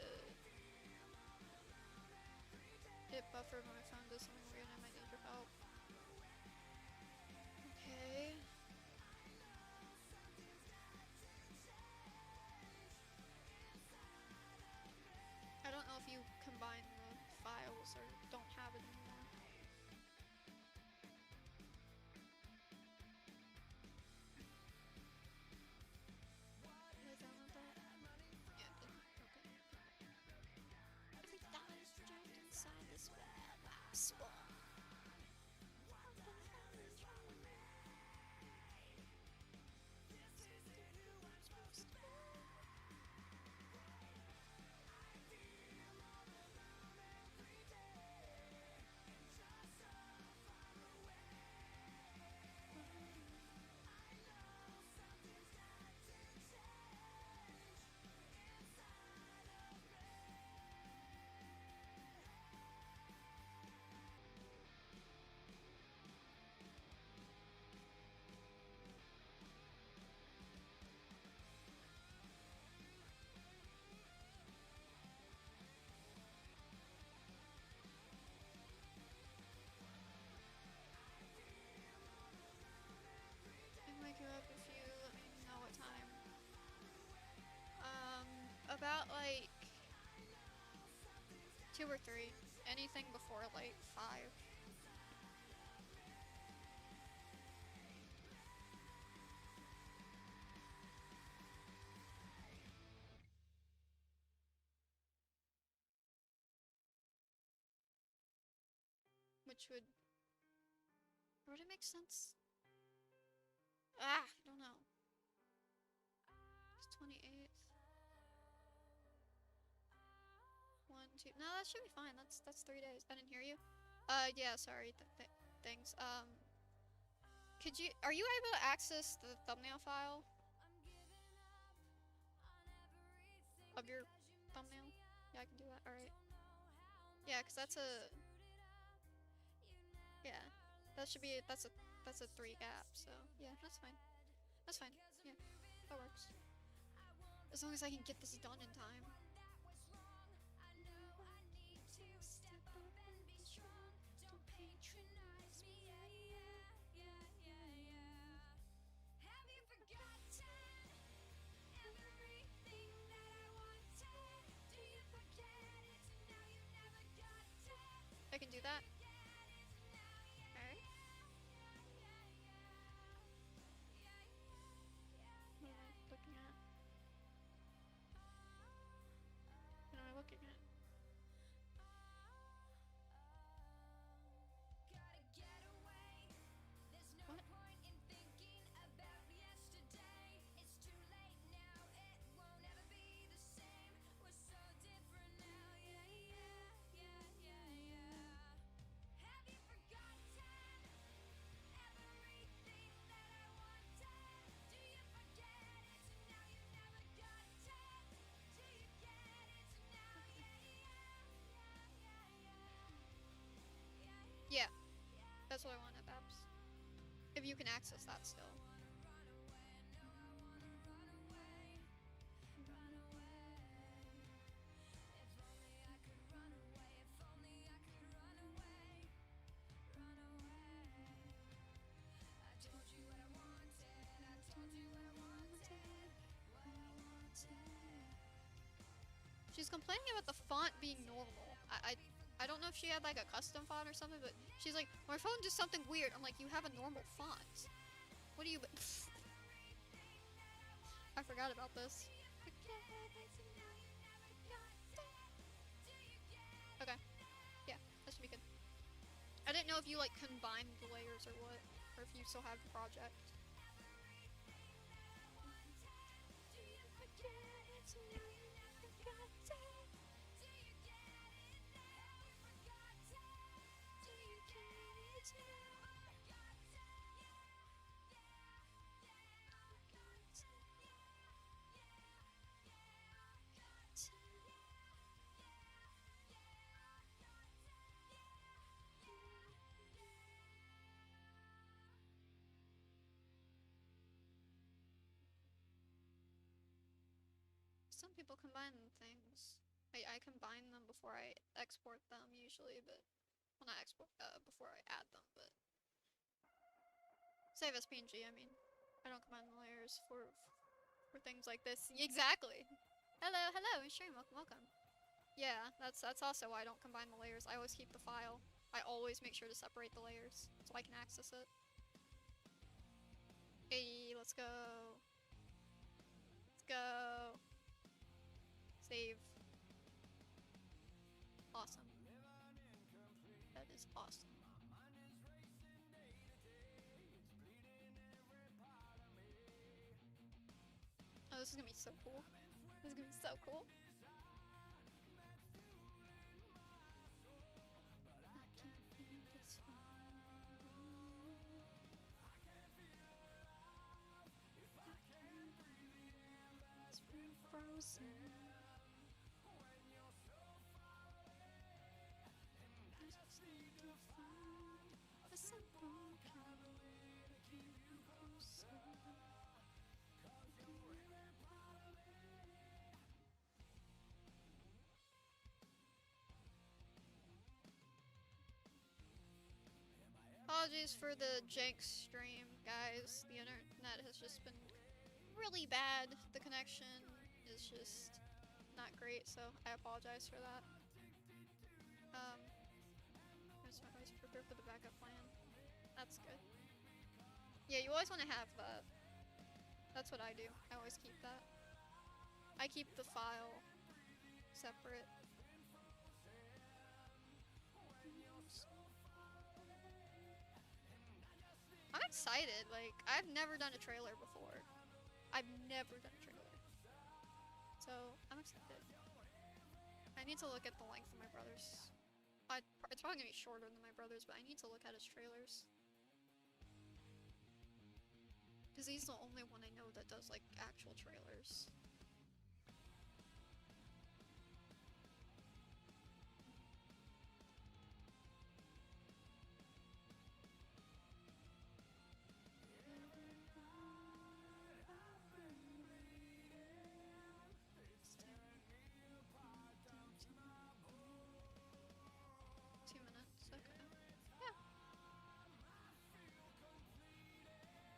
it buffered when I found this something weird and I might need your help. Okay. I don't know if you combine the files or don't have it anymore. Wake you up if you let me know what time. About like 2 or 3. Anything before like 5. Which would it make sense? I don't know. It's 28th. 1, 2. No, that should be fine. That's 3 days. I didn't hear you. Yeah, sorry. Thanks. Are you able to access the thumbnail file of your thumbnail? Yeah, I can do that. All right. Yeah, cause yeah, that's a 3 gap. So yeah, that's fine. That's fine. Yeah, that works. As long as I can get this done in time. I can do that. Alright. What am I looking at? What am I looking at? What? Yeah, that's what I want at Babs. If you can access that still. She's complaining about the font being normal. I don't know if she had like a custom font or something, but she's like, my phone does something weird. I'm like, you have a normal font. What do you? I forgot about this. Okay. Yeah, that should be good. I didn't know if you like combined the layers or what, or if you still have the project. Some people combine things. I combine them before I export them usually, but well, not export before I add them, but save as PNG. I mean, I don't combine the layers for things like this. Exactly. Hello, hello, stream. Welcome, welcome. Yeah, that's also why I don't combine the layers. I always keep the file. I always make sure to separate the layers so I can access it. Hey, let's go. Let's go. Save. Awesome. That is awesome. Oh, this is gonna be so cool. This is gonna be so cool. It's been frozen. A simple candle to keep you closer. Apologies for the jank stream, guys. The internet has just been really bad. The connection is just not great, so I apologize for that. Here's my voice prepared for the backup plan. That's good. Yeah, you always want to have that. That's what I do. I always keep that. I keep the file separate. I'm excited. Like, I've never done a trailer before. I've never done a trailer. So, I'm excited. I need to look at the length of my brother's. It's probably gonna be shorter than my brother's, but I need to look at his trailers. Because he's the only one I know that does, like, actual trailers.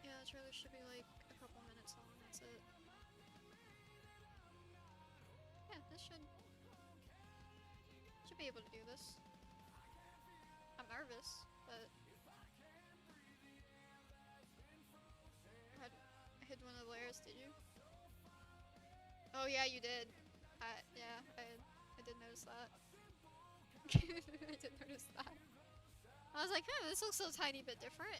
Yeah, the trailer should be like a couple minutes long, that's it. Yeah, this should be able to do this. nervous, but I hid one of the layers. Did you? Oh yeah, you did. Yeah, I did notice that. I did notice that. I was like, this looks a tiny bit different.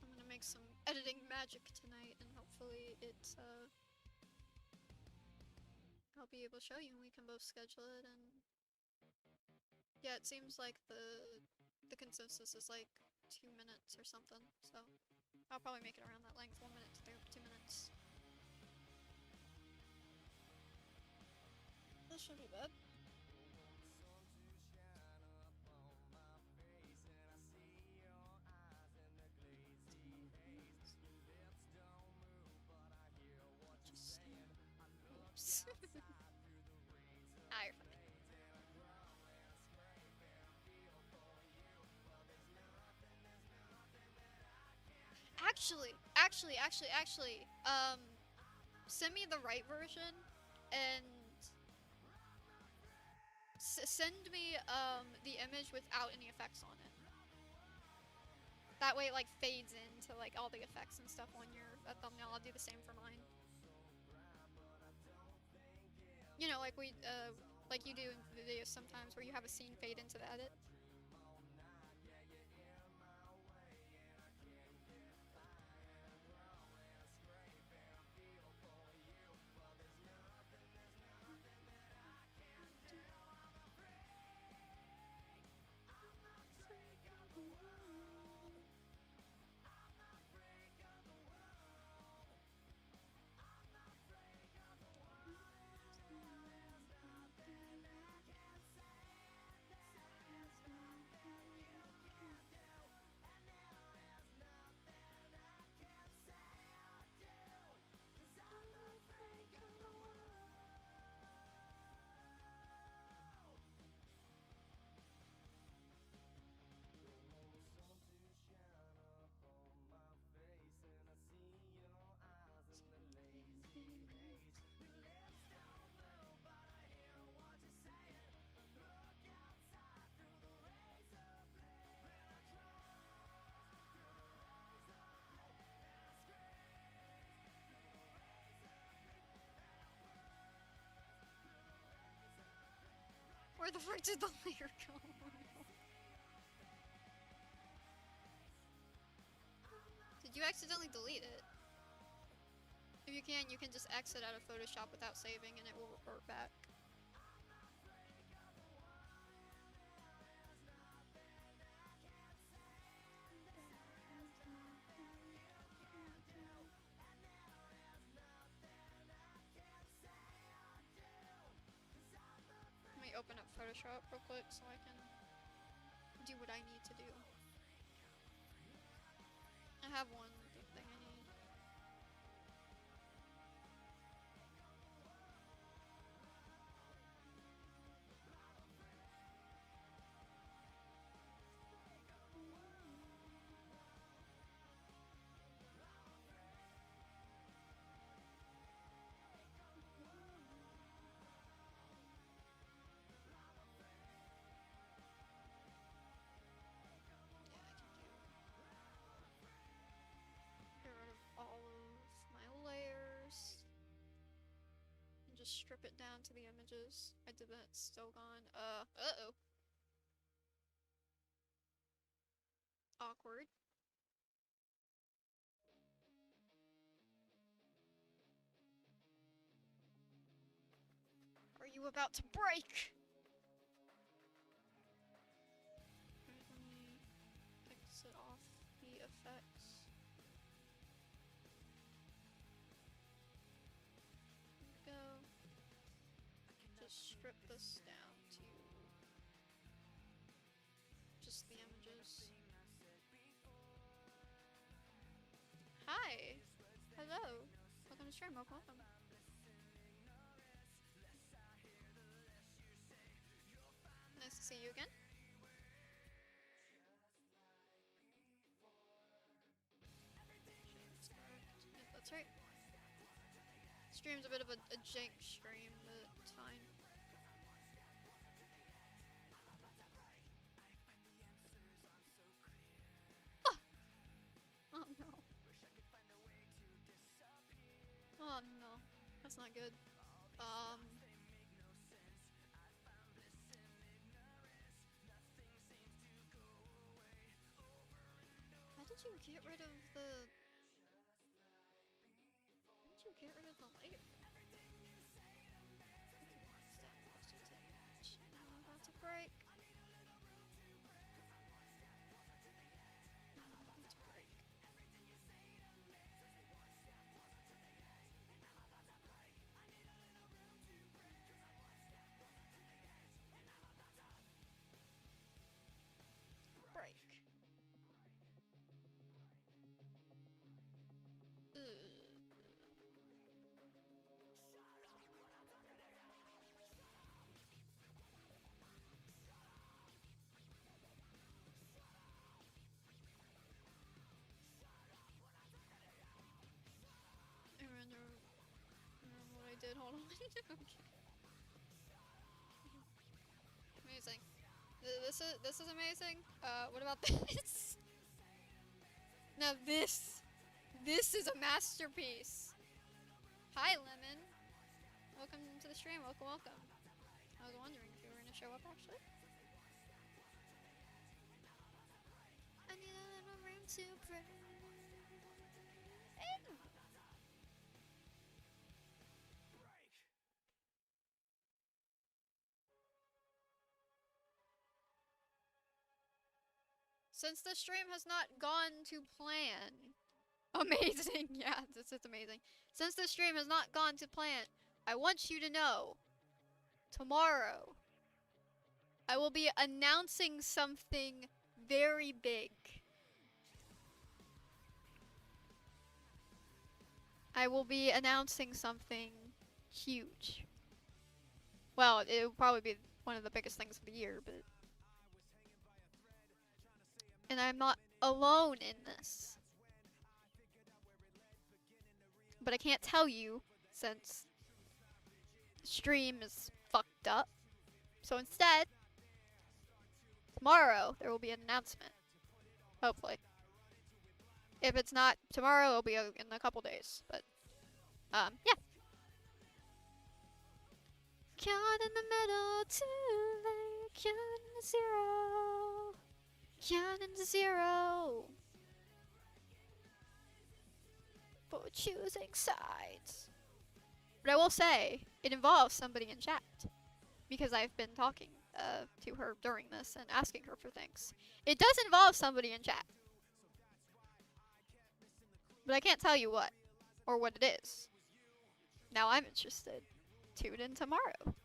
I'm gonna make some editing magic tonight, and hopefully I'll be able to show you, and we can both schedule it. And yeah, it seems like the consensus is like 2 minutes or something. So I'll probably make it around that length, 1 minute to 2 minutes. That shouldn't be bad. Oops. Ah, you're fine. Actually, send me the right version, and send me the image without any effects on it. That way it like fades into like all the effects and stuff on your thumbnail. I'll do the same for mine. You know, like you do in videos sometimes where you have a scene fade into the edit. Where the frick did the layer go? Did you accidentally delete it? If you can just exit out of Photoshop without saving and it will revert back. Let me open up Photoshop real quick so I can do what I need to do. I have one thing I need. Get rid of all of my layers. And just strip it down to the images. I did that, it's still gone. Uh-oh. Awkward. Are you about to break? Alright, let me exit off the effects. There we go. Just strip this down to just the images. Hi! Hello! Welcome to stream, welcome. Nice to see you again. That's right. Stream's a bit of a jank stream, but it's fine. Ah! Oh no. Oh no. That's not good. How did you get rid of the... How did you get rid of the light? I'm about to break. I'm about to break. Break. I remember what I did. Hold on. Okay. Amazing. This is amazing. What about this? Now this is a masterpiece. Hi, Lemon. Welcome to the stream. Welcome. I was wondering if you were gonna show up actually. I need a little room to breathe. Since the stream has not gone to plan. Amazing. Yeah, it's amazing. Since the stream has not gone to plan, I want you to know tomorrow I will be announcing something very big. I will be announcing something huge. Well, it will probably be one of the biggest things of the year, but... And I'm not alone in this. But I can't tell you since the stream is fucked up. So instead, tomorrow there will be an announcement. Hopefully. If it's not tomorrow, it'll be in a couple days. But, yeah. Caught in the middle, too late. Caught in the zero. Caught in the zero. For choosing sides. But I will say, it involves somebody in chat. Because I've been talking to her during this and asking her for things. It does involve somebody in chat. But I can't tell you what. Or what it is. Now I'm interested. Tune in tomorrow.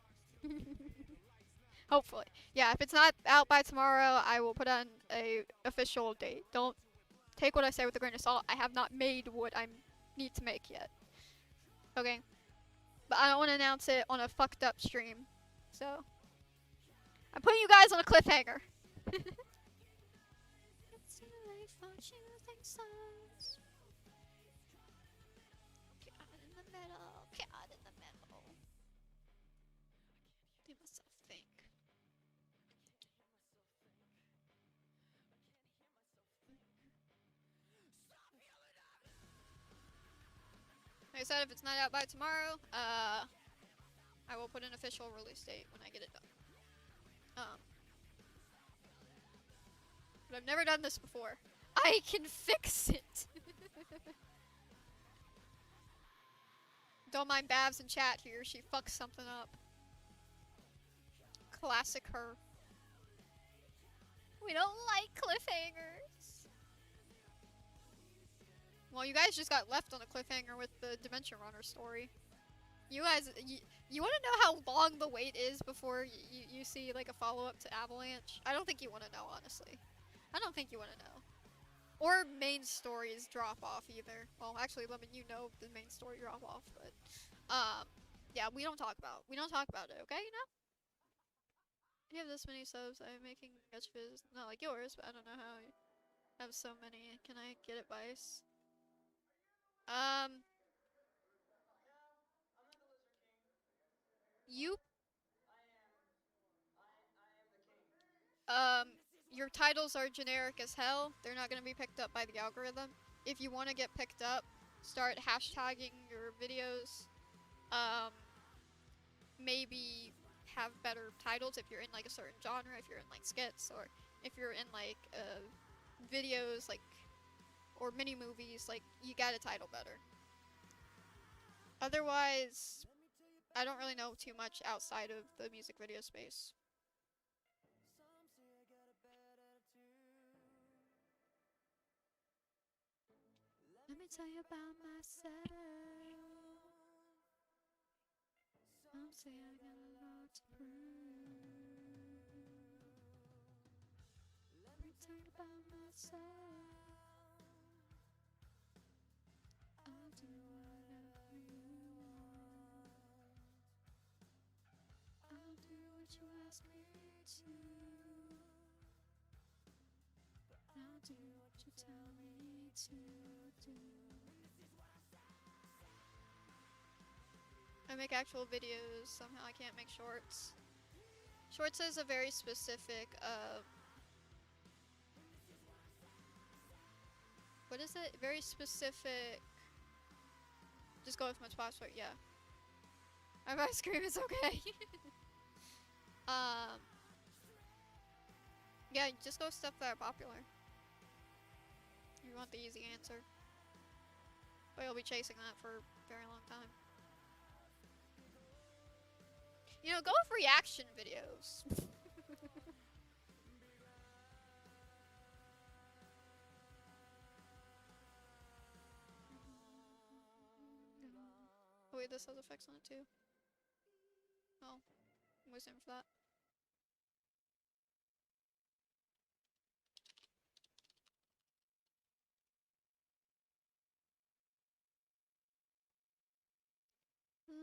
Hopefully. Yeah, if it's not out by tomorrow, I will put on a official date. Don't take what I say with a grain of salt. I have not made what I need to make yet. Okay? But I don't want to announce it on a fucked up stream. So, I'm putting you guys on a cliffhanger. It's too late for choosing sides. Caught in the middle. Caught in the middle. Let myself think. Like I said, if it's not out by tomorrow, I will put an official release date when I get it done. But I've never done this before. I can fix it! Don't mind Babs in chat here, she fucks something up. Classic her. We don't like cliffhangers. Well, you guys just got left on a cliffhanger with the Dimension Runner story. You guys, you want to know how long the wait is before you see like a follow-up to Avalanche? I don't think you want to know, honestly. I don't think you want to know. Or main stories drop off either. Well, actually, Lemon, you know the main story drop off, but yeah, we don't talk about it, okay? You know? You have this many subs. I'm making Gacha vids, not like yours, but I don't know how you have so many. Can I get advice? you um your titles are generic as hell. They're not gonna be picked up by the algorithm. If you want to get picked up, start hashtagging your videos. Um, maybe have better titles if you're in like a certain genre, if you're in like skits, or if you're in like videos like or mini movies. Like you gotta title better. Otherwise, I don't really know too much outside of the music video space. Let me tell you about myself. Some say I got a lot to prove. Let me tell you about myself. I'll do whatever you want. I'll do what you ask me to. I'll do what you tell me to do. I make actual videos. Somehow I can't make shorts. Shorts is a very specific, what is it? Very specific. Just go with my password, yeah. If I scream, it's okay. um, yeah, just go with stuff that are popular. You want the easy answer. But you'll be chasing that for a very long time. You know, go with reaction videos. Oh wait, this has effects on it too. Oh, I'm waiting for that.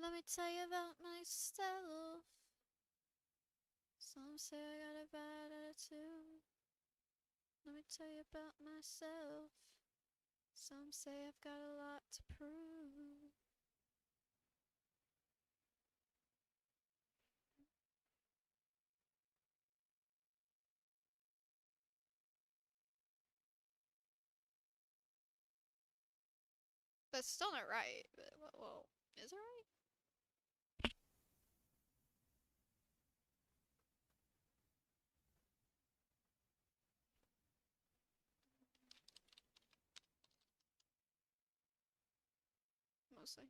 Let me tell you about myself. Some say I got a bad attitude. Let me tell you about myself. Some say I've got a lot to prove. That's still not right. But, well, is it right? Mostly.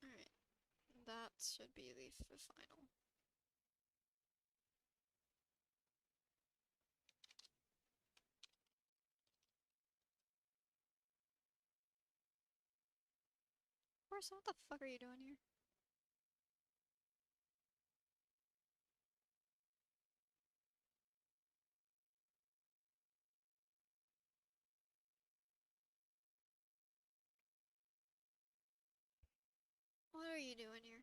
Alright. That should be the final. Of course, what the fuck are you doing here? What are you doing here?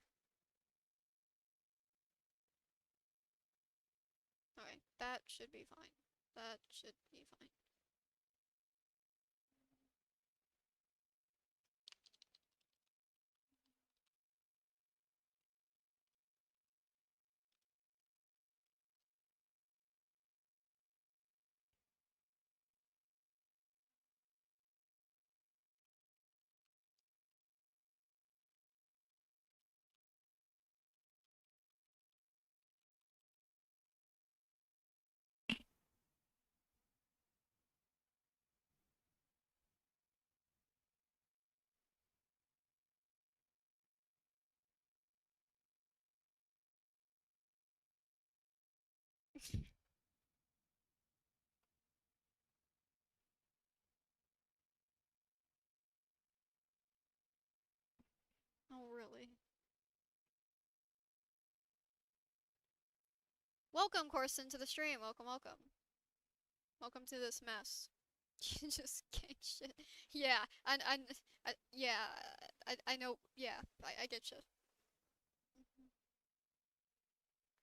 Okay, that should be fine. That should be fine. Oh, really? Welcome, Corson, to the stream. Welcome, welcome. Welcome to this mess. You just gang shit. Yeah, yeah. I know. Yeah, I get you.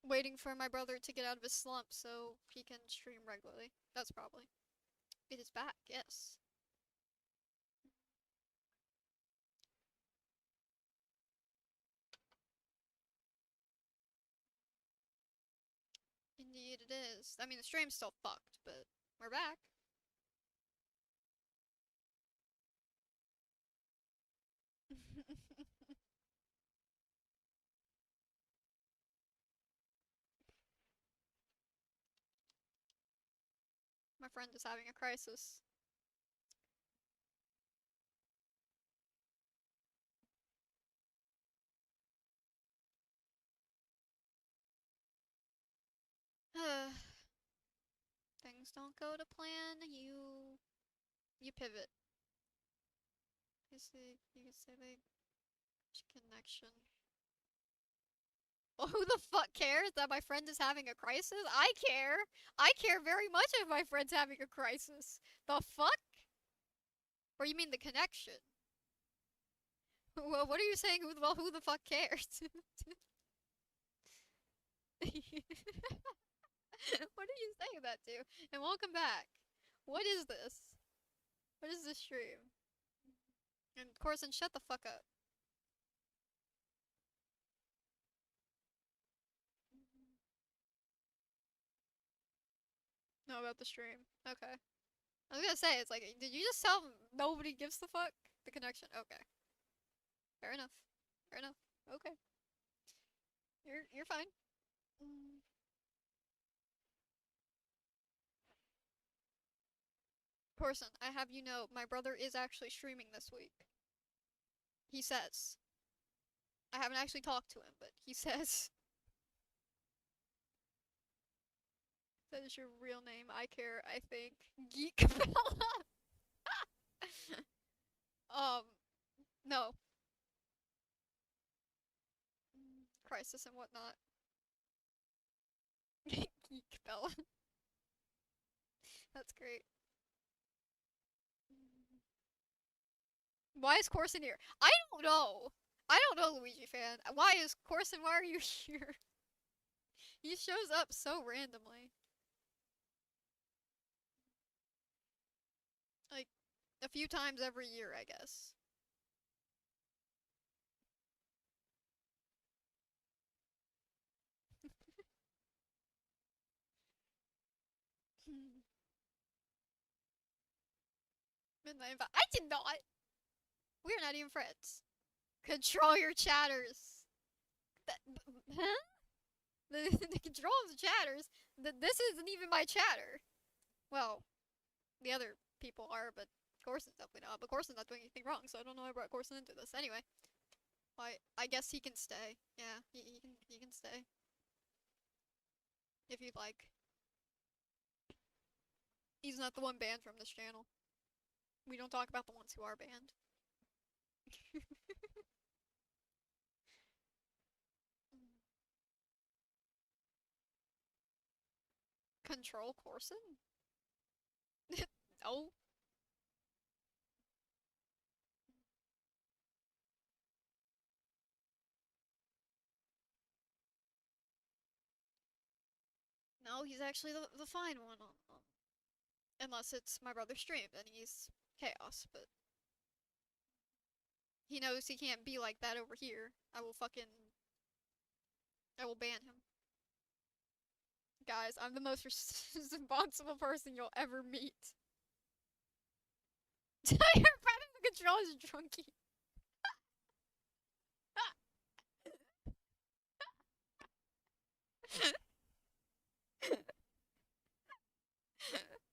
Waiting for my brother to get out of his slump so he can stream regularly. That's probably. It is back, yes. Indeed it is. I mean, the stream's still fucked, but we're back. My friend is having a crisis. Things don't go to plan, you pivot. You could say like connection. Well, who the fuck cares that my friend is having a crisis? I care. I care very much if my friend's having a crisis. The fuck? Or you mean the connection? Well, what are you saying? Who the fuck cares? What are you saying that to? And welcome back. What is this? What is this stream? And Corson, shut the fuck up. Know about the stream. Okay. I was gonna say, it's like, did you just tell nobody gives the fuck? The connection. Okay. Fair enough. Fair enough. Okay. You're fine. Mm. Corson, I have you know, my brother is actually streaming this week. He says. I haven't actually talked to him, but he says. That is your real name. I care, I think. Geek fella. um, no. Crisis and whatnot. Geek fella. That's great. Why is Corson here? I don't know. I don't know, Luigi fan. Why is Corson? Why are you here? He shows up so randomly. Like, a few times every year, I guess. Midnight I did not! We're not even friends. Control your chatters. That, huh? The control of the chatters? This isn't even my chatter. Well, the other people are, but Corson's definitely not. But Corson's not doing anything wrong, so I don't know why I brought Corson into this. Anyway, why? I guess he can stay. Yeah, he can stay if you'd like. He's not the one banned from this channel. We don't talk about the ones who are banned. Control Corson? No. No, he's actually the fine one on unless it's my brother's stream, then he's chaos, but he knows he can't be like that over here. I will ban him. Guys, I'm the most responsible person you'll ever meet. Tell your friend the control is drunky.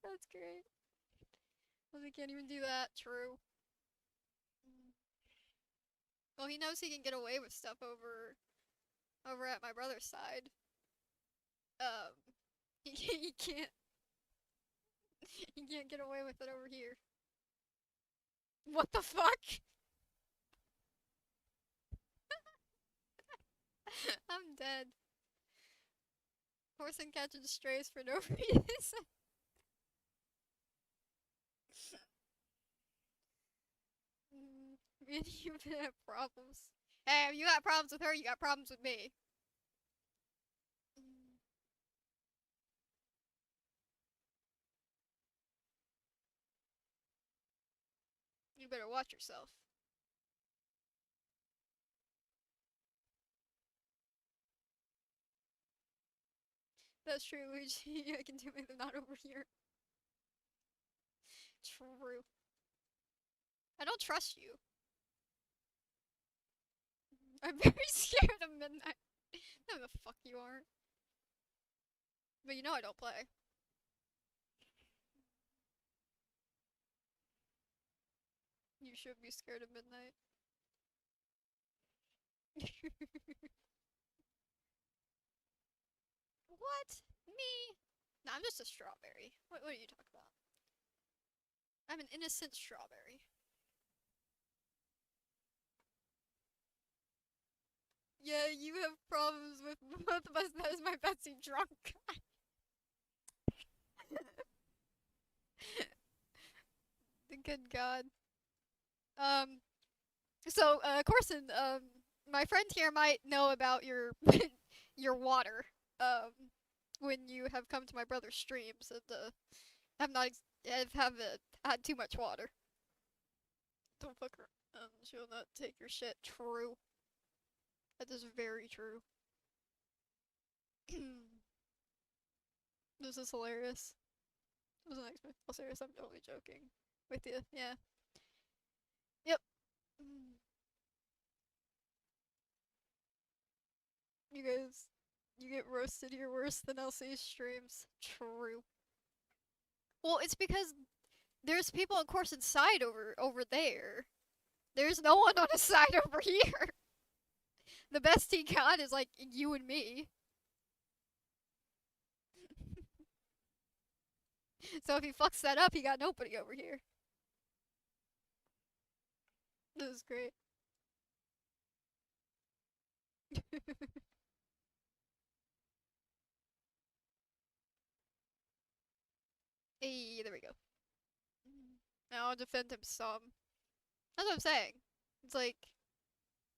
That's great. Well, we can't even do that. True. Well, he knows he can get away with stuff over at my brother's side. Um, he can't he can't get away with it over here. What the fuck? I'm dead. Horse and catches strays for no reason. Me and you have problems. Hey, if you got problems with her, you got problems with me. Mm. You better watch yourself. That's true, Luigi. I can do it, not over here. True. I don't trust you. I'm very scared of midnight. No, the fuck you aren't. But you know I don't play. You should be scared of midnight. What? Me? No, I'm just a strawberry. What are you talking about? I'm an innocent strawberry. Yeah, you have problems with both of us. That is my Betsy drunk guy. The good God. Um. So, Corson. My friend here might know about your your water. When you have come to my brother's streams, and have not have had too much water. Don't fuck her. She'll not take your shit. True. That is very true. This is hilarious. It wasn't expected. Oh, serious, I'm totally joking with you. Yeah. Yep. You guys, you get roasted here worse than LC's streams. True. Well, it's because there's people, of course, inside over there. There's no one on his side over here. The best he got is like you and me. So if he fucks that up, he got nobody over here. This is great. Hey, there we go. Now I'll defend him some. That's what I'm saying. It's like,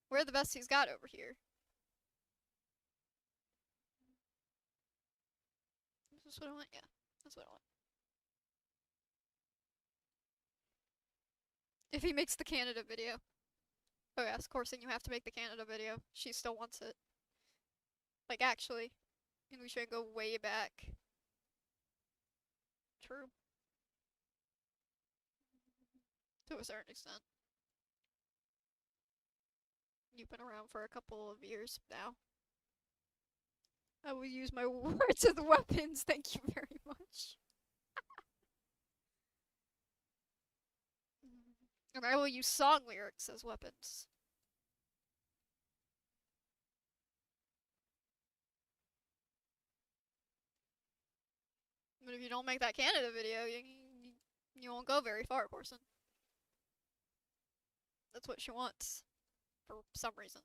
we're the best he's got over here. Is this what I want? Yeah, that's what I want. If he makes the Canada video. Oh yes, Corson, you have to make the Canada video. She still wants it. Like, actually. And we should go way back. True. To a certain extent. You've been around for a couple of years now. I will use my words as weapons. Thank you very much. And I will use song lyrics as weapons. But if you don't make that Canada video, you won't go very far, Corson. That's what she wants. For some reason.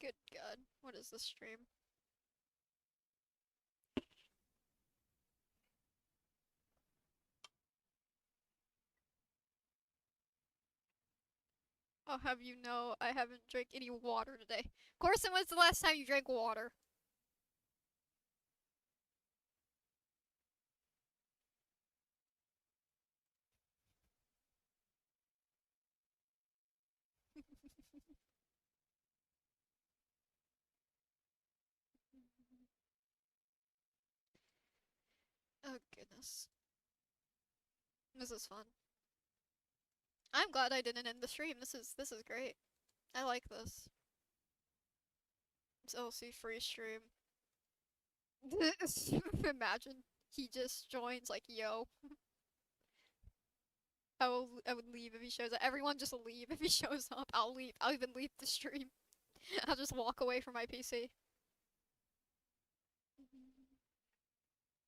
Good God. What is this stream? I'll have you know I haven't drank any water today. Corson, when's the last time you drank water? Oh goodness. This is fun. I'm glad I didn't end the stream. This is great. I like this. It's LC free stream. Imagine he just joins like, yo. I would leave if he shows up. Everyone just leave if he shows up. I'll leave. I'll even leave the stream. I'll just walk away from my PC.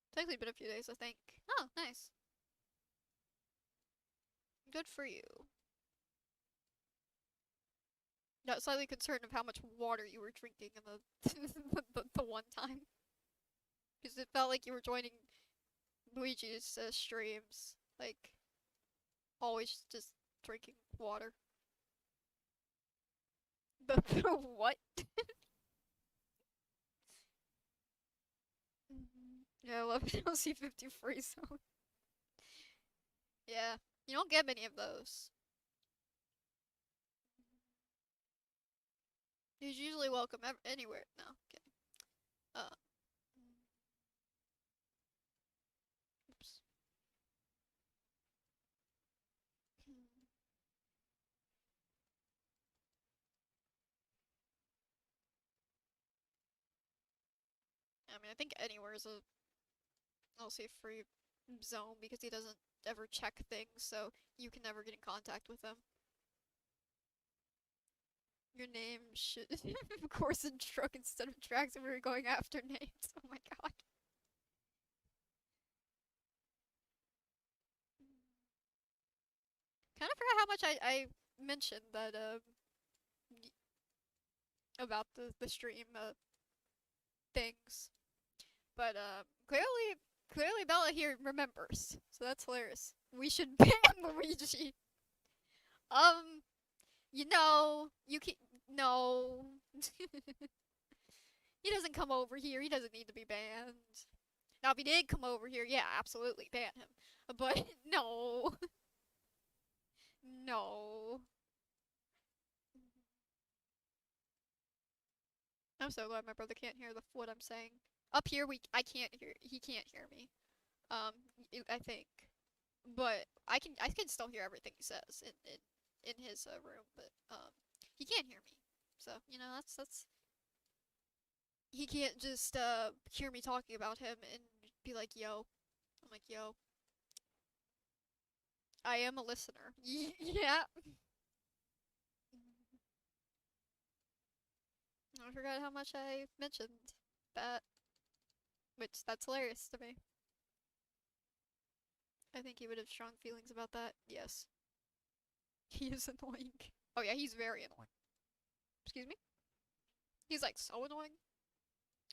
It's actually been a few days, I think. Oh, nice. Good for you. Got slightly concerned of how much water you were drinking in the the one time. Because it felt like you were joining Luigi's streams, like always just drinking water. The what? Yeah, I love LC50 free zone. Yeah, you don't get many of those. He's usually welcome anywhere. No, kidding. Uh, oops. I mean, I think anywhere is a LC free zone because he doesn't ever check things, so you can never get in contact with him. Your name should, of course, in truck instead of tracks if we were going after names. Oh my god. Kind of forgot how much I mentioned that about the stream things, but clearly Bella here remembers, so that's hilarious. We should ban Luigi. Um, you can no. He doesn't come over here. He doesn't need to be banned. Now, if he did come over here, yeah, absolutely ban him. But no, no. I'm so glad my brother can't hear what I'm saying. Up here, I can't hear. He can't hear me. Um, I think, but I can still hear everything he says in his room, but he can't hear me. So that's he can't just hear me talking about him and be like, "Yo." I'm like, "Yo, I am a listener." Yeah. I forgot how much I mentioned that, which that's hilarious to me. I think he would have strong feelings about that. Yes. He is annoying. Oh yeah, he's very annoying. Excuse me? He's like so annoying.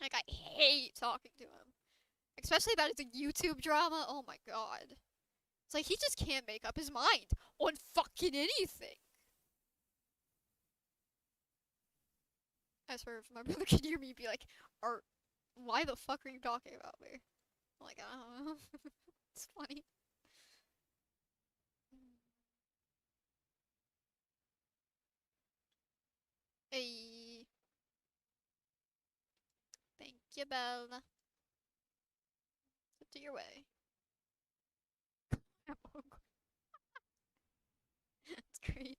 Like I hate talking to him. Especially about his YouTube drama. Oh my god. It's like he just can't make up his mind on fucking anything. I swear if my brother could hear me be like, Art, why the fuck are you talking about me? I'm like, I don't know. It's funny. Hey, thank you, Bella. Get to your way. That's great.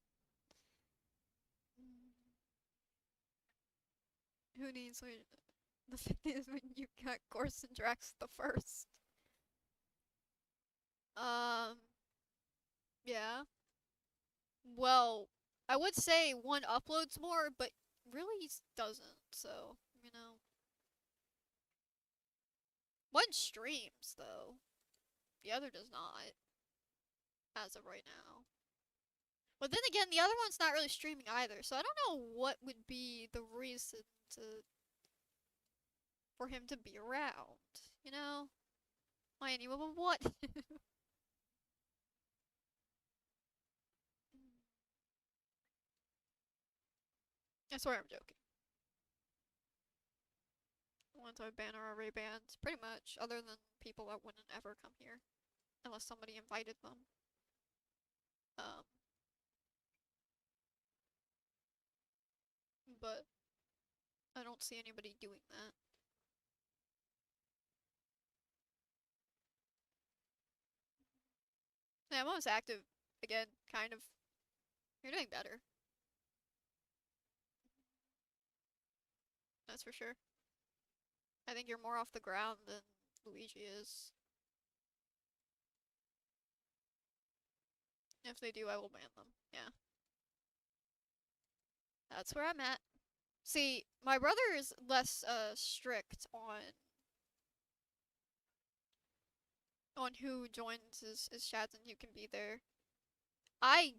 Who needs the 50th when you got Gorson Drax the first? Um, yeah. Well, I would say one uploads more, but really doesn't. So, one streams though. The other does not, as of right now. But then again, the other one's not really streaming either, so I don't know what would be the reason to for him to be around. You know? Like, what? I swear I'm joking. The ones I ban are already banned, pretty much, other than people that wouldn't ever come here. Unless somebody invited them. Um, but I don't see anybody doing that. Yeah, I'm almost active again, kind of. You're doing better. That's for sure. I think you're more off the ground than Luigi is. If they do, I will ban them. Yeah. That's where I'm at. See, my brother is less strict on who joins his chats and who can be there. I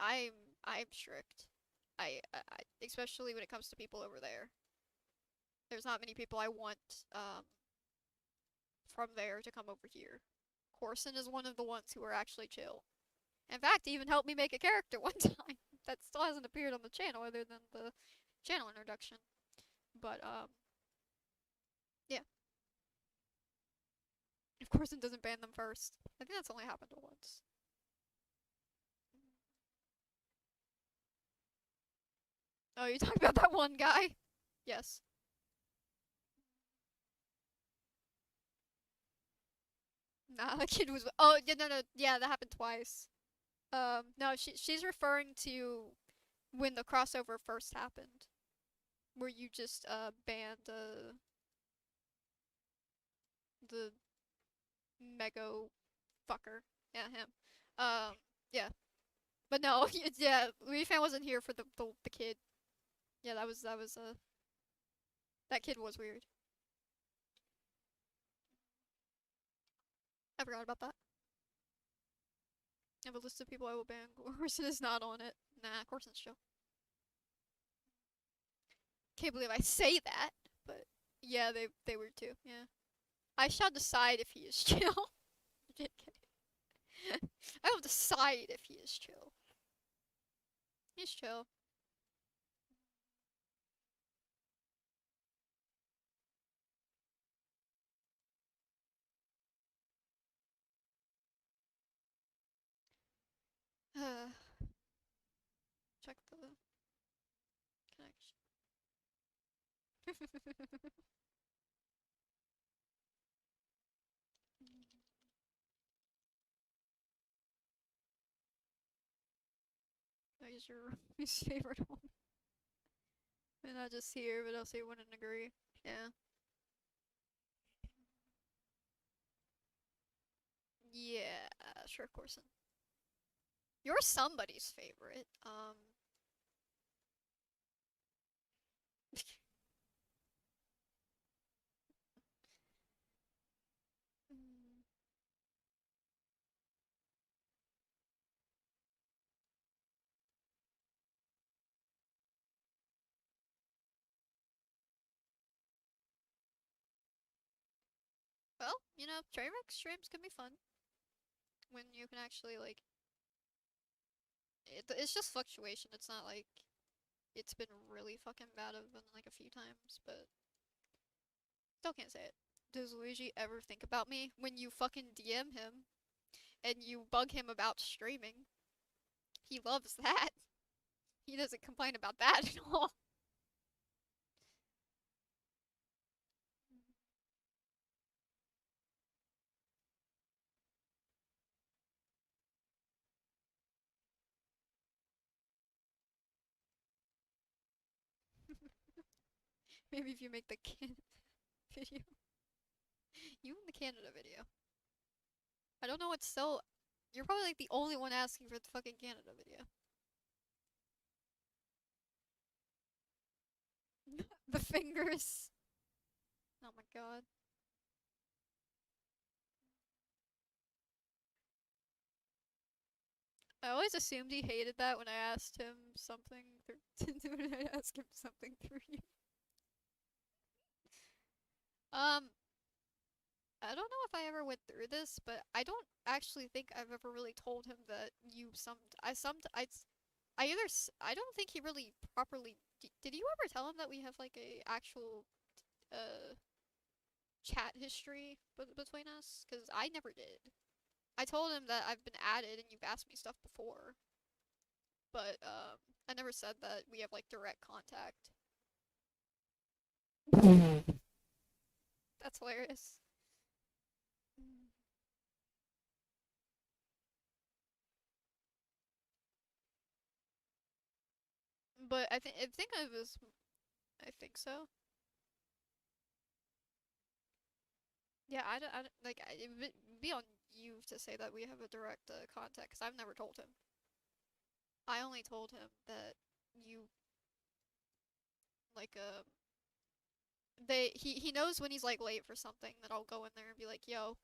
I'm I'm strict. I especially when it comes to people over there. There's not many people I want from there to come over here. Corson is one of the ones who are actually chill. In fact, he even helped me make a character one time that still hasn't appeared on the channel other than the channel introduction. But yeah. If Corson doesn't ban them first. I think that's only happened once. Oh, you talking about that one guy? Yes. Nah, that kid was. Oh, yeah, no, no, yeah, that happened twice. No, she's referring to when the crossover first happened, where you just banned the Mego fucker. Yeah, him. Yeah, but no, yeah, Lee Fan wasn't here for the kid. Yeah, that was that kid was weird. I forgot about that. I have a list of people I will ban. Corson is not on it. Nah, Corson's chill. Can't believe I say that, but yeah, they were too. Yeah, I shall decide if he is chill. I will decide if he is chill. He's chill. Check the connection. That is your least favorite one. And not just here, but also you wouldn't agree. Yeah. Yeah, sure, Corson. You're somebody's favorite. mm, well, Trainwreck streams can be fun when you can actually like. It's just fluctuation. It's not like it's been really fucking bad. I've been like a few times, but still can't say it. Does Luigi ever think about me when you fucking DM him and you bug him about streaming? He loves that. He doesn't complain about that at all. Maybe if you make the Canada video. You in the Canada video. I don't know what's so. You're probably like the only one asking for the fucking Canada video. The fingers. Oh my god. I always assumed he hated that when I asked him something through when I asked him something through you. Um, I don't know if I ever went through this, but I don't actually think I've ever really told him that you I either I don't think he really properly did you ever tell him that we have like a actual uh chat history between us? Because I never did. I told him that I've been added and you've asked me stuff before, but I never said that we have like direct contact. That's hilarious. But I think I was I think so. Yeah, I don't like it would be on you to say that we have a direct contact because I've never told him. I only told him that you like he knows when he's like late for something that I'll go in there and be like, "Yo."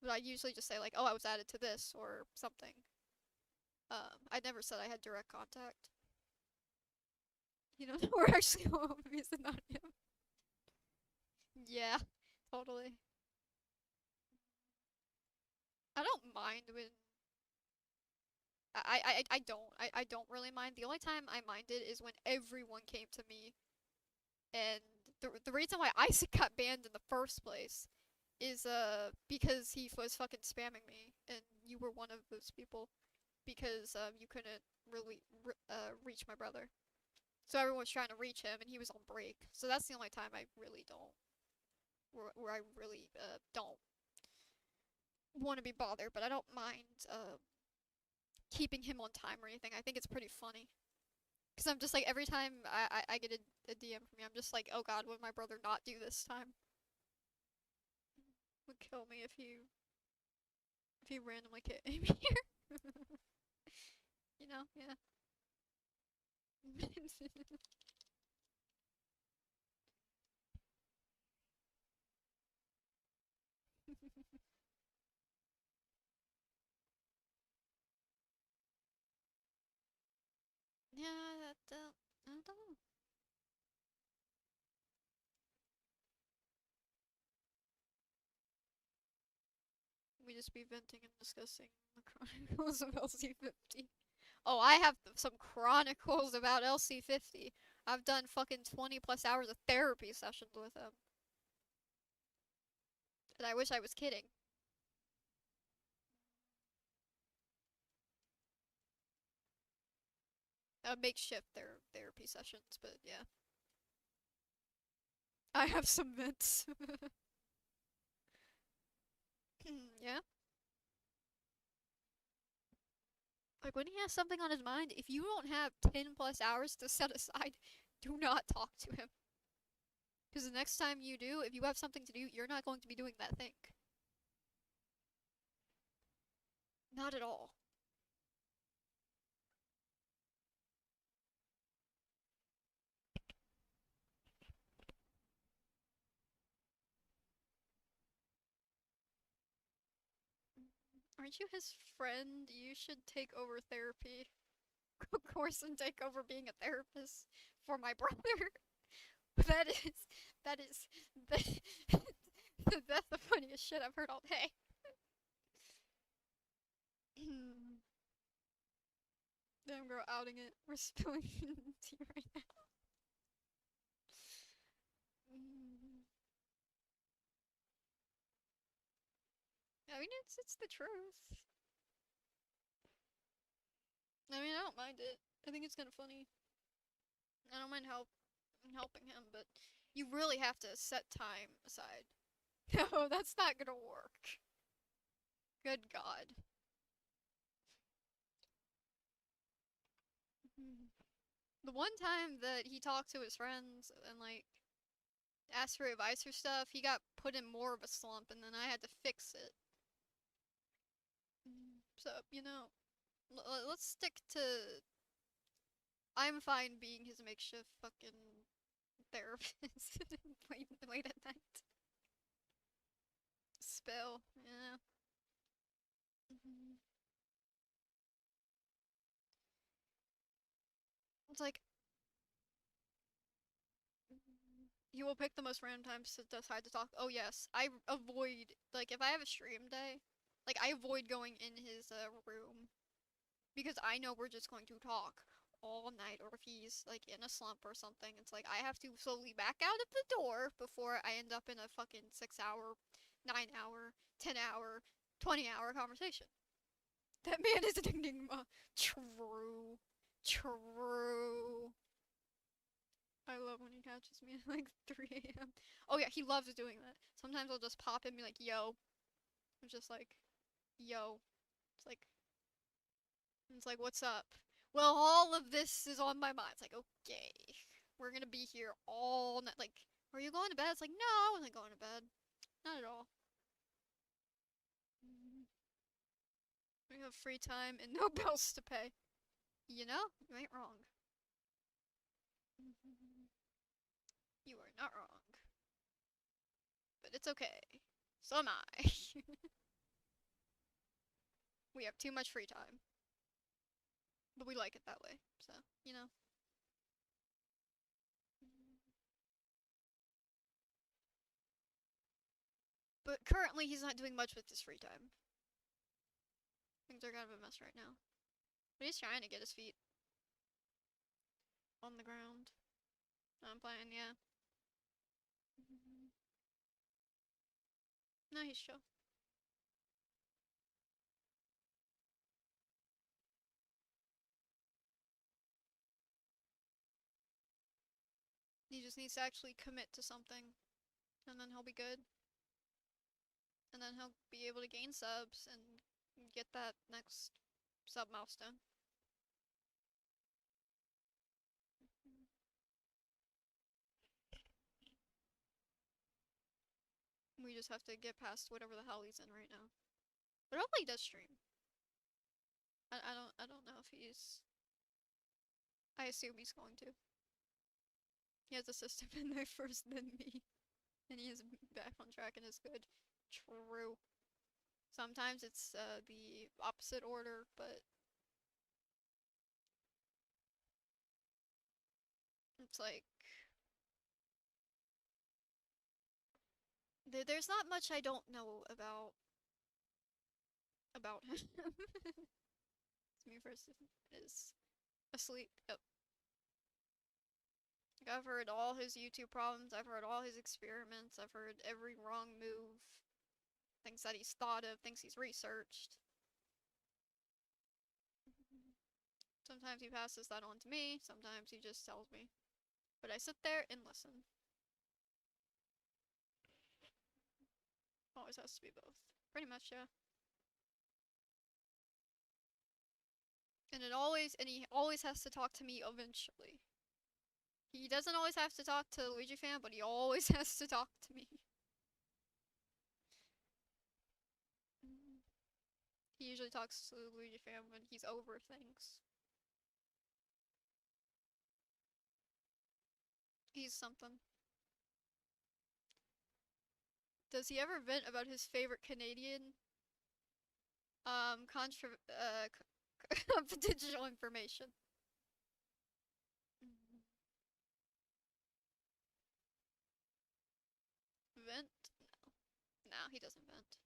But I usually just say like, "Oh, I was added to this" or something. I never said I had direct contact. You know, we're actually home. Is it not him? Yeah, totally. I don't mind when I don't really mind. The only time I minded is when everyone came to me, and the reason why Isaac got banned in the first place is because he was fucking spamming me, and you were one of those people because you couldn't really reach my brother. So everyone was trying to reach him, and he was on break. So that's the only time I really don't, where I really don't want to be bothered. But I don't mind keeping him on time or anything. I think it's pretty funny. Because I'm just like, every time I get a DM from you, I'm just like, oh god, what did my brother not do this time? Would kill me if he randomly came here. You know, yeah. Yeah, I don't know. We just be venting and discussing the chronicles of LC50. Oh, I have some chronicles about LC50. I've done fucking 20 plus hours of therapy sessions with him. And I wish I was kidding. Makeshift therapy sessions, but yeah. I have some vents. Yeah. Like when he has something on his mind, if you don't have 10 plus hours to set aside, do not talk to him. Because the next time you do, if you have something to do, you're not going to be doing that thing. Not at all. Aren't you his friend? You should take over therapy. Course and take over being a therapist for my brother. That is, that is, that, that's the funniest shit I've heard all day. Damn girl outing it. We're spilling tea right now. Mm. I mean, it's the truth. I mean, I don't mind it. I think it's kind of funny. I don't mind helping him, but you really have to set time aside. No, that's not gonna work. Good God. The one time that he talked to his friends and like asked for advice or stuff, he got put in more of a slump, and then I had to fix it. So you know, let's stick to. I'm fine being his makeshift fucking therapist late at night. Spill, yeah. It's like he will pick the most random times to decide to talk. Oh yes, I avoid like if I have a stream day, like I avoid going in his room because I know we're just going to talk all night. Or if he's like in a slump or something, it's like I have to slowly back out of the door before I end up in a fucking 6 hour, 9 hour, 10 hour, 20 hour conversation. That man is an enigma. True. True. I love when he catches me at like 3 a.m. Oh yeah, he loves doing that. Sometimes I'll just pop in and be like, yo. I'm just like, yo. It's like, it's like, what's up? Well, all of this is on my mind. It's like, okay, we're gonna be here all night. Like, are you going to bed? It's like, no, I wasn't going to bed. Not at all. We have free time and no bills to pay. You know, you ain't wrong. You are not wrong. But it's okay. So am I. We have too much free time. But we like it that way. So, you know. But currently, he's not doing much with his free time. Things are kind of a mess right now. But he's trying to get his feet on the ground. I'm playing, yeah. No, he's chill. He just needs to actually commit to something, and then he'll be good. And then he'll be able to gain subs and get that next sub milestone. We just have to get past whatever the hell he's in right now. But hopefully he does stream. I don't know if he's. I assume he's going to. He has a system in there first than me, and he is back on track and is good. True. Sometimes it's the opposite order, but it's like there's not much I don't know about him. It's me first is asleep. Yep. Like, I've heard all his YouTube problems. I've heard all his experiments. I've heard every wrong move, things that he's thought of, things he's researched. Sometimes he passes that on to me. Sometimes he just tells me. But I sit there and listen. Always has to be both. Pretty much, yeah. And he always has to talk to me eventually. He doesn't always have to talk to the Luigi fan, but he always has to talk to me. He usually talks to the Luigi fan when he's over things. He's something. Does he ever vent about his favorite Canadian confidential information? Vent? No. No, he doesn't vent.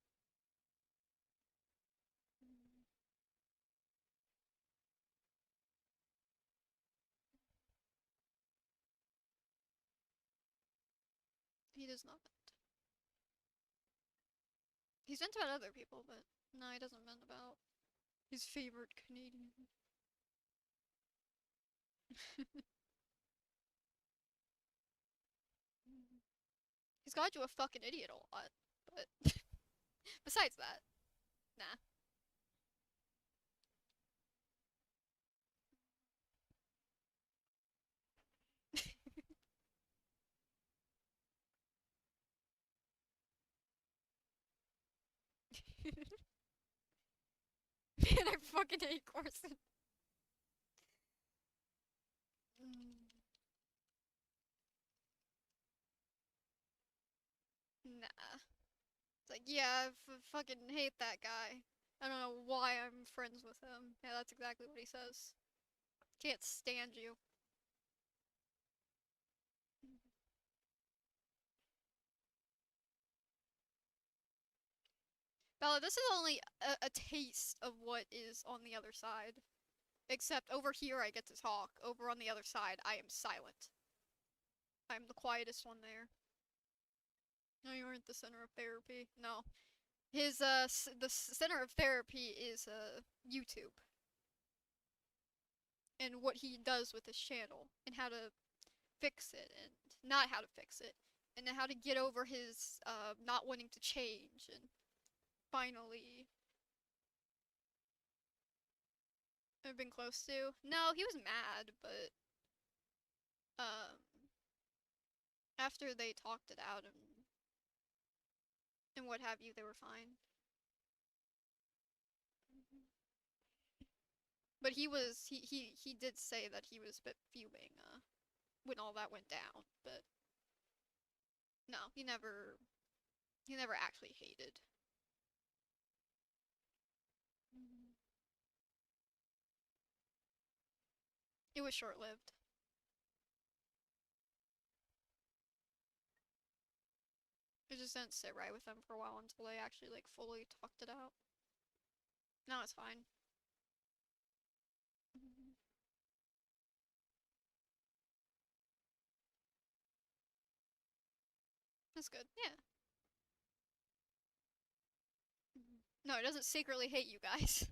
He does not vent. He's vent about other people, but no, he doesn't vent about his favorite Canadian. He's called you a fucking idiot a lot, but besides that, nah. Man, I fucking hate Corson. Nah. It's like, yeah, I fucking hate that guy. I don't know why I'm friends with him. Yeah, that's exactly what he says. Can't stand you. Bella, this is only a taste of what is on the other side. Except over here I get to talk. Over on the other side, I am silent. I'm the quietest one there. No, you aren't the center of therapy. No. The center of therapy is, YouTube. And what he does with his channel. And how to fix it. And not how to fix it. And then how to get over his, not wanting to change. And finally I've been close to. No, he was mad, but um after they talked it out and what have you, they were fine. But he did say that he was a bit fuming when all that went down, but no, he never actually hated. It was short-lived. It just didn't sit right with them for a while until they actually like fully talked it out. No, it's fine. Mhm. That's good. Yeah. Mhm. No, it doesn't secretly hate you guys.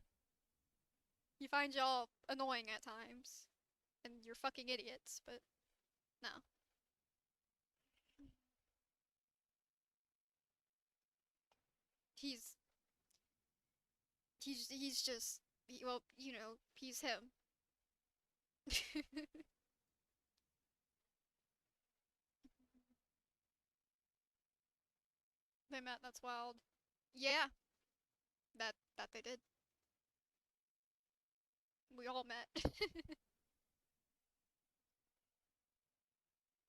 He finds y'all annoying at times, and you're fucking idiots. But no, he's he's just well, he's him. They met. That's wild. Yeah, that they did. We all met.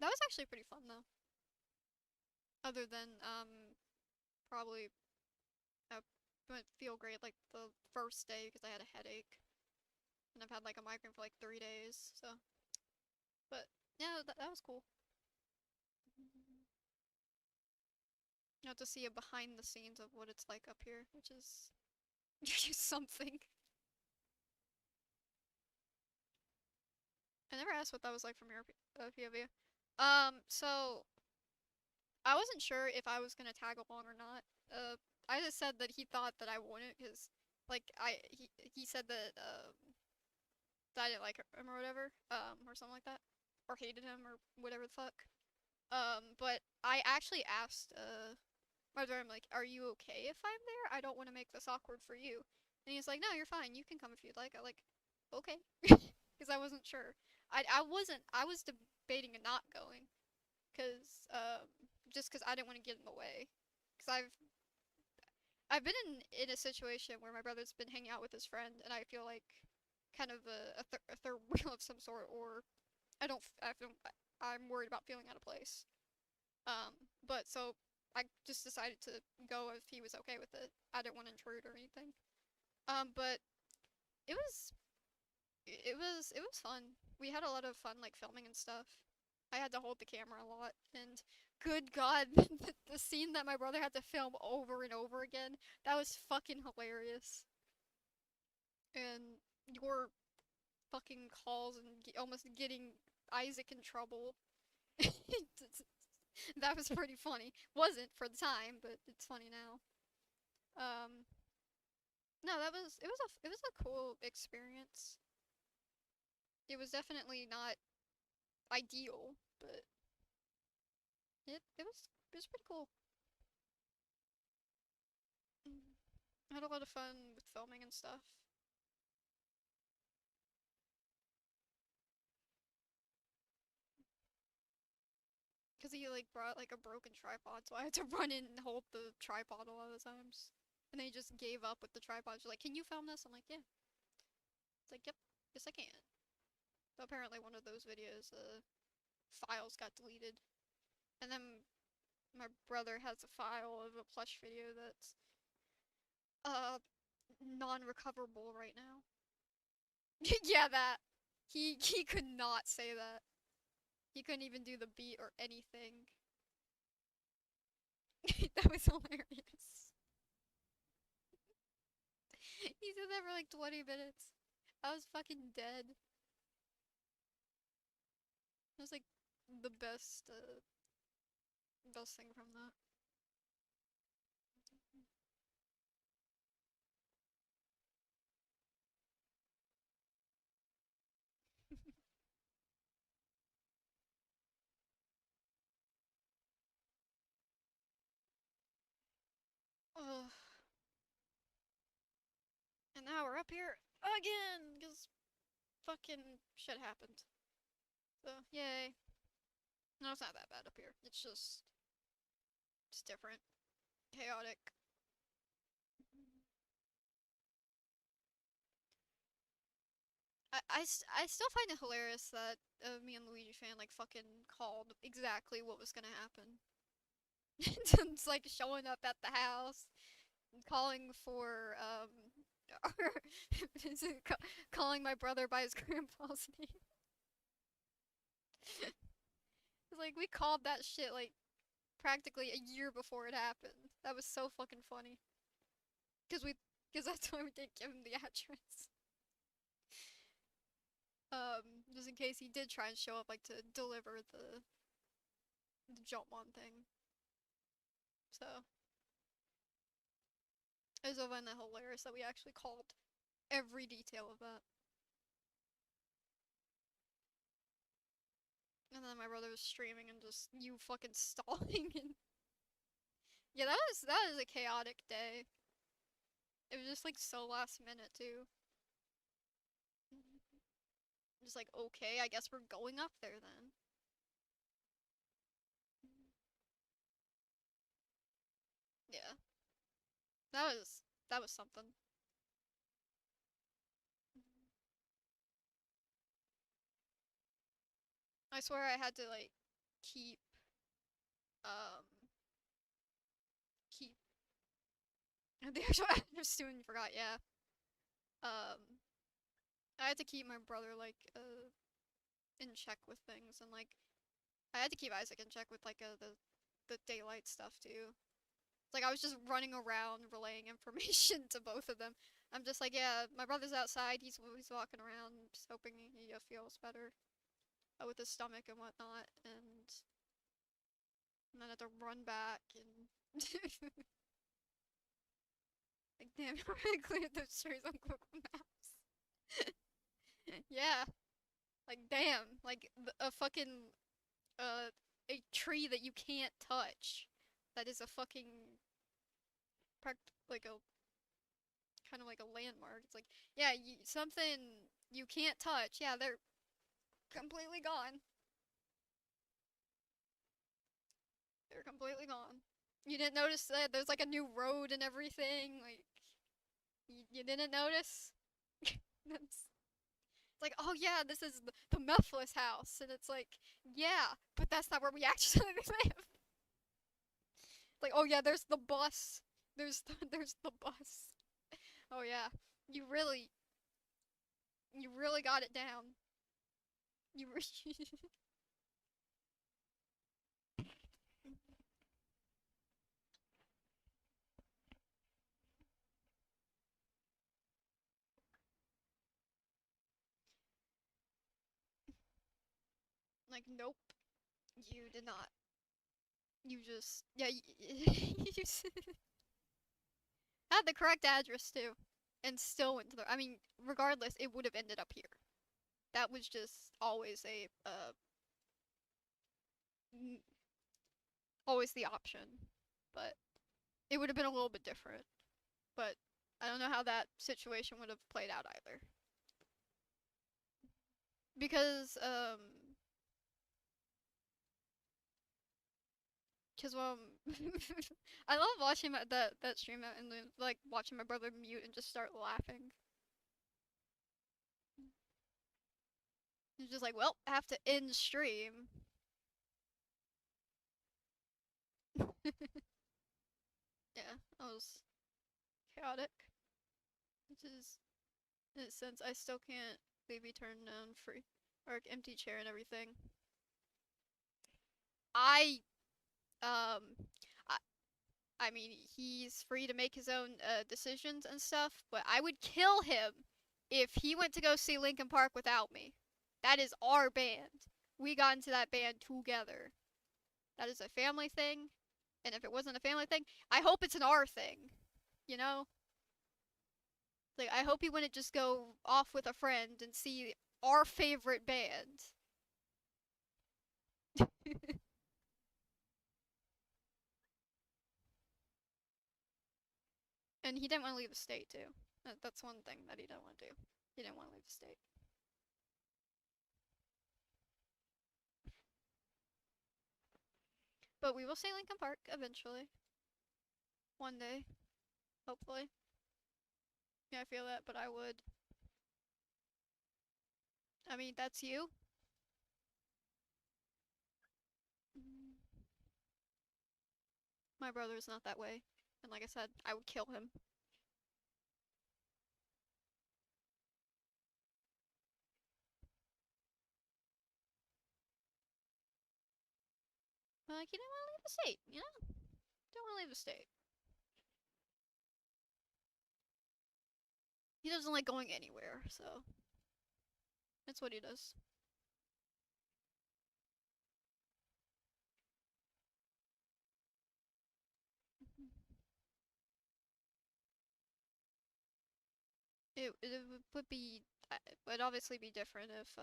That was actually pretty fun though. Other than probably I wouldn't feel great like the first day because I had a headache and I've had like a migraine for like 3 days. So, but yeah, that was cool. You have to see a behind the scenes of what it's like up here, which is something. I never asked what that was like from your POV. So I wasn't sure if I was gonna tag along or not. I just said that he thought that I wouldn't because, like, he said that I didn't like him or whatever, or something like that, or hated him or whatever the fuck. But I actually asked my brother, I'm like, are you okay if I'm there? I don't want to make this awkward for you. And he's like, no, you're fine. You can come if you'd like. I like, okay, because I wasn't sure. I wasn't. I was debating not going because just because I didn't want to get in the way. Because I've been in a situation where my brother's been hanging out with his friend, and I feel like kind of a third wheel of some sort, or I feel I'm worried about feeling out of place. But so I just decided to go if he was okay with it. I didn't want to intrude or anything. But it was it was fun. We had a lot of fun like filming and stuff. I had to hold the camera a lot, and good God, the scene that my brother had to film over and over again, that was fucking hilarious. And your fucking calls and almost getting Isaac in trouble. That was pretty funny. Wasn't for the time, but it's funny now. Um, no, it was a cool experience. It was definitely not ideal, but it was pretty cool. Mm. I had a lot of fun with filming and stuff. Cause he like brought like a broken tripod, so I had to run in and hold the tripod a lot of the times. And then he just gave up with the tripod. He's like, "Can you film this?" I'm like, "Yeah." It's like, "Yep, yes I can." So apparently one of those videos, files got deleted, and then my brother has a file of a plush video that's uh non-recoverable right now. Yeah, that. He could not say that. He couldn't even do the beat or anything. That was hilarious. He did that for like 20 minutes. I was fucking dead. It was like the best thing from that. Ugh. And now we're up here again, because fucking shit happened. So, yay. No, it's not that bad up here. It's different. Chaotic. I still find it hilarious that me and Luigi fan like fucking called exactly what was gonna happen. It's like showing up at the house, calling for calling my brother by his grandpa's name. It's like we called that shit like practically a year before it happened. That was so fucking funny. Cause we because that's why we didn't give him the address. Just in case he did try and show up, like to deliver the Joltmon thing. So it was over in the hilarious that we actually called every detail of that. And then my brother was streaming and just you fucking stalling and yeah, that was a chaotic day. It was just like so last minute too. Just like okay, I guess we're going up there then. Yeah, that was something. I swear I had to like keep um keep the actual address too and forgot. Yeah, I had to keep my brother like in check with things and like I had to keep Isaac in check with like the daylight stuff too. It's like I was just running around relaying information to both of them. I'm just like, yeah, my brother's outside. He's walking around, just hoping he feels better with his stomach and whatnot, and then I had to run back and like, damn, I really cleared those trees on Google Maps. Yeah, like damn, like a fucking uh a tree that you can't touch. That is a fucking like a kind of like a landmark. It's like, yeah, something you can't touch. Yeah, they're completely gone. They're completely gone. You didn't notice that there's like a new road and everything. Like, you didn't notice? It's like, oh yeah, this is the Methless house, and it's like, yeah, but that's not where we actually live. Like, oh yeah, there's the bus. There's the bus. Oh yeah, you really you really got it down. You really like, nope, you did not. You just yeah, you had the correct address too, and still went to the. I mean, regardless, it would have ended up here. That was just always a always the option, but it would have been a little bit different. But I don't know how that situation would have played out either, because because I love watching that stream and then like watching my brother mute and just start laughing. He's just like, well, I have to end stream. Yeah, that was chaotic. Which is, in a sense, I still can't leave he turned down free or empty chair and everything. I um I, I mean he's free to make his own decisions and stuff, but I would kill him if he went to go see Linkin Park without me. That is our band. We got into that band together. That is a family thing, and if it wasn't a family thing, I hope it's an our thing. You know? Like I hope he wouldn't just go off with a friend and see our favorite band. And he didn't want to leave the state too. That's one thing that he didn't want to do. He didn't want to leave the state. But we will see Lincoln Park eventually. One day. Hopefully. Yeah, I feel that, but I would. I mean, that's you. My brother's not that way. And like I said, I would kill him. But like, he didn't want to leave the state, you know? Don't want to leave the state. He doesn't like going anywhere, so that's what he does. It would be would obviously be different if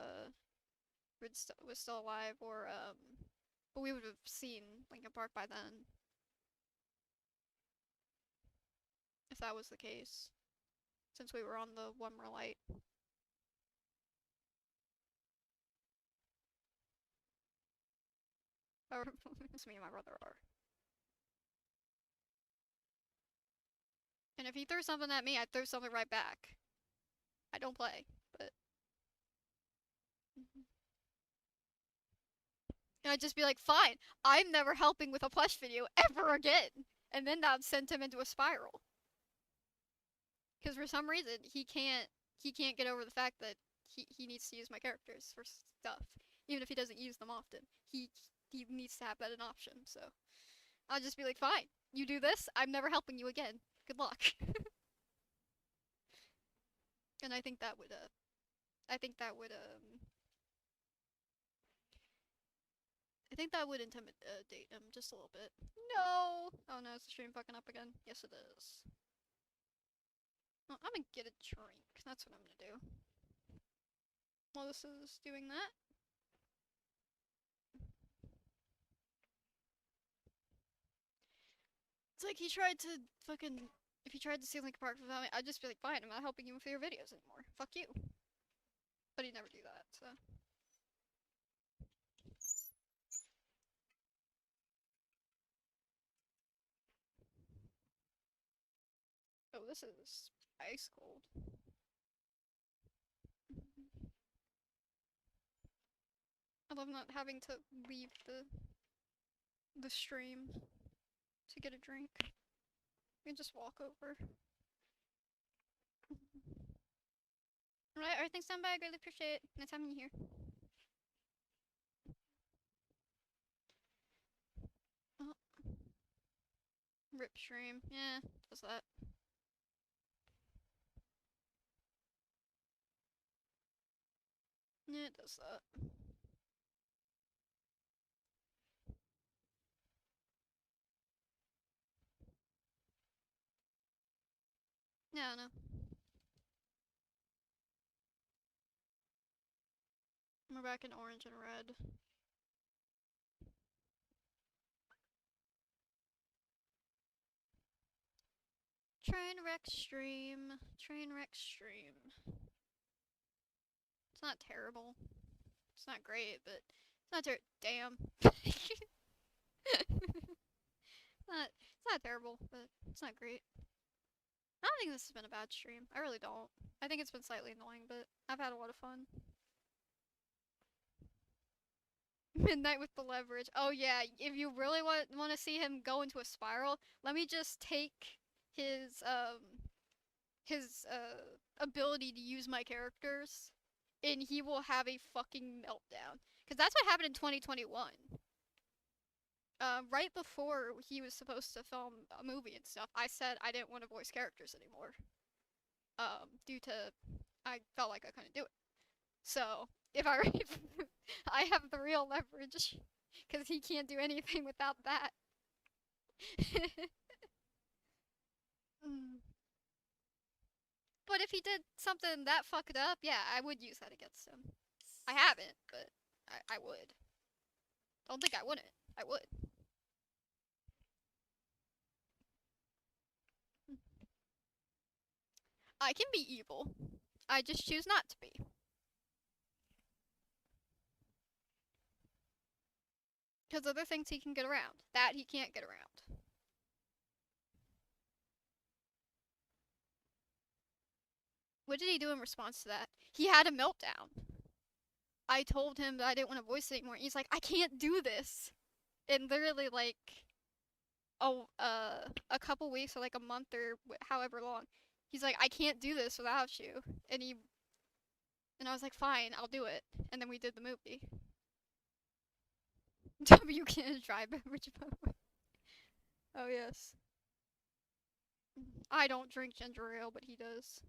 was still alive, or but we would have seen Linkin Park by then if that was the case, since we were on the One More Light. Or me and my brother are. And if he threw something at me, I'd throw something right back. I don't play, but. And I'd just be like, fine, I'm never helping with a plush video ever again. And then that would send him into a spiral. Because for some reason, he can't get over the fact that he needs to use my characters for stuff. Even if he doesn't use them often. He needs to have that an option, so. I'll just be like, fine, you do this, I'm never helping you again. Good luck. And I think that would I think that would intimidate him just a little bit. No! Oh no, is the stream fucking up again? Yes it is. Well, I'm gonna get a drink. That's what I'm gonna do. While this is doing that. It's like he tried to fucking. If he tried to steal Linkin Park without me, I'd just be like, fine, I'm not helping you with your videos anymore. Fuck you. But he'd never do that, so. Oh, this is ice cold. I love not having to leave the stream to get a drink. We can just walk over. Alright, everything's done by. I really appreciate it. Nice having you here. Oh. Rip stream. Yeah, does that. Yeah, it does that. Yeah, I know. We're back in orange and red. Trainwreck stream. Trainwreck stream. It's not terrible. It's not great, but it's not damn. It's not terrible, but it's not great. I don't think this has been a bad stream. I really don't. I think it's been slightly annoying, but I've had a lot of fun. Midnight with the leverage. Oh yeah, if you really want to see him go into a spiral, let me just take his ability to use my characters, and he will have a fucking meltdown. Cause that's what happened in 2021. Right before he was supposed to film a movie and stuff, I said I didn't want to voice characters anymore. Due to I felt like I couldn't do it. So if I I have the real leverage, because he can't do anything without that. But if he did something that fucked up, yeah, I would use that against him. I haven't, but I would. Don't think I wouldn't. I would. I can be evil. I just choose not to be. Because other things he can get around. That he can't get around. What did he do in response to that? He had a meltdown. I told him that I didn't want to voice it anymore. He's like, I can't do this. And literally, like, a couple weeks or like a month or however long, he's like, I can't do this without you. And I was like, fine, I'll do it. And then we did the movie. W can drive beverage. Oh yes. I don't drink ginger ale, but he does.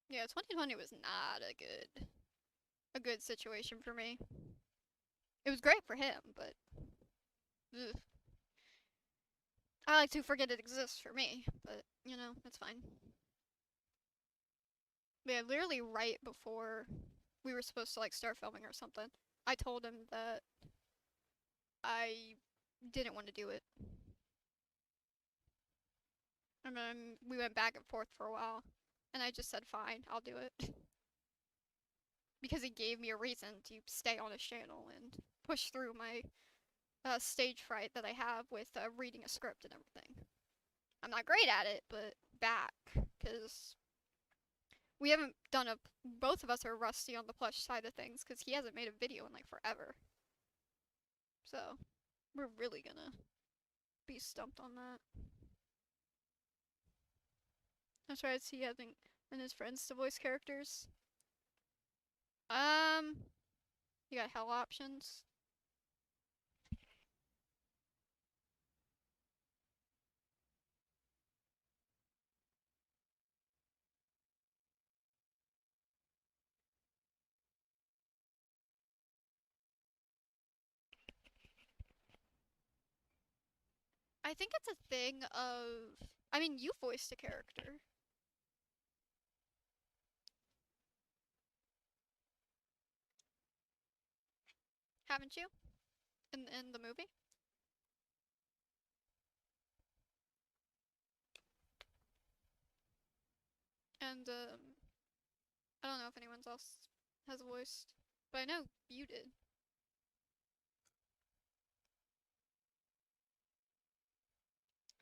Yeah, 2020 was not a good situation for me. It was great for him, but ugh. I like to forget it exists for me, but it's fine. But yeah, literally right before we were supposed to like start filming or something, I told him that I didn't want to do it. And then we went back and forth for a while, and I just said, fine, I'll do it. Because he gave me a reason to stay on his channel and push through my stage fright that I have with reading a script and everything. I'm not great at it, but back, because we haven't done a. Both of us are rusty on the plush side of things, because he hasn't made a video in like forever. So, we're really gonna be stumped on that. I'm surprised he hasn't and his friends to voice characters. You got hell options. I think it's a thing of. I mean, you voiced a character, haven't you? In the movie? And I don't know if anyone else has voiced, but I know you did.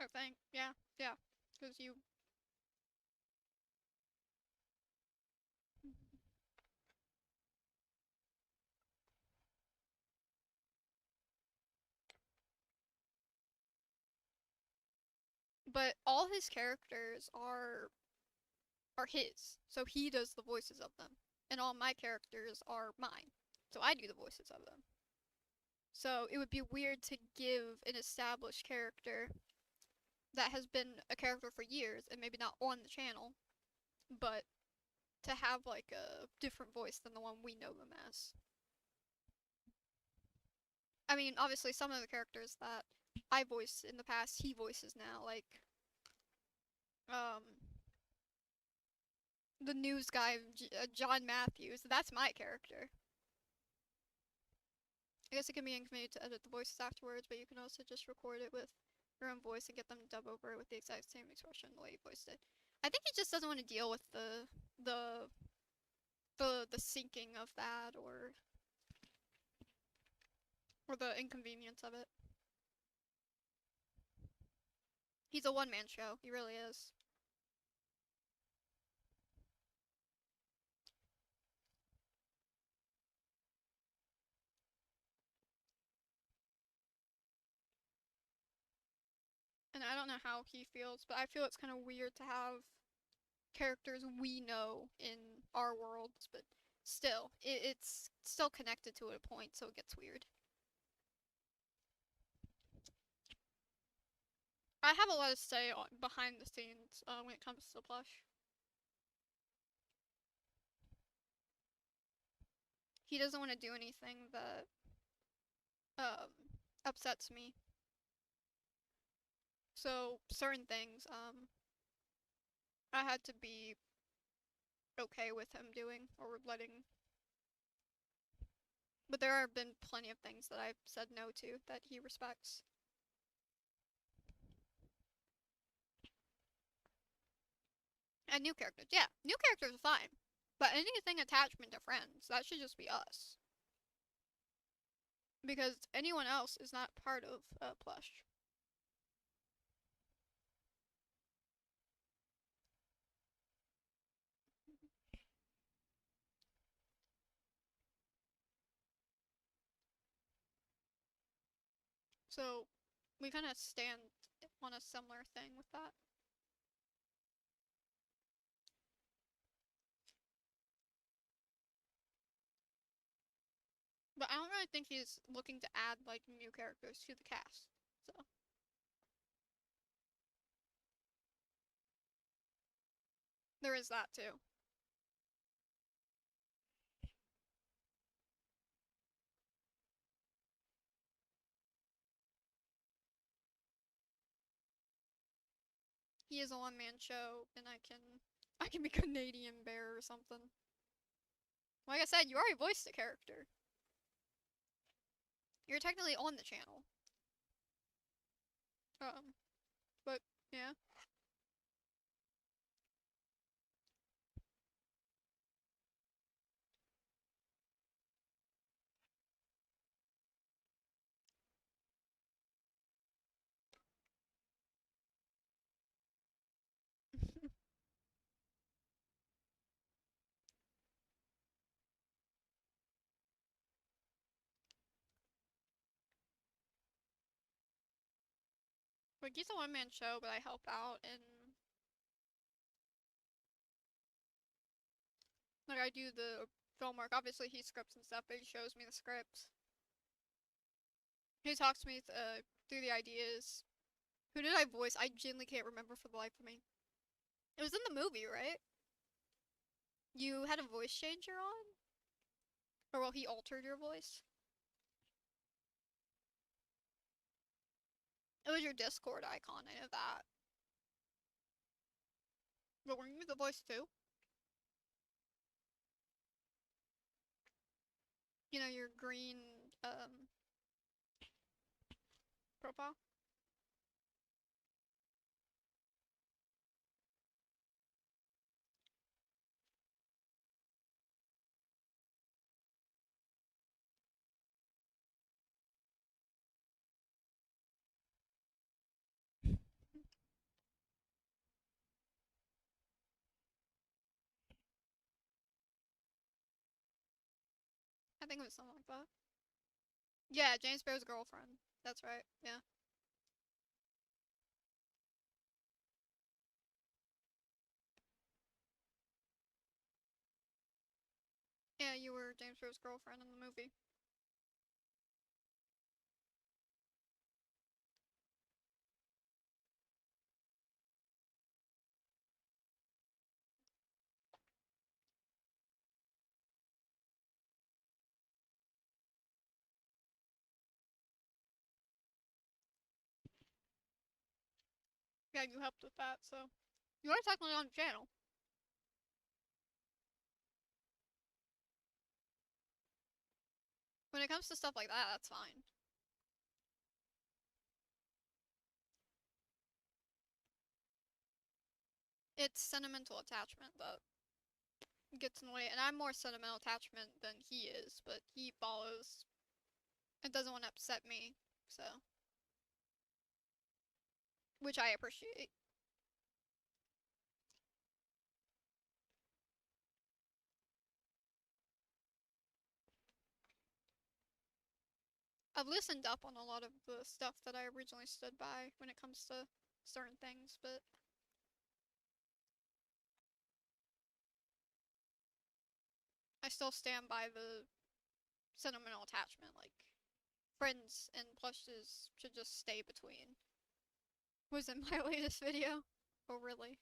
I think, yeah, yeah, because you. But all his characters are his, so he does the voices of them, and all my characters are mine, so I do the voices of them. So it would be weird to give an established character that has been a character for years and maybe not on the channel, but to have like a different voice than the one we know them as. I mean, obviously, some of the characters that I voiced in the past, he voices now, like um the news guy, John Matthews. That's my character. I guess it can be inconvenient to edit the voices afterwards, but you can also just record it with your own voice and get them to dub over it with the exact same expression the way you voiced it. I think he just doesn't want to deal with the the syncing of that or the inconvenience of it. He's a one man show. He really is. And I don't know how he feels, but I feel it's kind of weird to have characters we know in our worlds, but still, it's still connected to a point, so it gets weird. I have a lot to say behind the scenes when it comes to plush. He doesn't want to do anything that um, upsets me. So certain things I had to be okay with him doing or letting. But there have been plenty of things that I've said no to that he respects. And new characters, yeah, new characters are fine. But anything attachment to friends, that should just be us. Because anyone else is not part of plush. So we kind of stand on a similar thing with that. But I don't really think he's looking to add like new characters to the cast. So There is that too. He is a one-man show, and I can be Canadian Bear or something. Like I said, you already voiced the character. You're technically on the channel. But yeah. Like he's a one-man show, but I help out and like I do the film work. Obviously he scripts and stuff, but he shows me the scripts. He talks to me through the ideas. Who did I voice? I genuinely can't remember for the life of me. It was in the movie, right? You had a voice changer on? Or well, he altered your voice? It was your Discord icon, I know that. But were you the voice too? You know, your green, profile? I think it was something like that. Yeah, James Bear's girlfriend. That's right, yeah. Yeah, you were James Bear's girlfriend in the movie. Yeah, you helped with that, so. You are technically on the channel. When it comes to stuff like that, that's fine. It's sentimental attachment that gets in the way, and I'm more sentimental attachment than he is, but he follows and doesn't want to upset me, so. Which I appreciate. I've listened up on a lot of the stuff that I originally stood by when it comes to certain things, but I still stand by the sentimental attachment. Like, friends and plushes should just stay between. Was in my latest video. Oh, really?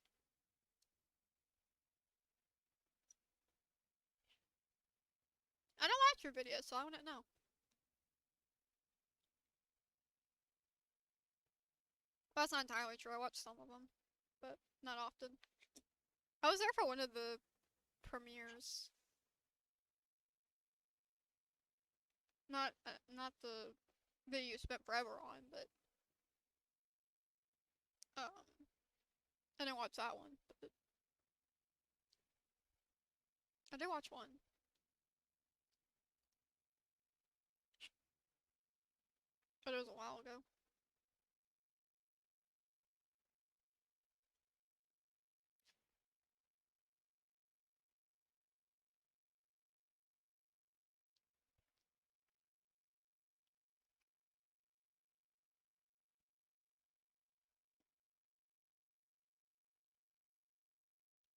I don't watch your videos, so I wouldn't know. Well, that's not entirely true. I watch some of them, but not often. I was there for one of the premieres. Not the video you spent forever on, but I didn't watch that one. But I did watch one. But it was a while ago.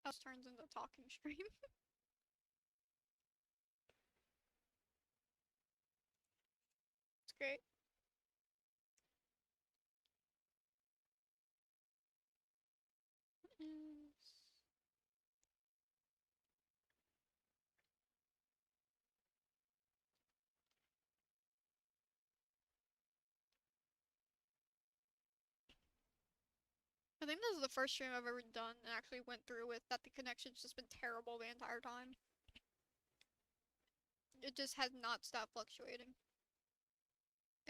House turns into a talking stream. It's great. What is think this is the first stream I've ever done and actually went through with that the connection's just been terrible the entire time. It just has not stopped fluctuating.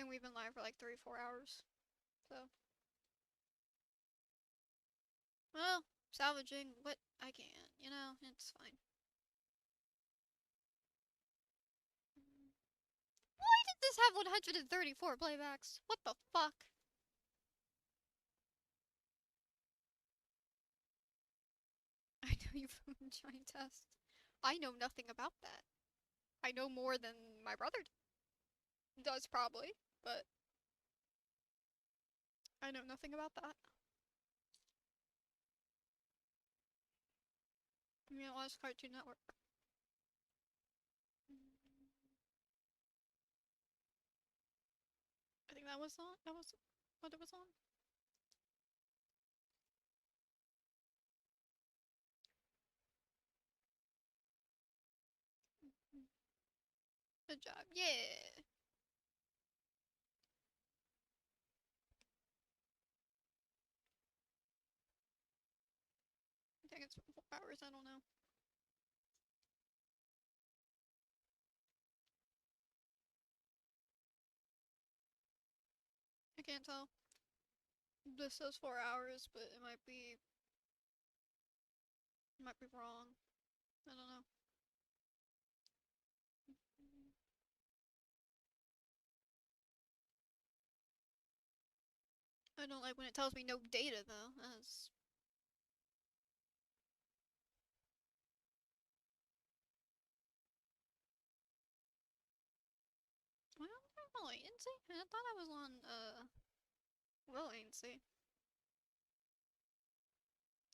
And we've been live for like 3-4 hours. So. Well, salvaging what I can, you know, it's fine. Why did this have 134 playbacks? What the fuck? I know you from a giant test. I know nothing about that. I know more than my brother does probably, but I know nothing about that. You know, watch Cartoon Network. I think that was on. That was what it was on. Good job. Yeah. I think it's 4 hours. I don't know. I can't tell. This says 4 hours, but it might be wrong. I don't know. I don't like when it tells me no data though. That's well, no latency. I thought I was on low latency.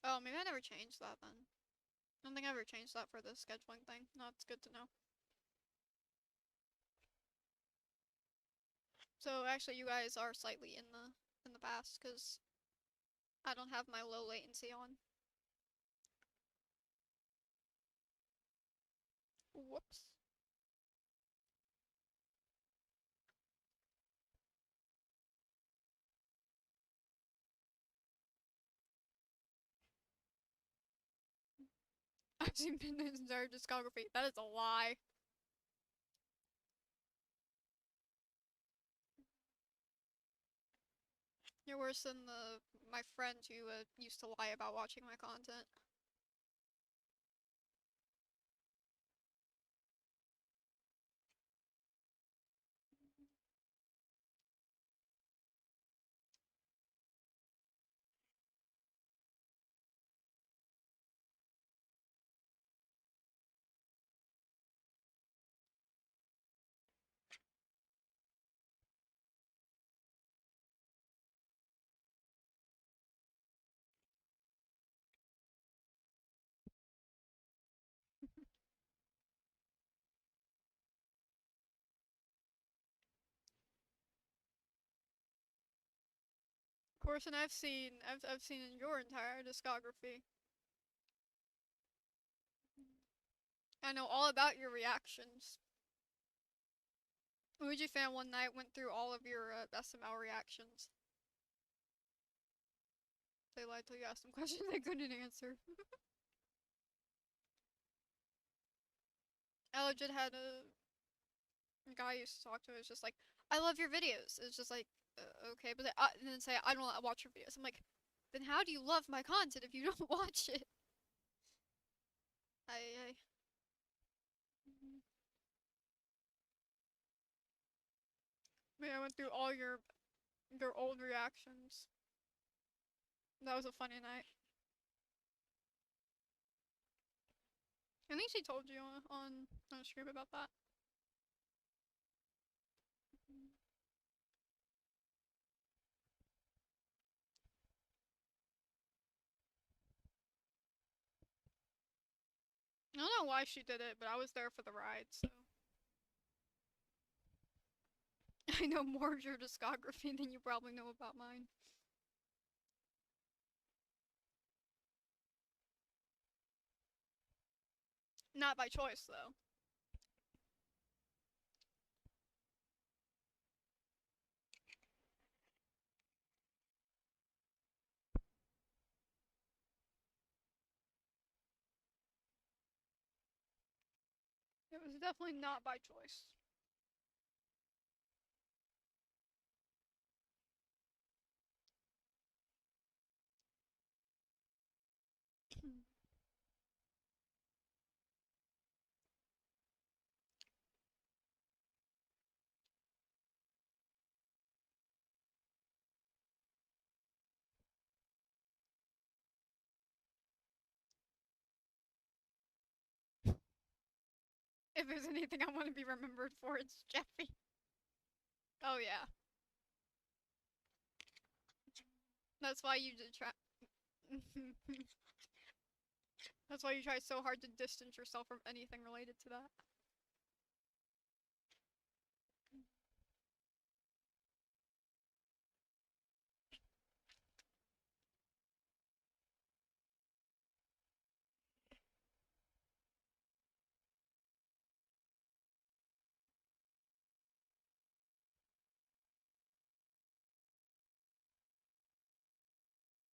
Oh, maybe I never changed that then. I don't think I ever changed that for the scheduling thing. No, it's good to know. So actually, you guys are slightly in the past because I don't have my low latency on. Whoops. I've seen Midnight's entire discography. That is a lie. You're worse than my friend who used to lie about watching my content. Of course, and I've seen your entire discography. I know all about your reactions. Luigi fan one night went through all of your SML reactions. They lied till you asked them questions they couldn't answer. I legit had a guy I used to talk to. It was just like, I love your videos. It's just like, okay, but and then say I don't watch your videos. I'm like, then how do you love my content if you don't watch it? I mean, I went through all your old reactions. That was a funny night. I think she told you on stream about that. I don't know why she did it, but I was there for the ride, so. I know more of your discography than you probably know about mine. Not by choice, though. It was definitely not by choice. If there's anything I want to be remembered for, it's Jeffy. Oh yeah, that's why you did try. That's why you try so hard to distance yourself from anything related to that.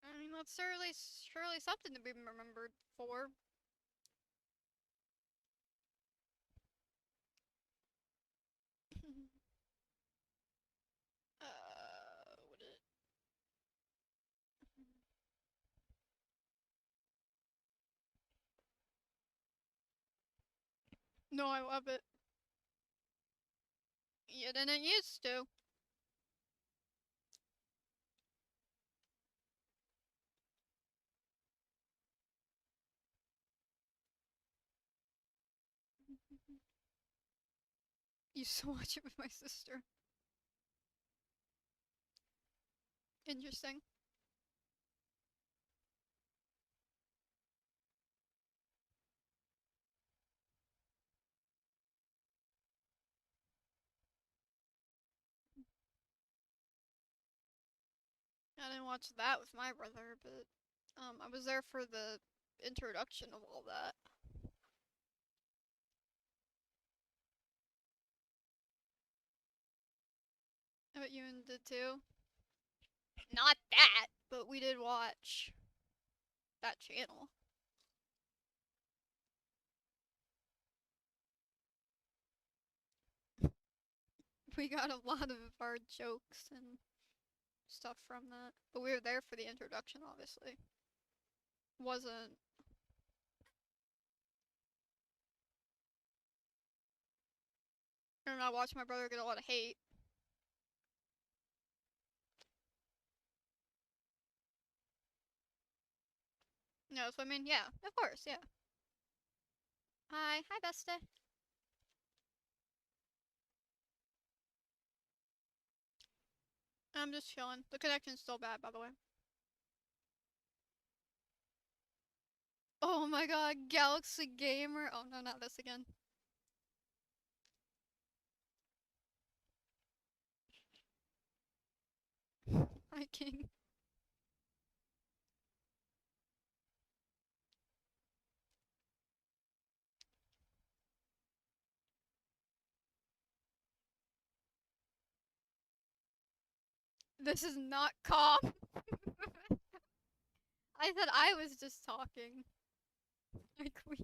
I mean, that's surely something to be remembered for. What is it? No, I love it. You didn't used to. Used to watch it with my sister. Interesting. I didn't watch that with my brother, but I was there for the introduction of all that. I bet you and did too. Not that, but we did watch that channel. We got a lot of our jokes and stuff from that. But we were there for the introduction, obviously. Wasn't. And I watched my brother get a lot of hate. No, so I mean, yeah, of course, yeah. Hi, Besta. I'm just chilling. The connection's still bad, by the way. Oh my god, Galaxy Gamer. Oh no, not this again. Hi, King. This is not calm. I said I was just talking. Like we.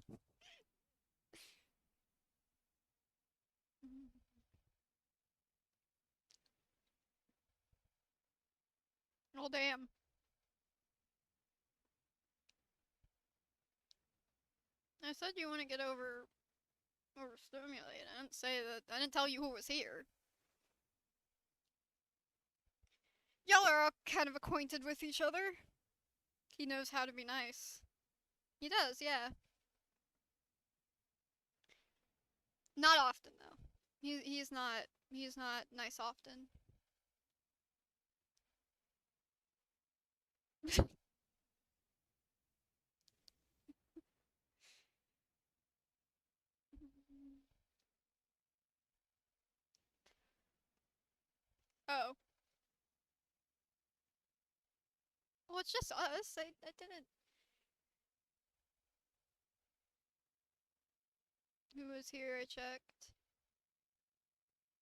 Oh damn. I said you want to get overstimulated. I didn't say that. I didn't tell you who was here. Y'all are all kind of acquainted with each other. He knows how to be nice. He does, yeah. Not often though. He's not nice often. Oh. Well, it's just us. I didn't. Who was here? I checked.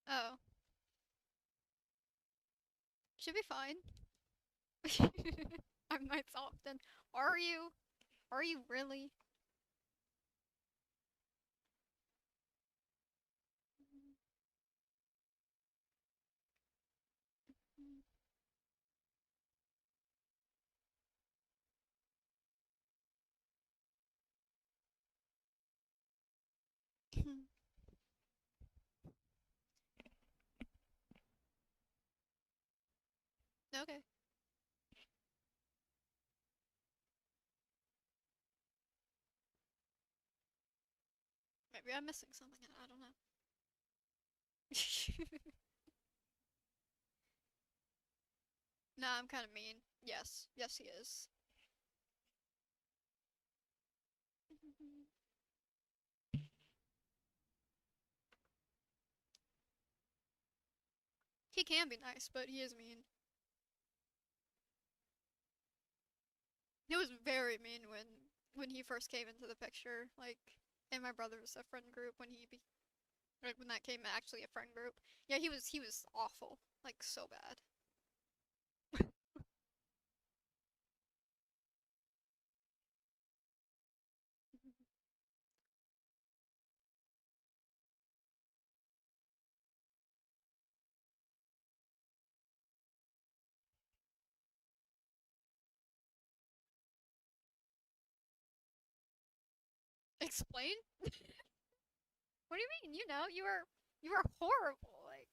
Oh. Should be fine. I'm nice often. Are you? Are you really? Maybe I'm missing something. I don't know. Nah, I'm kind of mean. Yes. Yes, he is. He can be nice, but he is mean. He was very mean when he first came into the picture, like in my brother's a friend group when like when that came actually a friend group. Yeah, he was awful, like so bad. Explain? What do you mean? You were horrible. Like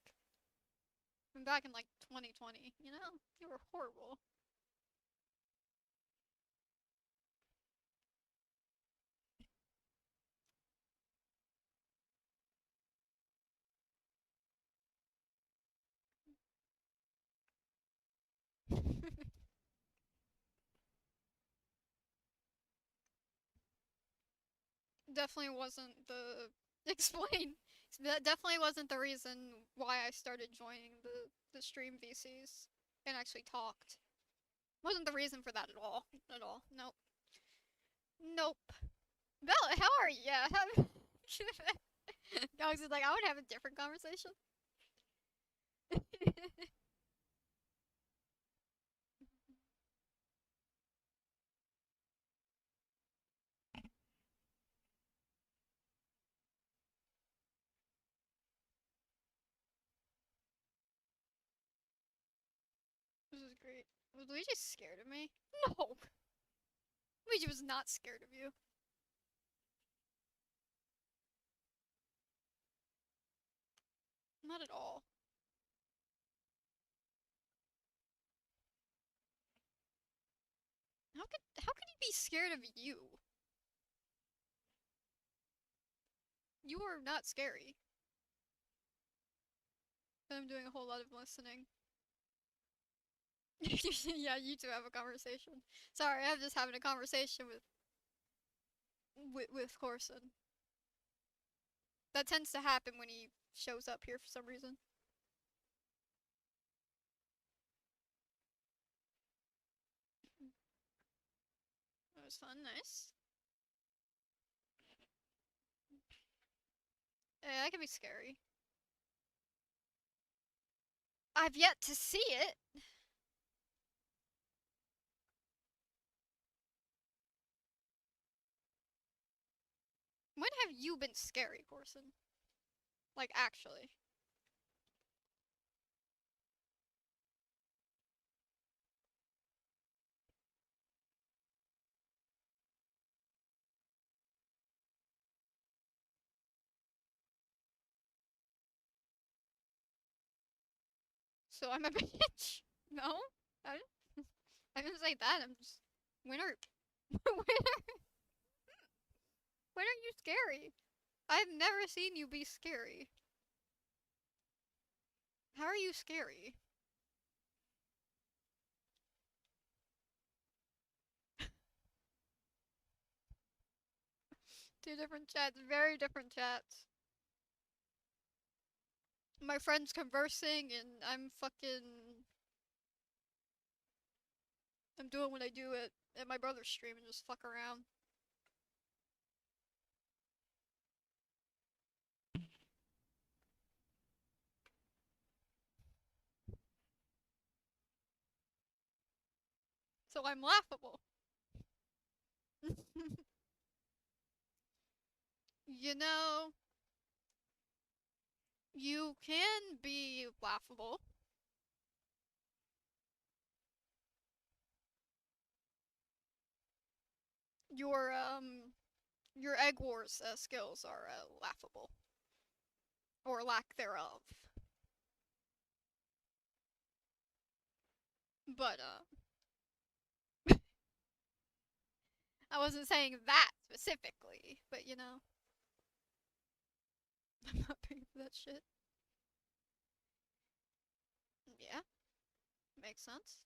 back in like 2020, you were horrible. Definitely wasn't the explain. That definitely wasn't the reason why I started joining the stream VCs and actually talked. Wasn't the reason for that at all. At all. Nope. Nope. Bella, how are you? Yeah. Dogs is like, I would have a different conversation. This is great. Was Luigi scared of me? No. Luigi was not scared of you. Not at all. How could he be scared of you? You are not scary. I'm doing a whole lot of listening. Yeah, you two have a conversation. Sorry, I'm just having a conversation with Corson. That tends to happen when he shows up here for some reason. That was fun, nice. That can be scary. I've yet to see it. When have you been scary, Corson? Like, actually. So I'm a bitch? No? I, I didn't say that. I'm just. When are. when are you scary? I've never seen you be scary. How are you scary? Two different chats, very different chats. My friend's conversing and I'm doing what I do at my brother's stream and just fuck around. So I'm laughable. You know, you can be laughable. Your your egg wars skills are laughable or lack thereof. But I wasn't saying that specifically, but I'm not paying for that shit. Yeah, makes sense.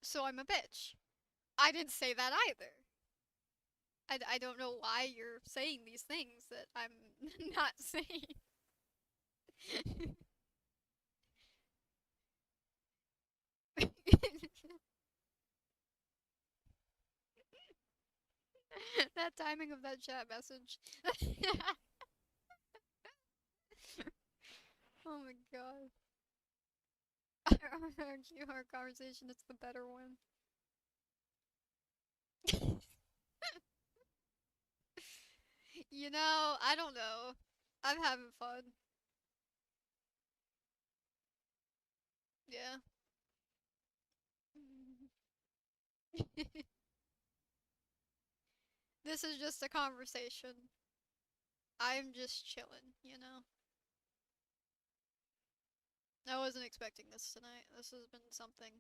So I'm a bitch. I didn't say that either. I don't know why you're saying these things that I'm not saying. That timing of that chat message. Oh my god. Our conversation is the better one. I don't know. I'm having fun. Yeah. This is just a conversation. I'm just chilling. I wasn't expecting this tonight. This has been something.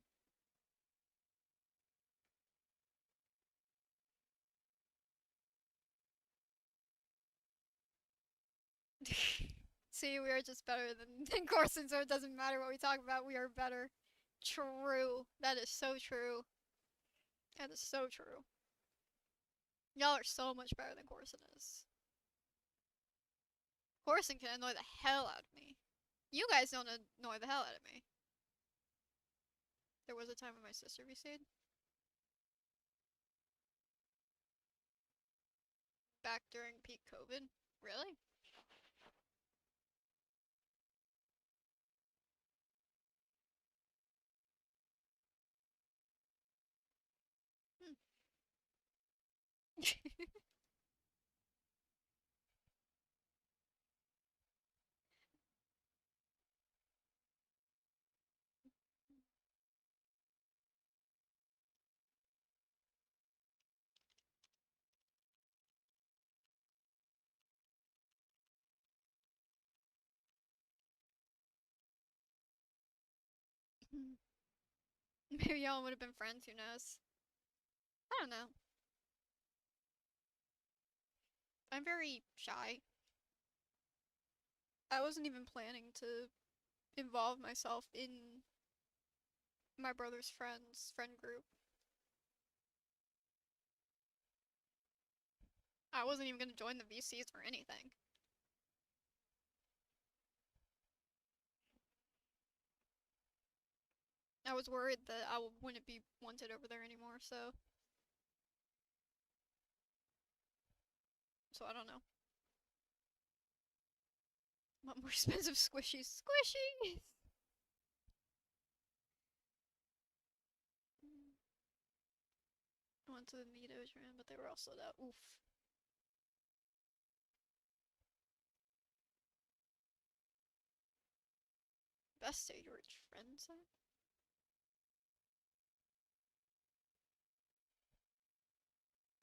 See, we are just better than Corson, so it doesn't matter what we talk about, we are better. True. That is so true. That is so true. Y'all are so much better than Corson is. Corson can annoy the hell out of me. You guys don't annoy the hell out of me. There was a time when my sister VC'd. Back during peak COVID. Really? Hmm. Maybe y'all would have been friends, who knows? I don't know. I'm very shy. I wasn't even planning to involve myself in my brother's friend group. I wasn't even gonna join the VCs or anything. I was worried that I wouldn't be wanted over there anymore, so I don't know. Want more expensive squishies? Squishies! I went to the Videodrome, but they were all sold out. Oof. Best stage where it's friends at?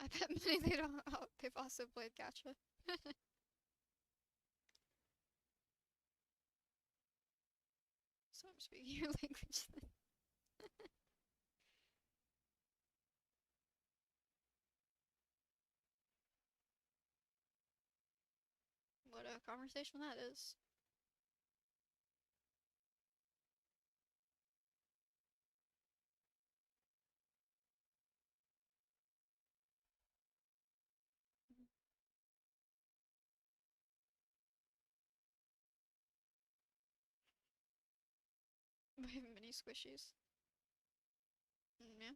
I bet many they don't. Oh, they've also played Gacha. So I'm speaking your language then. What a conversation that is. Mini squishies. Yeah.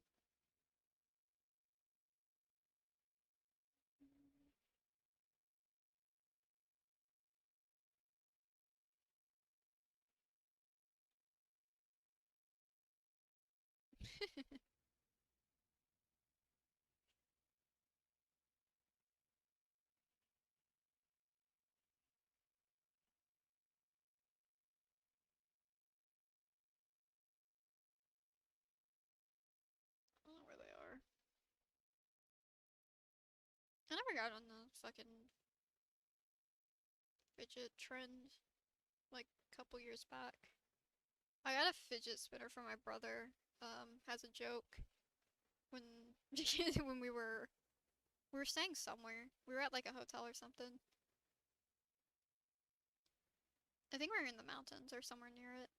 I don't know where they are. I never got on the fucking fidget trend like a couple years back. I got a fidget spinner from my brother. Has a joke when when we were staying somewhere. We were at like a hotel or something. I think we were in the mountains or somewhere near it.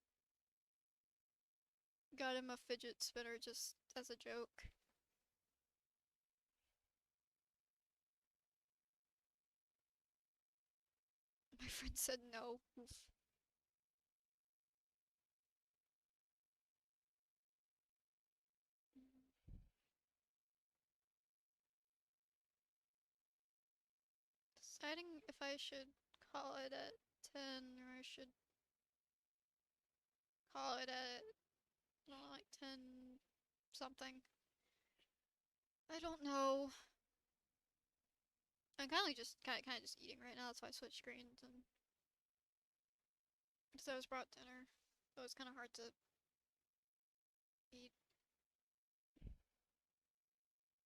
Got him a fidget spinner just as a joke. My friend said no. Oof. Deciding if I should call it at 10 or I should call it at, I don't know, like 10 something. I don't know. I'm kind of just eating right now. That's why I switched screens and because I was brought dinner, so it's kind of hard to eat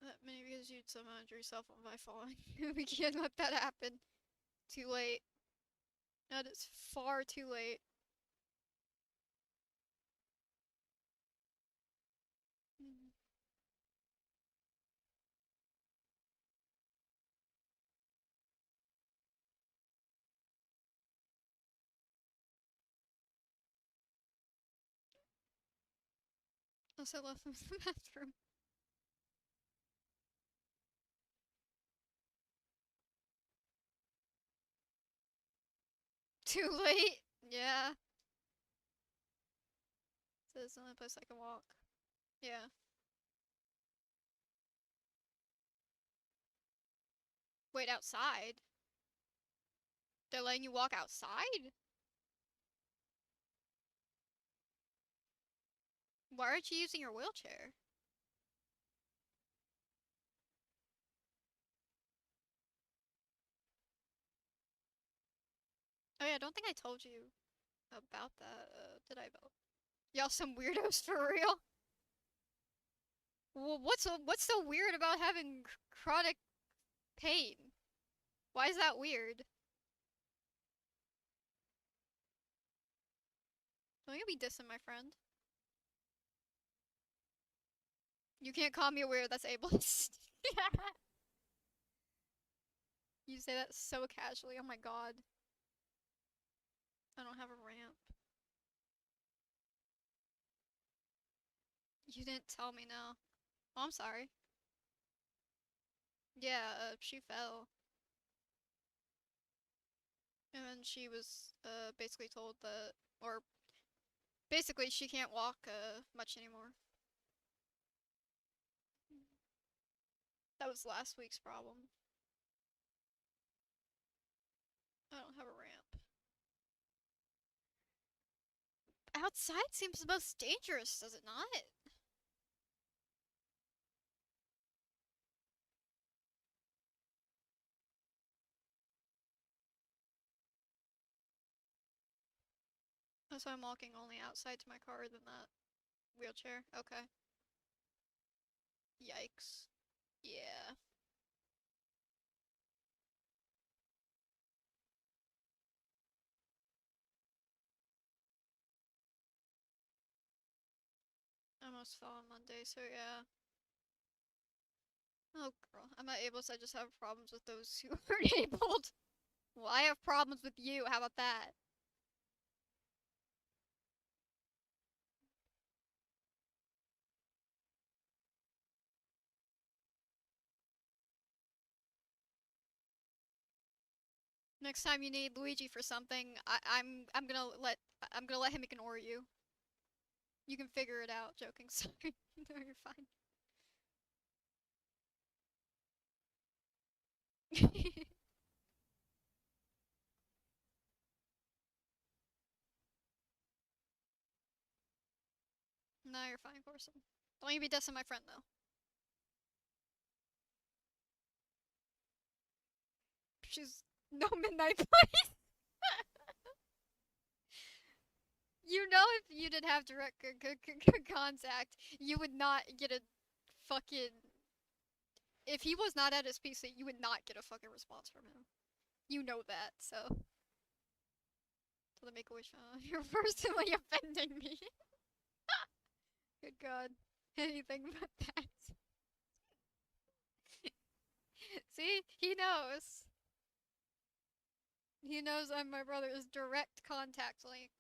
that many because you'd somehow injure yourself by falling. We can't let that happen. Too late. That is far too late. Mm. Also left them in the bathroom. Too late. Yeah. So it's the only place I can walk. Yeah. Wait, outside? They're letting you walk outside? Why aren't you using your wheelchair? Oh yeah, I don't think I told you about that. Did I? Y'all some weirdos for real? Well, what's so weird about having chronic pain? Why is that weird? Don't you be dissing my friend. You can't call me a weirdo that's ableist. You say that so casually. Oh my god. I don't have a ramp. You didn't tell me, no. Oh, I'm sorry. Yeah, she fell. And then she was, basically told that, or basically she can't walk, much anymore. That was last week's problem. I don't have a ramp. Outside seems the most dangerous, does it not? That's why I'm walking only outside to my car than that wheelchair. Okay. Yikes. Yeah. I almost fell on Monday, so yeah. Oh, girl. I'm not able, so I just have problems with those who aren't able. Well, I have problems with you. How about that? Next time you need Luigi for something, I'm gonna let him ignore you. You can figure it out. Joking. Sorry. No, you're fine. No, you're fine, Corson. Don't you be dissing my friend though. She's no midnight place. You know, if you didn't have direct contact, you would not get a fucking. If he was not at his PC, you would not get a fucking response from him. You know that, so. To the Make-A-Wish. You're personally offending me. Good God. Anything but that. See? He knows. He knows I'm my brother's direct contact link.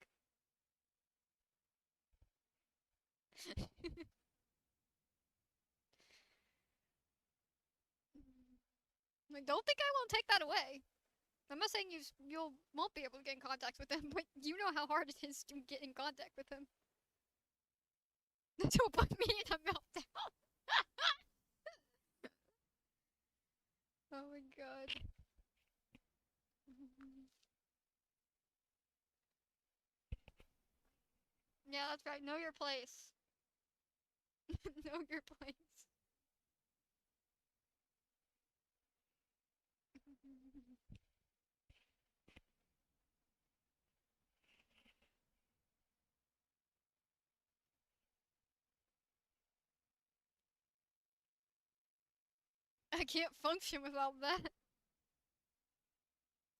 Like, don't think I won't take that away. I'm not saying you won't be able to get in contact with him, but you know how hard it is to get in contact with him. Don't put me in a meltdown. Oh my god. Yeah, that's right. Know your place. Know your place. I can't function without that.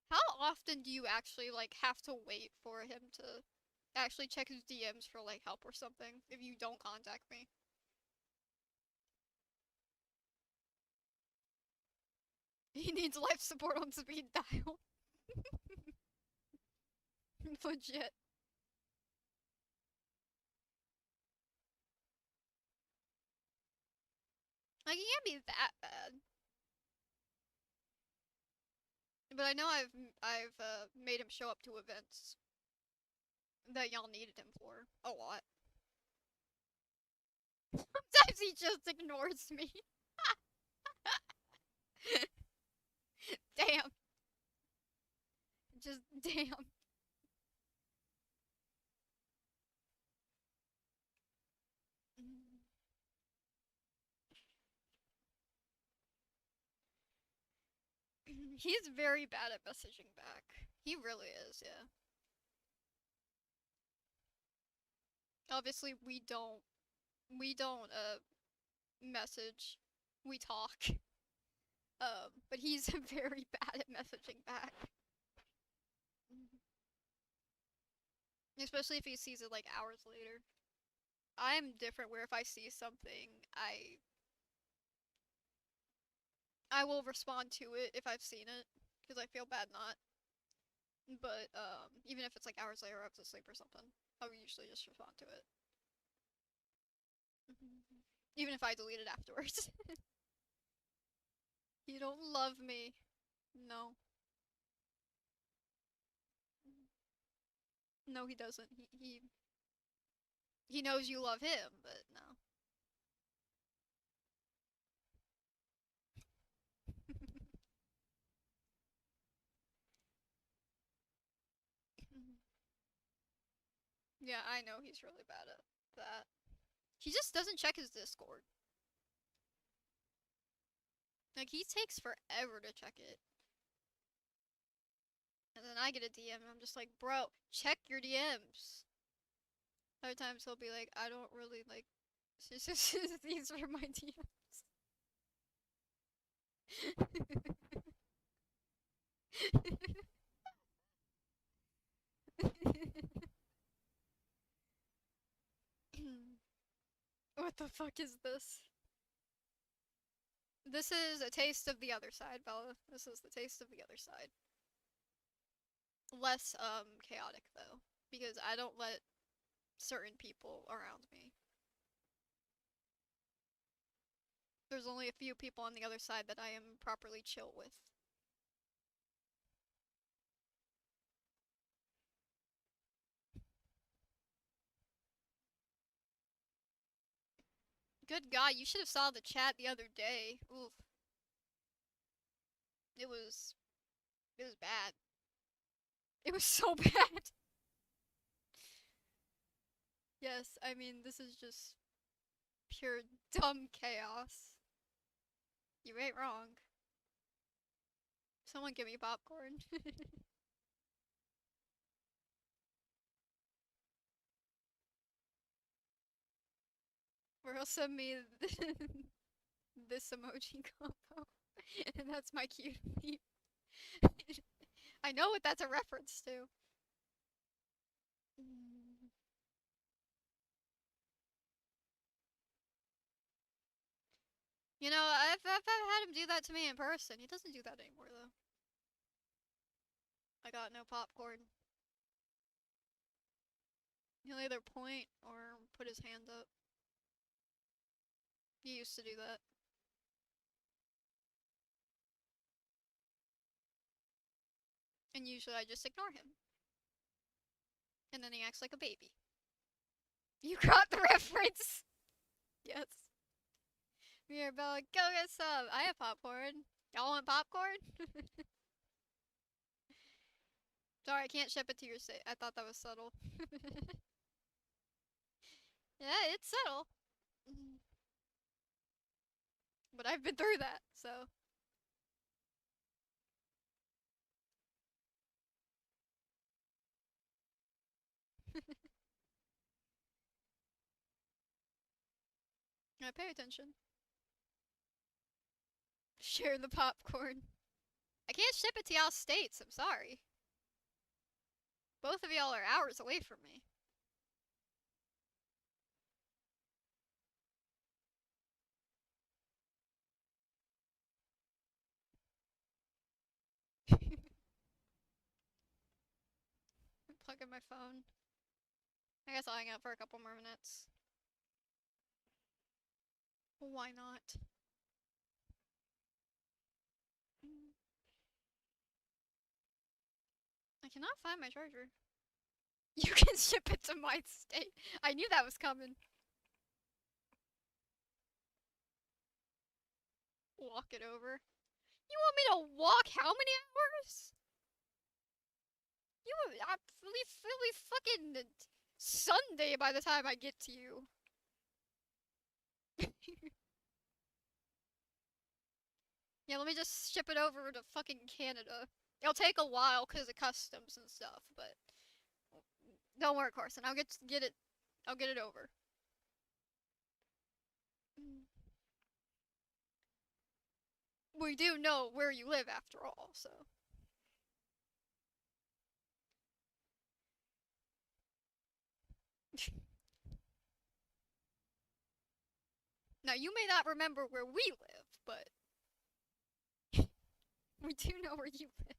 How often do you actually like have to wait for him to actually check his DMs for like help or something if you don't contact me? He needs life support on speed dial. Legit. Like, it can't be that bad. But I know I've made him show up to events that y'all needed him for a lot. Sometimes he just ignores me. Damn. Just damn. He's very bad at messaging back. He really is, yeah. Obviously we don't message. We talk. But he's very bad at messaging back. Especially if he sees it like hours later. I'm different where if I see something, I will respond to it if I've seen it because I feel bad not. But even if it's like hours later, I have to sleep or something, I will usually just respond to it. Even if I delete it afterwards. You don't love me. No. No, he doesn't. He knows you love him, but no. Yeah, I know he's really bad at that. He just doesn't check his Discord. Like, he takes forever to check it. And then I get a DM and I'm just like, bro, check your DMs. Other times he'll be like, I don't really like. These are my DMs. What the fuck is this? This is a taste of the other side, Bella. This is the taste of the other side. Less, chaotic, though. Because I don't let certain people around me. There's only a few people on the other side that I am properly chill with. Good God, you should have saw the chat the other day. Oof. It was it was bad. It was so bad. Yes, I mean this is just pure dumb chaos. You ain't wrong. Someone give me popcorn. Or he'll send me this emoji combo. And that's my cue to leave. I know what that's a reference to. You know, I've had him do that to me in person. He doesn't do that anymore, though. I got no popcorn. He'll either point or put his hand up. He used to do that. And usually I just ignore him. And then he acts like a baby. You got the reference! Yes. Mirabella, go get some! I have popcorn. Y'all want popcorn? Sorry, I can't ship it to your state. I thought that was subtle. Yeah, it's subtle. But I've been through that, so. I pay attention. Share the popcorn. I can't ship it to y'all states, I'm sorry. Both of y'all are hours away from me. Plug in my phone. I guess I'll hang out for a couple more minutes. Why not? I cannot find my charger. You can ship it to my state. I knew that was coming. Walk it over. You want me to walk how many hours? It'll be fucking Sunday by the time I get to you. Yeah, let me just ship it over to fucking Canada. It'll take a while because of customs and stuff, but don't worry, Carson. I'll get it. I'll get it over. We do know where you live after all, so. Now, you may not remember where we live, but we do know where you live.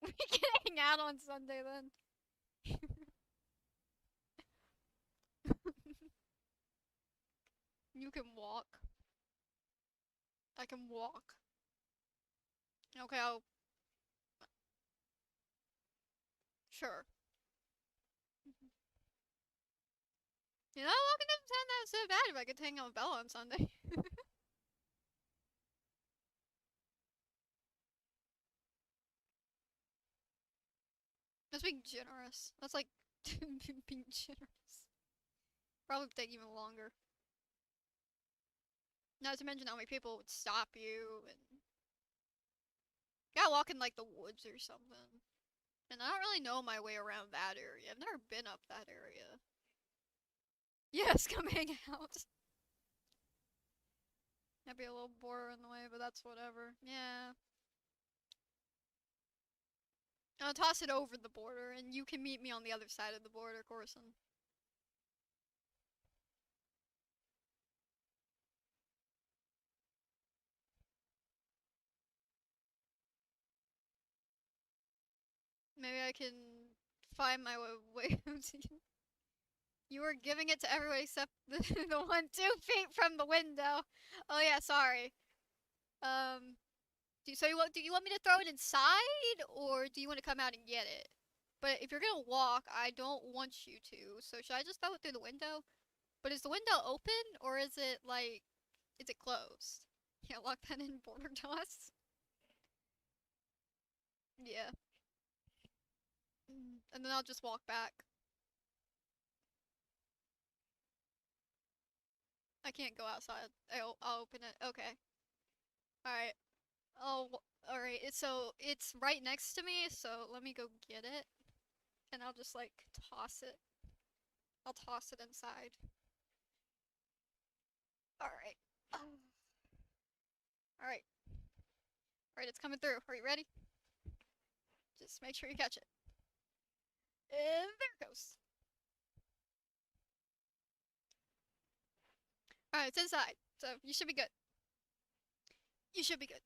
We can hang out on Sunday then. You can walk. I can walk. Okay, I'll. Sure. You know, walking doesn't sound that so bad if I could hang out with Bella on Sunday. That's being generous. That's like being generous. Probably take even longer. Not to mention how many people would stop you and you gotta walk in like the woods or something. And I don't really know my way around that area. I've never been up that area. Yes, come hang out. Might be a little borer in the way, but that's whatever. Yeah. I'll toss it over the border, and you can meet me on the other side of the border, Corson. Maybe I can find my way to you. You were giving it to everybody except the one 2 feet from the window. Oh yeah, sorry. Do you want me to throw it inside, or do you want to come out and get it? But if you're gonna walk, I don't want you to. So should I just throw it through the window? But is the window open, or is it like, is it closed? Yeah, lock that in, border toss. Yeah. And then I'll just walk back. I can't go outside. I'll open it. Okay. Alright. Oh, alright. It's right next to me, so let me go get it. And I'll just like toss it. I'll toss it inside. Alright. Alright. Alright, it's coming through. Are you ready? Just make sure you catch it. And there it goes. Alright, it's inside. So you should be good. You should be good.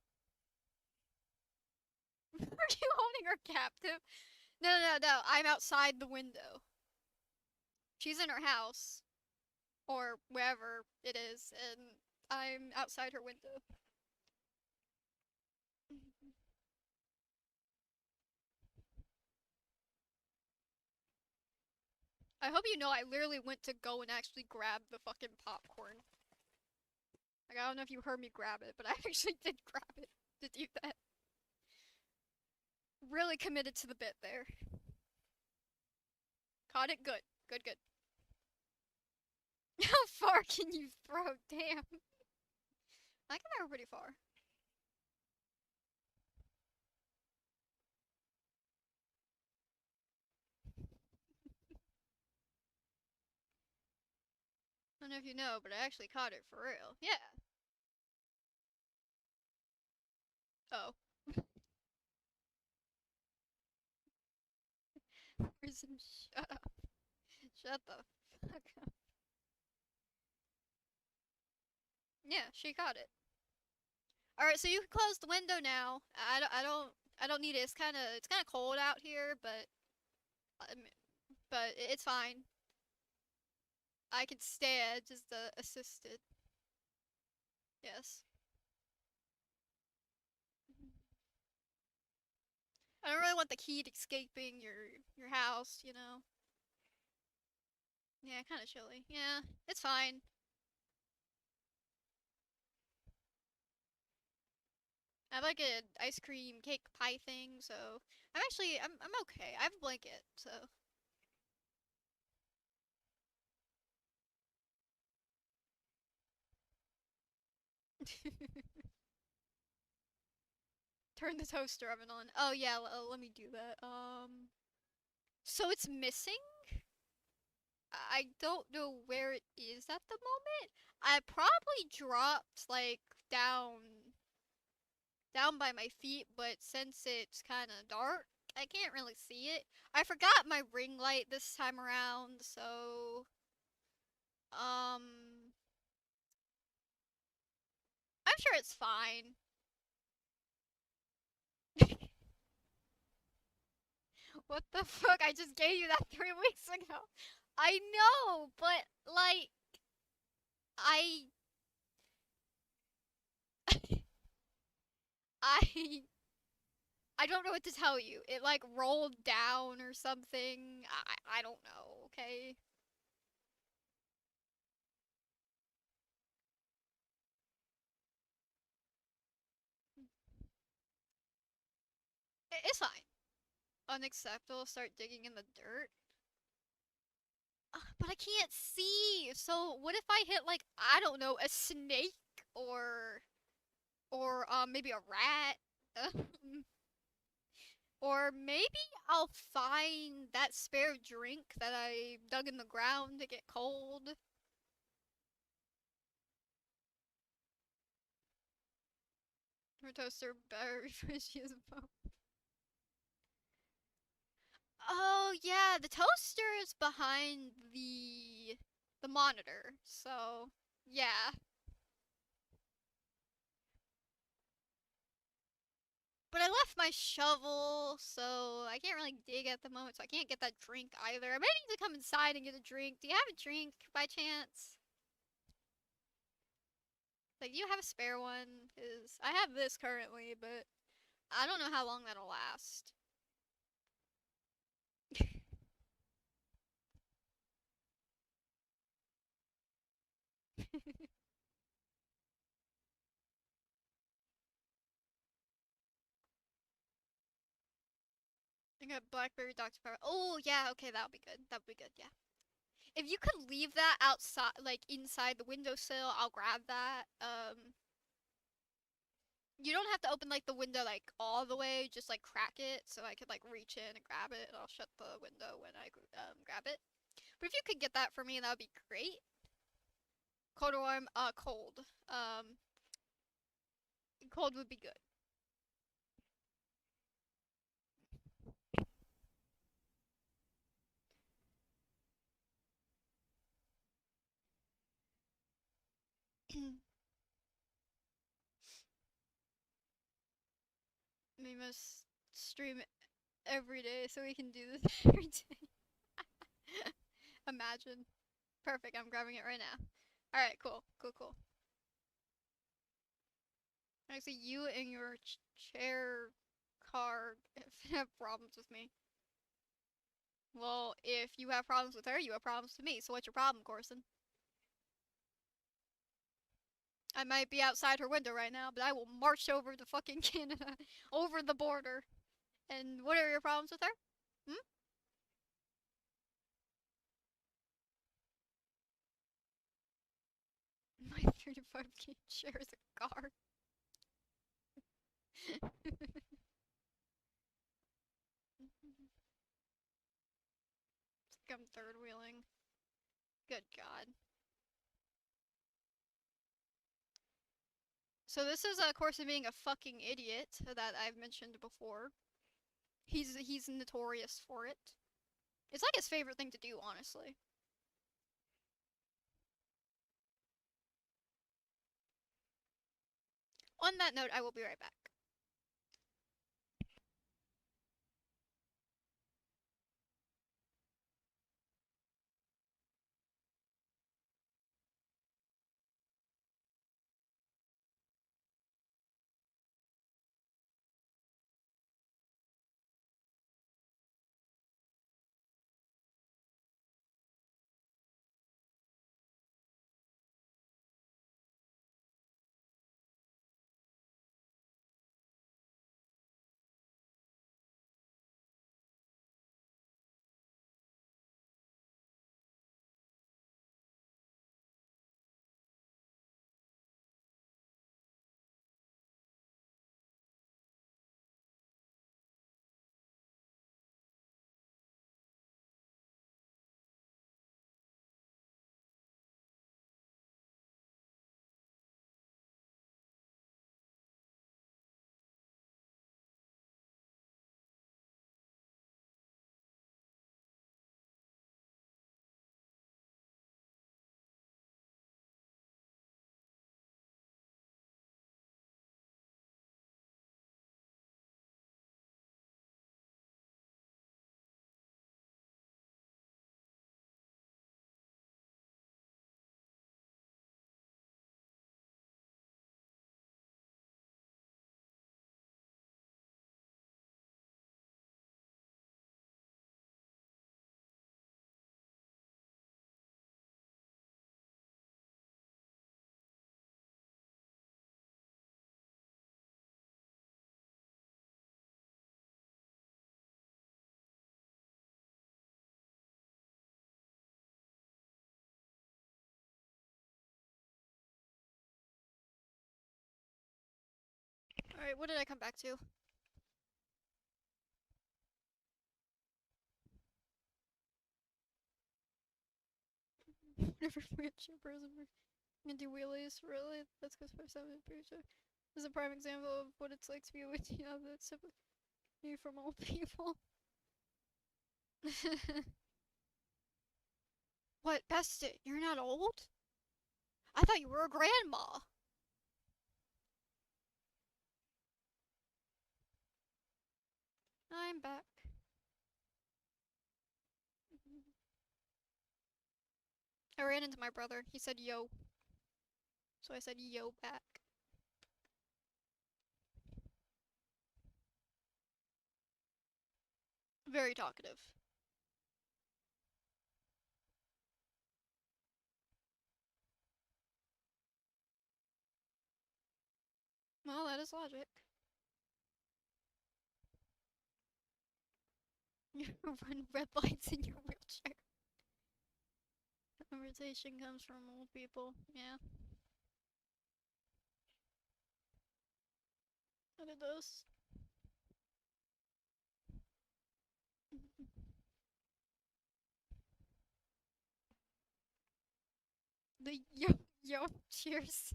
Are you holding her captive? No, no, no, no. I'm outside the window. She's in her house or wherever it is, and I'm outside her window. I hope you know I literally went to go and actually grab the fucking popcorn. Like, I don't know if you heard me grab it, but I actually did grab it to do that. Really committed to the bit there. Caught it good. Good, good. How far can you throw? Damn. I can throw pretty far. I don't know if you know, but I actually caught it for real. Yeah. Oh. Prison, shut up. Shut the fuck up. Yeah, she caught it. Alright, so you can close the window now. I don't need it. It's kinda cold out here, um, but it's fine. I can stay just assisted. Yes. I don't really want the heat escaping your house, you know. Yeah, kind of chilly. Yeah, it's fine. I have like a ice cream cake pie thing, so I'm okay. I have a blanket, so turn the toaster oven on. Oh yeah, let me do that. So it's missing? I don't know where it is at the moment. I probably dropped like down by my feet, but since it's kind of dark, I can't really see it. I forgot my ring light this time around, so um I'm sure it's fine. What the fuck? I just gave you that 3 weeks ago. I know, but like I I I don't know what to tell you. It like rolled down or something. I don't know, okay? It's fine. Unacceptable. Start digging in the dirt. But I can't see. So what if I hit like I don't know a snake or maybe a rat, or maybe I'll find that spare drink that I dug in the ground to get cold. Her toaster better before she has a phone. Oh yeah, the toaster is behind the monitor. So yeah. But I left my shovel, so I can't really dig at the moment, so I can't get that drink either. I might need to come inside and get a drink. Do you have a drink by chance? Like, do you have a spare one? Because I have this currently, but I don't know how long that'll last. I got blackberry Dr. Pepper. Oh, yeah, okay, that'll be good. That'll be good, yeah. If you could leave that outside, like inside the windowsill, I'll grab that. You don't have to open like the window like all the way, just like crack it so I could like reach in and grab it, and I'll shut the window when I grab it. But if you could get that for me, that would be great. Cold or warm? Cold. Cold would be good. We must stream every day so we can do this every day. Imagine. Perfect, I'm grabbing it right now. Alright, cool, cool, cool. Actually, you and your chair car have problems with me. Well, if you have problems with her, you have problems with me. So what's your problem, Corson? I might be outside her window right now, but I will march over to fucking Canada, over the border. And what are your problems with her? Hmm? My 35K shares a car. It's like I'm third wheeling. Good God. So this is of course being a fucking idiot that I've mentioned before. He's notorious for it. It's like his favorite thing to do, honestly. On that note, I will be right back. Alright, what did I come back to? Never forget your person. Minty wheelies, really? That's because for some future. This is a prime example of what it's like to be with you know, that's sympathy from old people. What, Bestie? You're not old? I thought you were a grandma. I'm back. I ran into my brother. He said yo. So I said yo back. Very talkative. Well, that is logic. You run red lights in your wheelchair. Conversation comes from old people. Yeah, and it does. The yo cheers.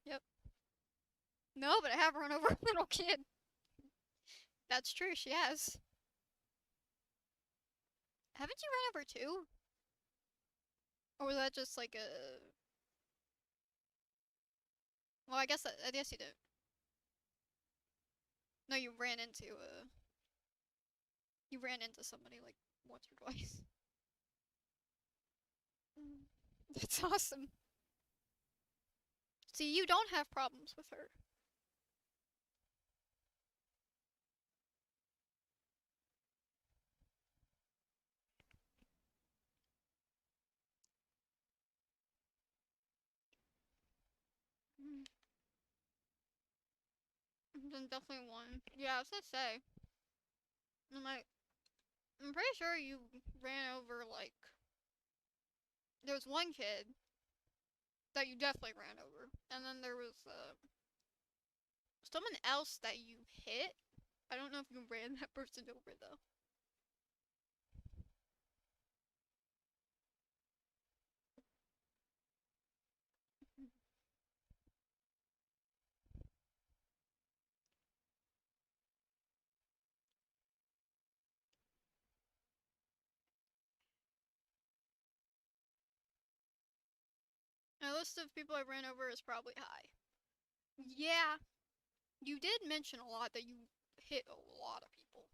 Yep. No, but I have run over a little kid. That's true, she has. Haven't you run over two? Or was that just like a... Well, I guess you did. No, you ran into somebody like once or twice. Mm. That's awesome. See, you don't have problems with her. Mm. Then definitely one. Yeah, I was gonna say. I'm like, I'm pretty sure you ran over like. There was one kid that you definitely ran over, and then there was someone else that you hit. I don't know if you ran that person over though. My list of people I ran over is probably high. Yeah, you did mention a lot that you hit a lot of people.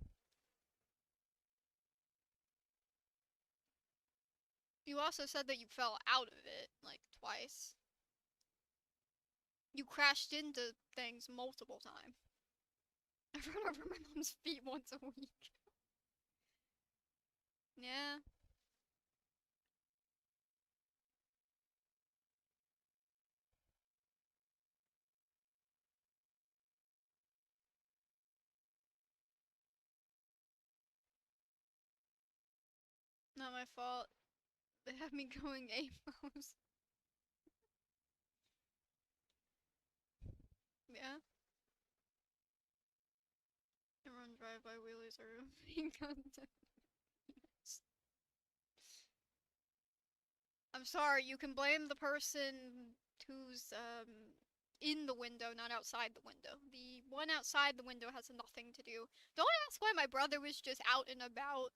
You also said that you fell out of it like twice. You crashed into things multiple times. I run over my mom's feet once a week. Yeah. Not my fault. They have me going AMOs. Yeah. And run drive-by wheelies are being content. I'm sorry, you can blame the person who's in the window, not outside the window. The one outside the window has nothing to do. Don't ask why my brother was just out and about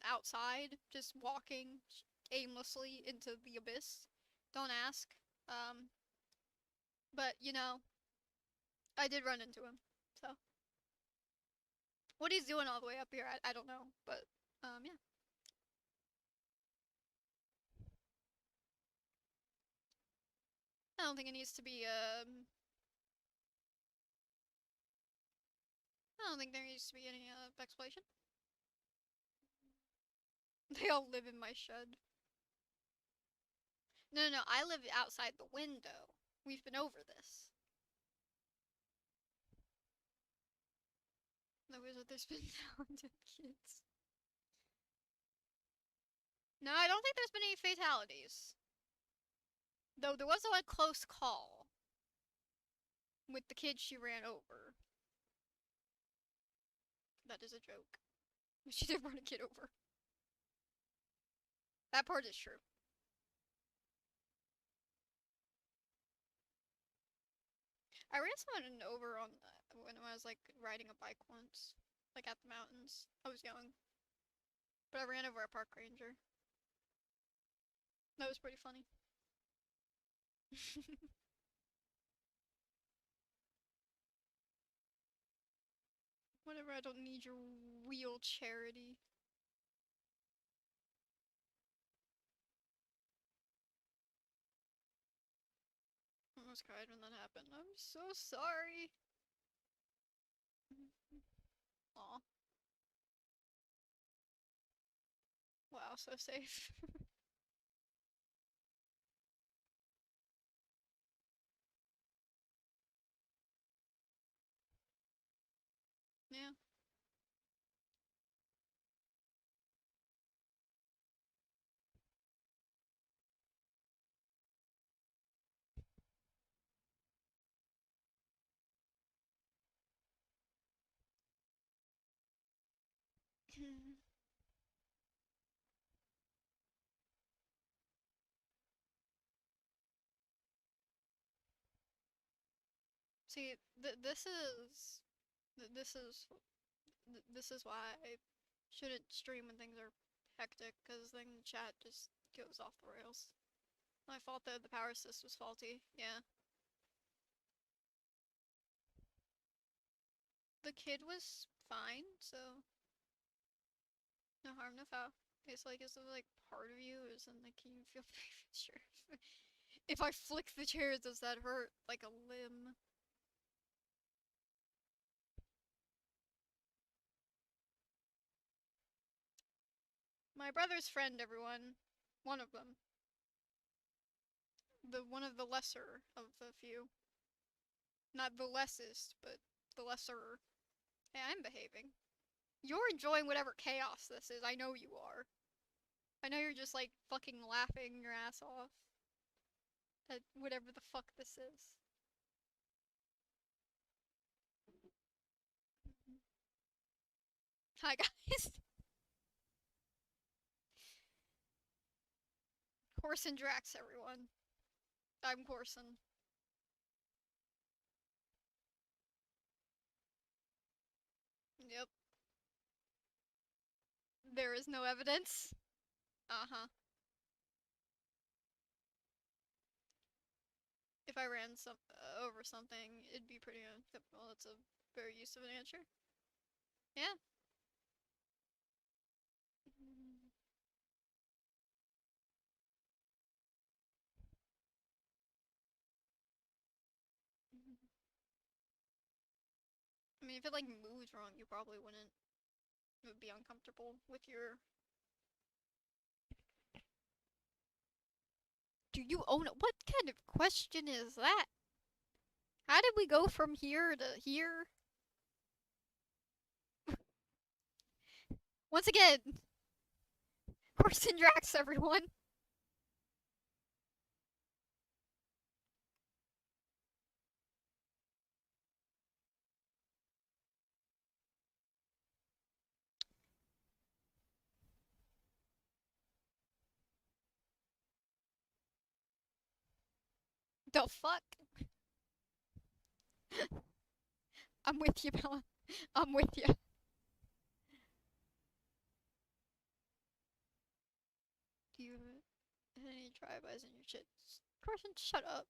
outside, just walking aimlessly into the abyss. Don't ask. Um but you know, I did run into him. So what he's doing all the way up here, I don't know, but yeah. I don't think it needs to be I don't think there needs to be any explanation. They all live in my shed. No, no, no, I live outside the window. We've been over this. There's been talented kids. No, I don't think there's been any fatalities. Though there was a close call with the kid she ran over. That is a joke. She did run a kid over. That part is true. I ran someone over on when I was like riding a bike once, like at the mountains. I was young, but I ran over a park ranger. That was pretty funny. Whatever, I don't need your wheel charity. I almost cried when that happened. I'm so sorry. Aw. Wow, so safe. Yeah. See, this is why I shouldn't stream when things are hectic, because then the chat just goes off the rails. My fault that the power assist was faulty. Yeah. The kid was fine, so no harm, no foul. It's like, is it like part of you? Is it like, can you feel sure? If I flick the chair, does that hurt? Like a limb? My brother's friend, everyone. One of them. The one of the lesser of the few. Not the lessest, but the lesser. Hey, I'm behaving. You're enjoying whatever chaos this is. I know you are. I know you're just like fucking laughing your ass off at whatever the fuck this is. Hi guys. Corson Drax, everyone. I'm Corson. Yep. There is no evidence. Uh huh. If I ran over something, it'd be pretty unacceptable. That's a very use of an answer. Yeah. I mean, if it like moves wrong, you probably wouldn't. It would be uncomfortable with your. Do you own it? What kind of question is that? How did we go from here to here? Once again, Corson Drax, everyone. The fuck? I'm with you, Bella. I'm with you. Do you have any drive-bys in your shit? Carson, shut up.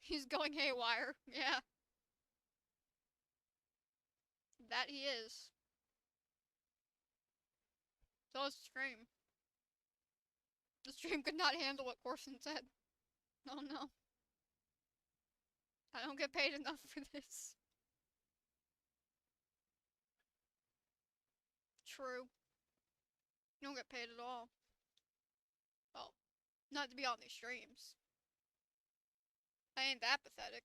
He's going haywire. Yeah, that he is. So is the stream. The stream could not handle what Corson said. Oh no. I don't get paid enough for this. True. You don't get paid at all. Well, not to be on these streams. I ain't that pathetic.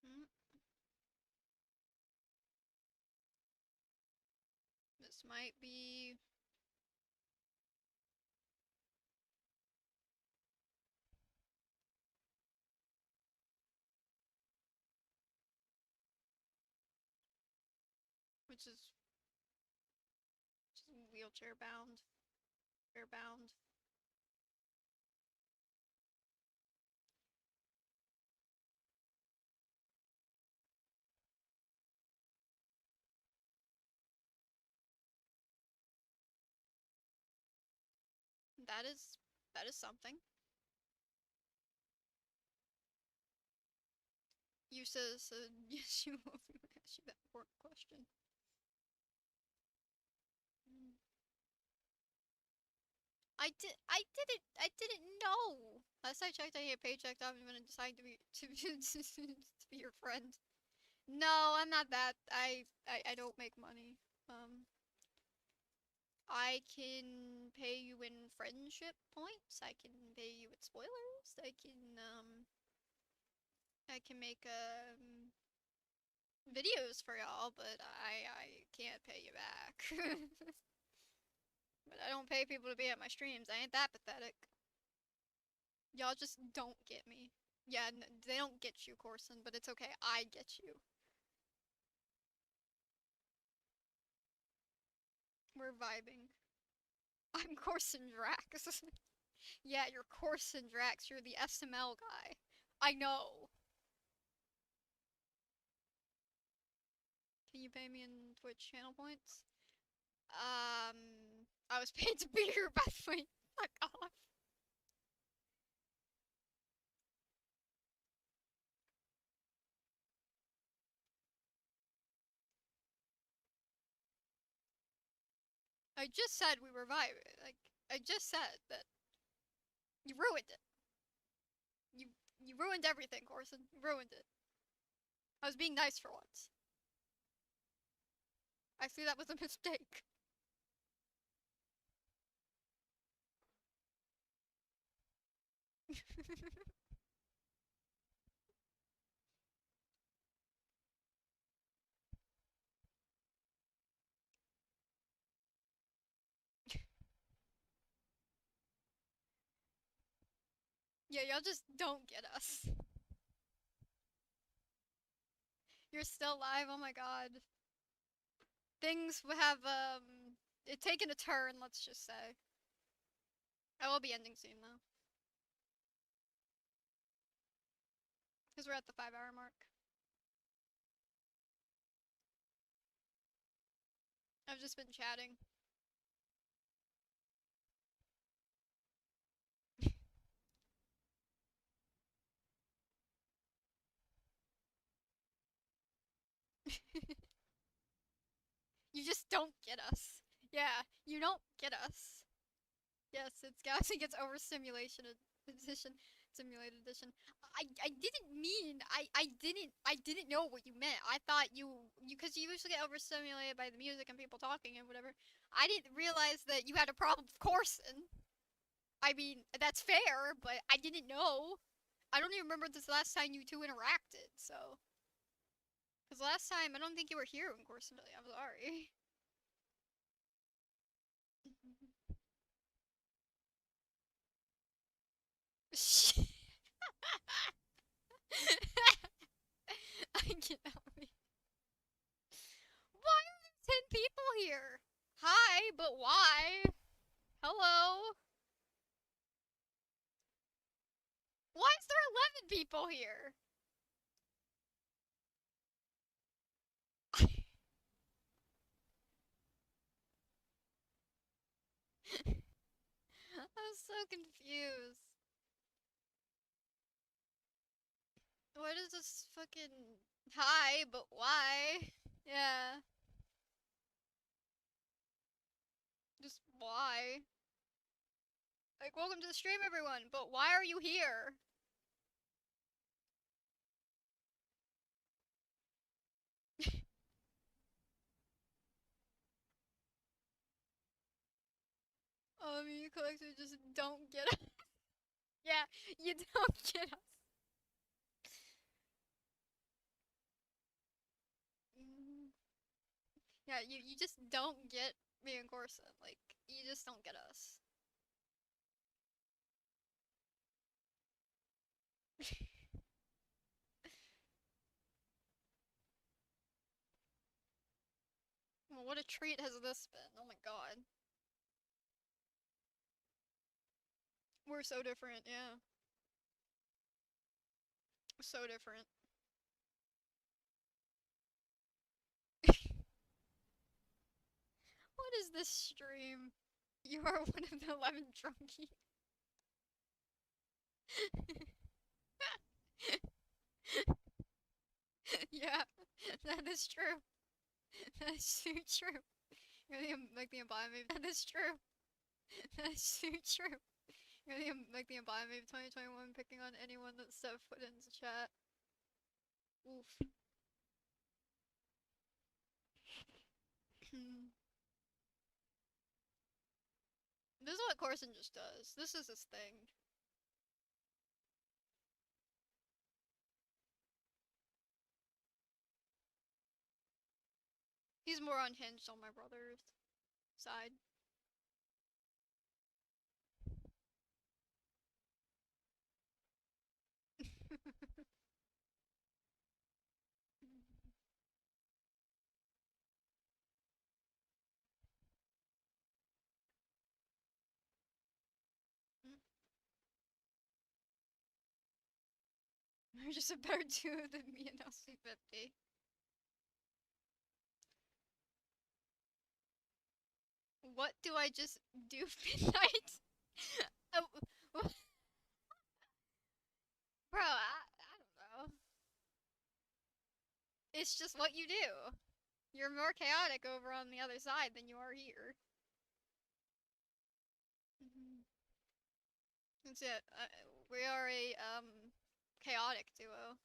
Mm. This might be. Which is wheelchair bound. Bound. That is something. You says yes, you will. Ask you that important question. Mm. I didn't know. Last I checked, I get a paycheck. I'm gonna decide to be to be your friend. No, I'm not that. I don't make money. I can pay you in friendship points. I can pay you with spoilers. I can make videos for y'all, but I can't pay you back. But I don't pay people to be at my streams. I ain't that pathetic. Y'all just don't get me. Yeah, they don't get you, Corson, but it's okay. I get you. We're vibing. I'm Corson Drax. Yeah, you're Corson Drax. You're the SML guy. I know. Can you pay me in Twitch channel points? I was paid to be here, by the way. Fuck off. I just said we were vibing. Like, I just said that you ruined it. You you ruined everything, Corson. You ruined it. I was being nice for once. I see that was a mistake. Yeah, y'all just don't get us. You're still live? Oh my god. Things have, it taken a turn, let's just say. I will be ending soon, though. Because we're at the 5 hour mark. I've just been chatting. You just don't get us. Yeah, you don't get us. Yes, it's Galaxy gets overstimulation edition, simulated edition. I didn't mean I didn't know what you meant. I thought you because you usually get overstimulated by the music and people talking and whatever. I didn't realize that you had a problem with Corson. I mean, that's fair, but I didn't know. I don't even remember this last time you two interacted, so. Because last time, I don't think you were here when Corson really. I'm sorry. I cannot be. Why are there 10 people here? Hi, but why? Hello? Why is there 11 people here? I'm so confused. What is this fucking. Hi, but why? Yeah. Just why? Like, welcome to the stream, everyone, but why are you here? You collectors just don't get us. Yeah, you don't get us. Mm. Yeah, you just don't get me and Corson. Like, you just don't get us. Well, what a treat has this been? Oh my god. We're so different, yeah. So different. What is this stream? You are one of the 11 drunkies. Yeah, that is true. That is so true. You're like the embodiment. That is true. That is so true. You're like the embodiment of 2021, picking on anyone that Steph put into chat. Oof. This is what Corson just does. This is his thing. He's more unhinged on my brother's side. You're just a better duo than me and LC50. What do I just do midnight? Oh, bro, I don't know. It's just what you do. You're more chaotic over on the other side than you are here. That's it. We are a chaotic duo.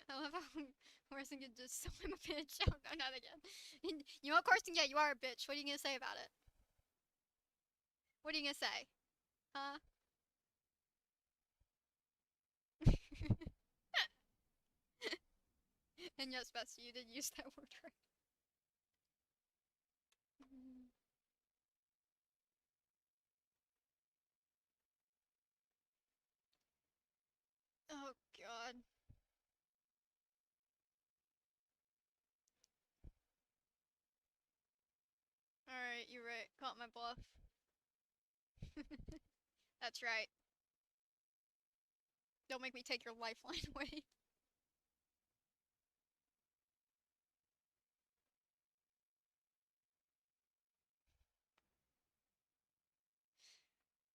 I love how Carson can just so I'm a bitch. Oh no, not again. You know what, Carson? Yeah, you are a bitch. What are you gonna say about it? What are you gonna say? Huh? And yes, Bessie, you did use that word right. Oh god. Alright, you're right. Caught my bluff. That's right. Don't make me take your lifeline away.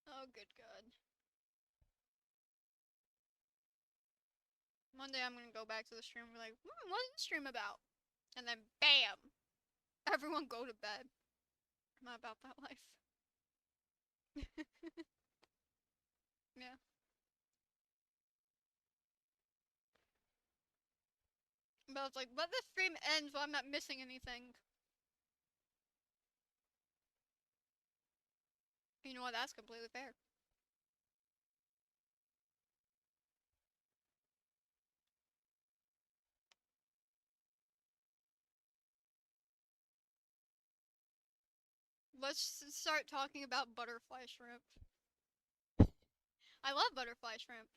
Oh, good god. Monday I'm gonna go back to the stream and be like, what's the stream about? And then BAM! Everyone go to bed. I'm not about that life. Yeah. But I was like, let the stream end so I'm not missing anything. You know what? That's completely fair. Let's start talking about butterfly shrimp. I love butterfly shrimp.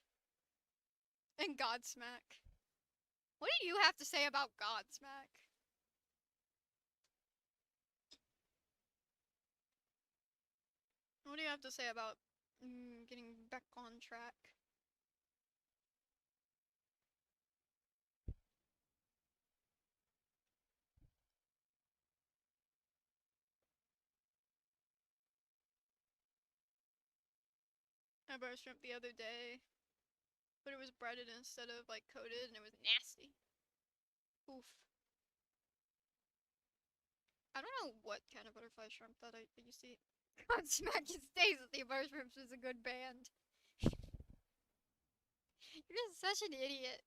And Godsmack. What do you have to say about Godsmack? What do you have to say about getting back on track? I bought shrimp the other day, but it was breaded instead of like coated, and it was nasty. Oof. I don't know what kind of butterfly shrimp that I used to eat. Godsmack stays with the Shrimps is a good band. You're just such an idiot.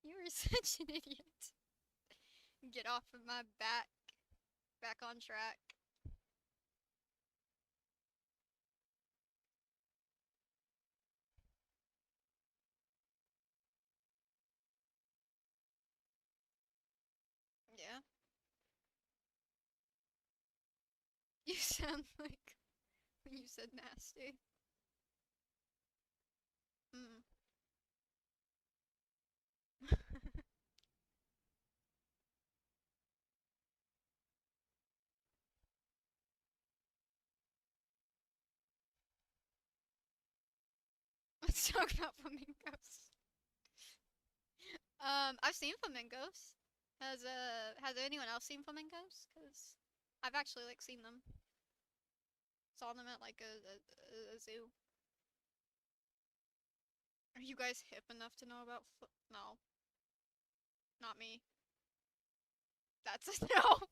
You are such an idiot. Get off of my back. Back on track. Yeah. You sound like when you said nasty. Mm. Let's talk about flamingos. I've seen flamingos. Has anyone else seen flamingos? Cause I've actually like seen them. Saw them at like a zoo. Are you guys hip enough to know about no, not me. That's a no.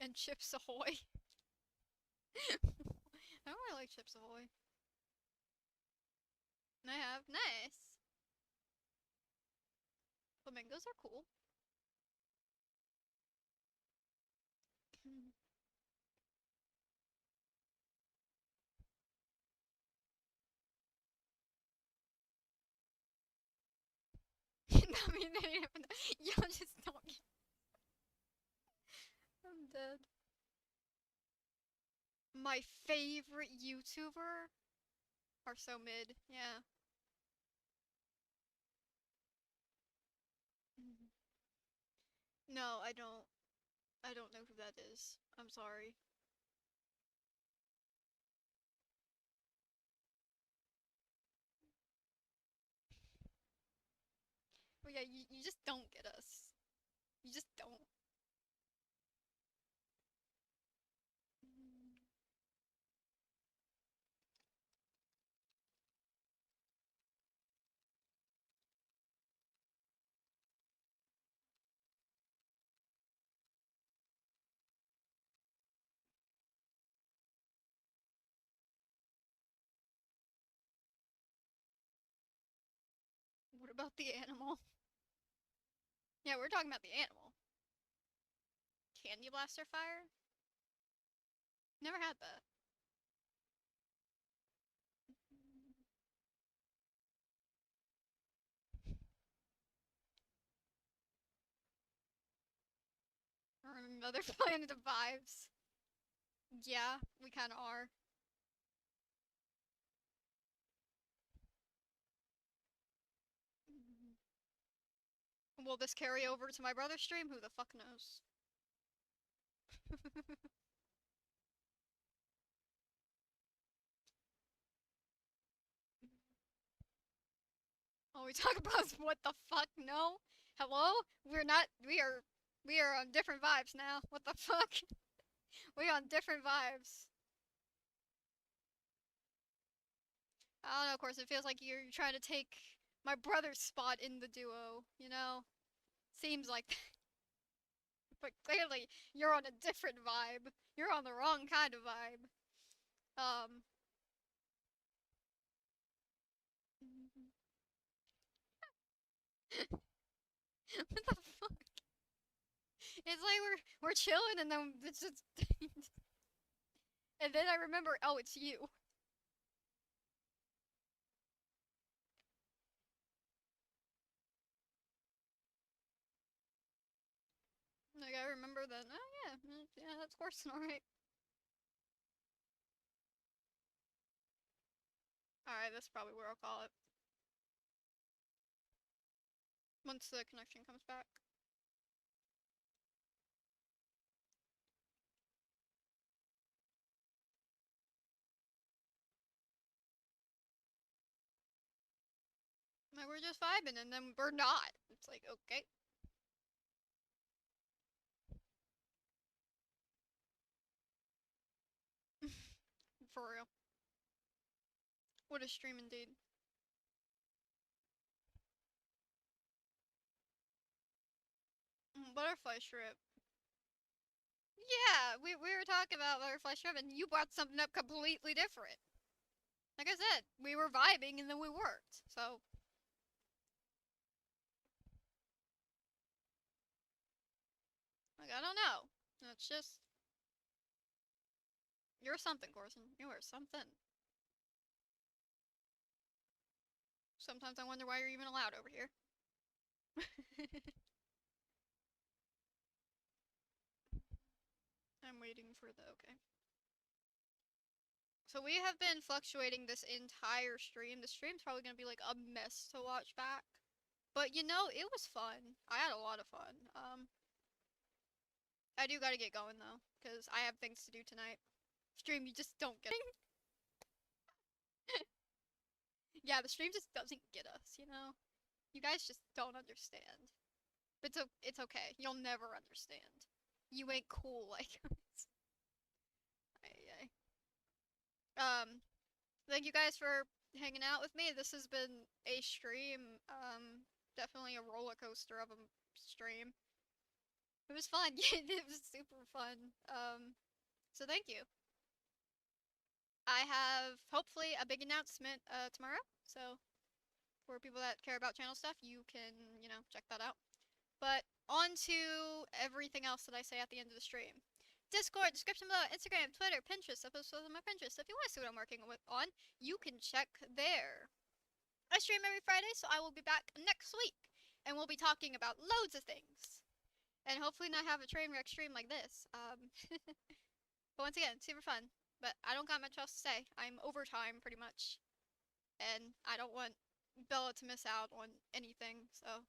And Chips Ahoy. I don't really like Chips Ahoy. I have nice. Flamingos are cool. I mean, they even, y'all just don't get. I'm dead. My favorite YouTuber are so mid. Yeah. No, I don't. I don't know who that is. I'm sorry. But yeah, you just don't get us. You just don't. What about the animal? Yeah, we're talking about the animal. Candy blaster fire? Never had that. Or another planet of vibes. Yeah, we kind of are. Will this carry over to my brother's stream? Who the fuck knows? All we talk about is what the fuck? No? Hello? We are on different vibes now. What the fuck? We on different vibes. I don't know, of course, it feels like you're trying to take my brother's spot in the duo, you know? Seems like that. But clearly, you're on a different vibe. You're on the wrong kind of vibe. Um. What the fuck? It's like we're chilling and then it's just. And then I remember, oh, it's you. Like, I remember that, oh yeah, yeah, that's coursing alright. Alright, that's probably where I'll call it. Once the connection comes back. Like, we're just vibing and then we're not. It's like, okay. For real. What a stream indeed. Butterfly shrimp. Yeah, we were talking about butterfly shrimp and you brought something up completely different. Like I said, we were vibing and then we weren't. So, like, I don't know. It's just, you're something, Corson. You are something. Sometimes I wonder why you're even allowed over here. I'm waiting for the okay. So we have been fluctuating this entire stream. The stream's probably gonna be like a mess to watch back. But you know, it was fun. I had a lot of fun. I do gotta get going though, because I have things to do tonight. Stream, you just don't get Yeah, the stream just doesn't get us, you know? You guys just don't understand. But it's okay. You'll never understand. You ain't cool like us. Ay, ay. Thank you guys for hanging out with me. This has been a stream. Definitely a roller coaster of a stream. It was fun. It was super fun. So thank you. I have hopefully a big announcement tomorrow. So for people that care about channel stuff, you can, you know, check that out. But on to everything else that I say at the end of the stream. Discord, description below, Instagram, Twitter, Pinterest, episodes on my Pinterest. If you want to see what I'm working on, you can check there. I stream every Friday, so I will be back next week. And we'll be talking about loads of things. And hopefully not have a train wreck stream like this. But once again, super fun. But I don't got much else to say. I'm overtime, pretty much. And I don't want Bella to miss out on anything, so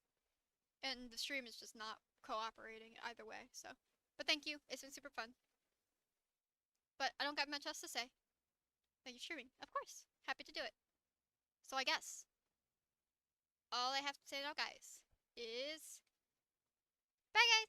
and the stream is just not cooperating either way. So, but thank you. It's been super fun. But I don't got much else to say. Thank you for streaming. Of course, happy to do it. So I guess all I have to say now, guys, is bye, guys.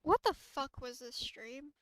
What the fuck was this stream?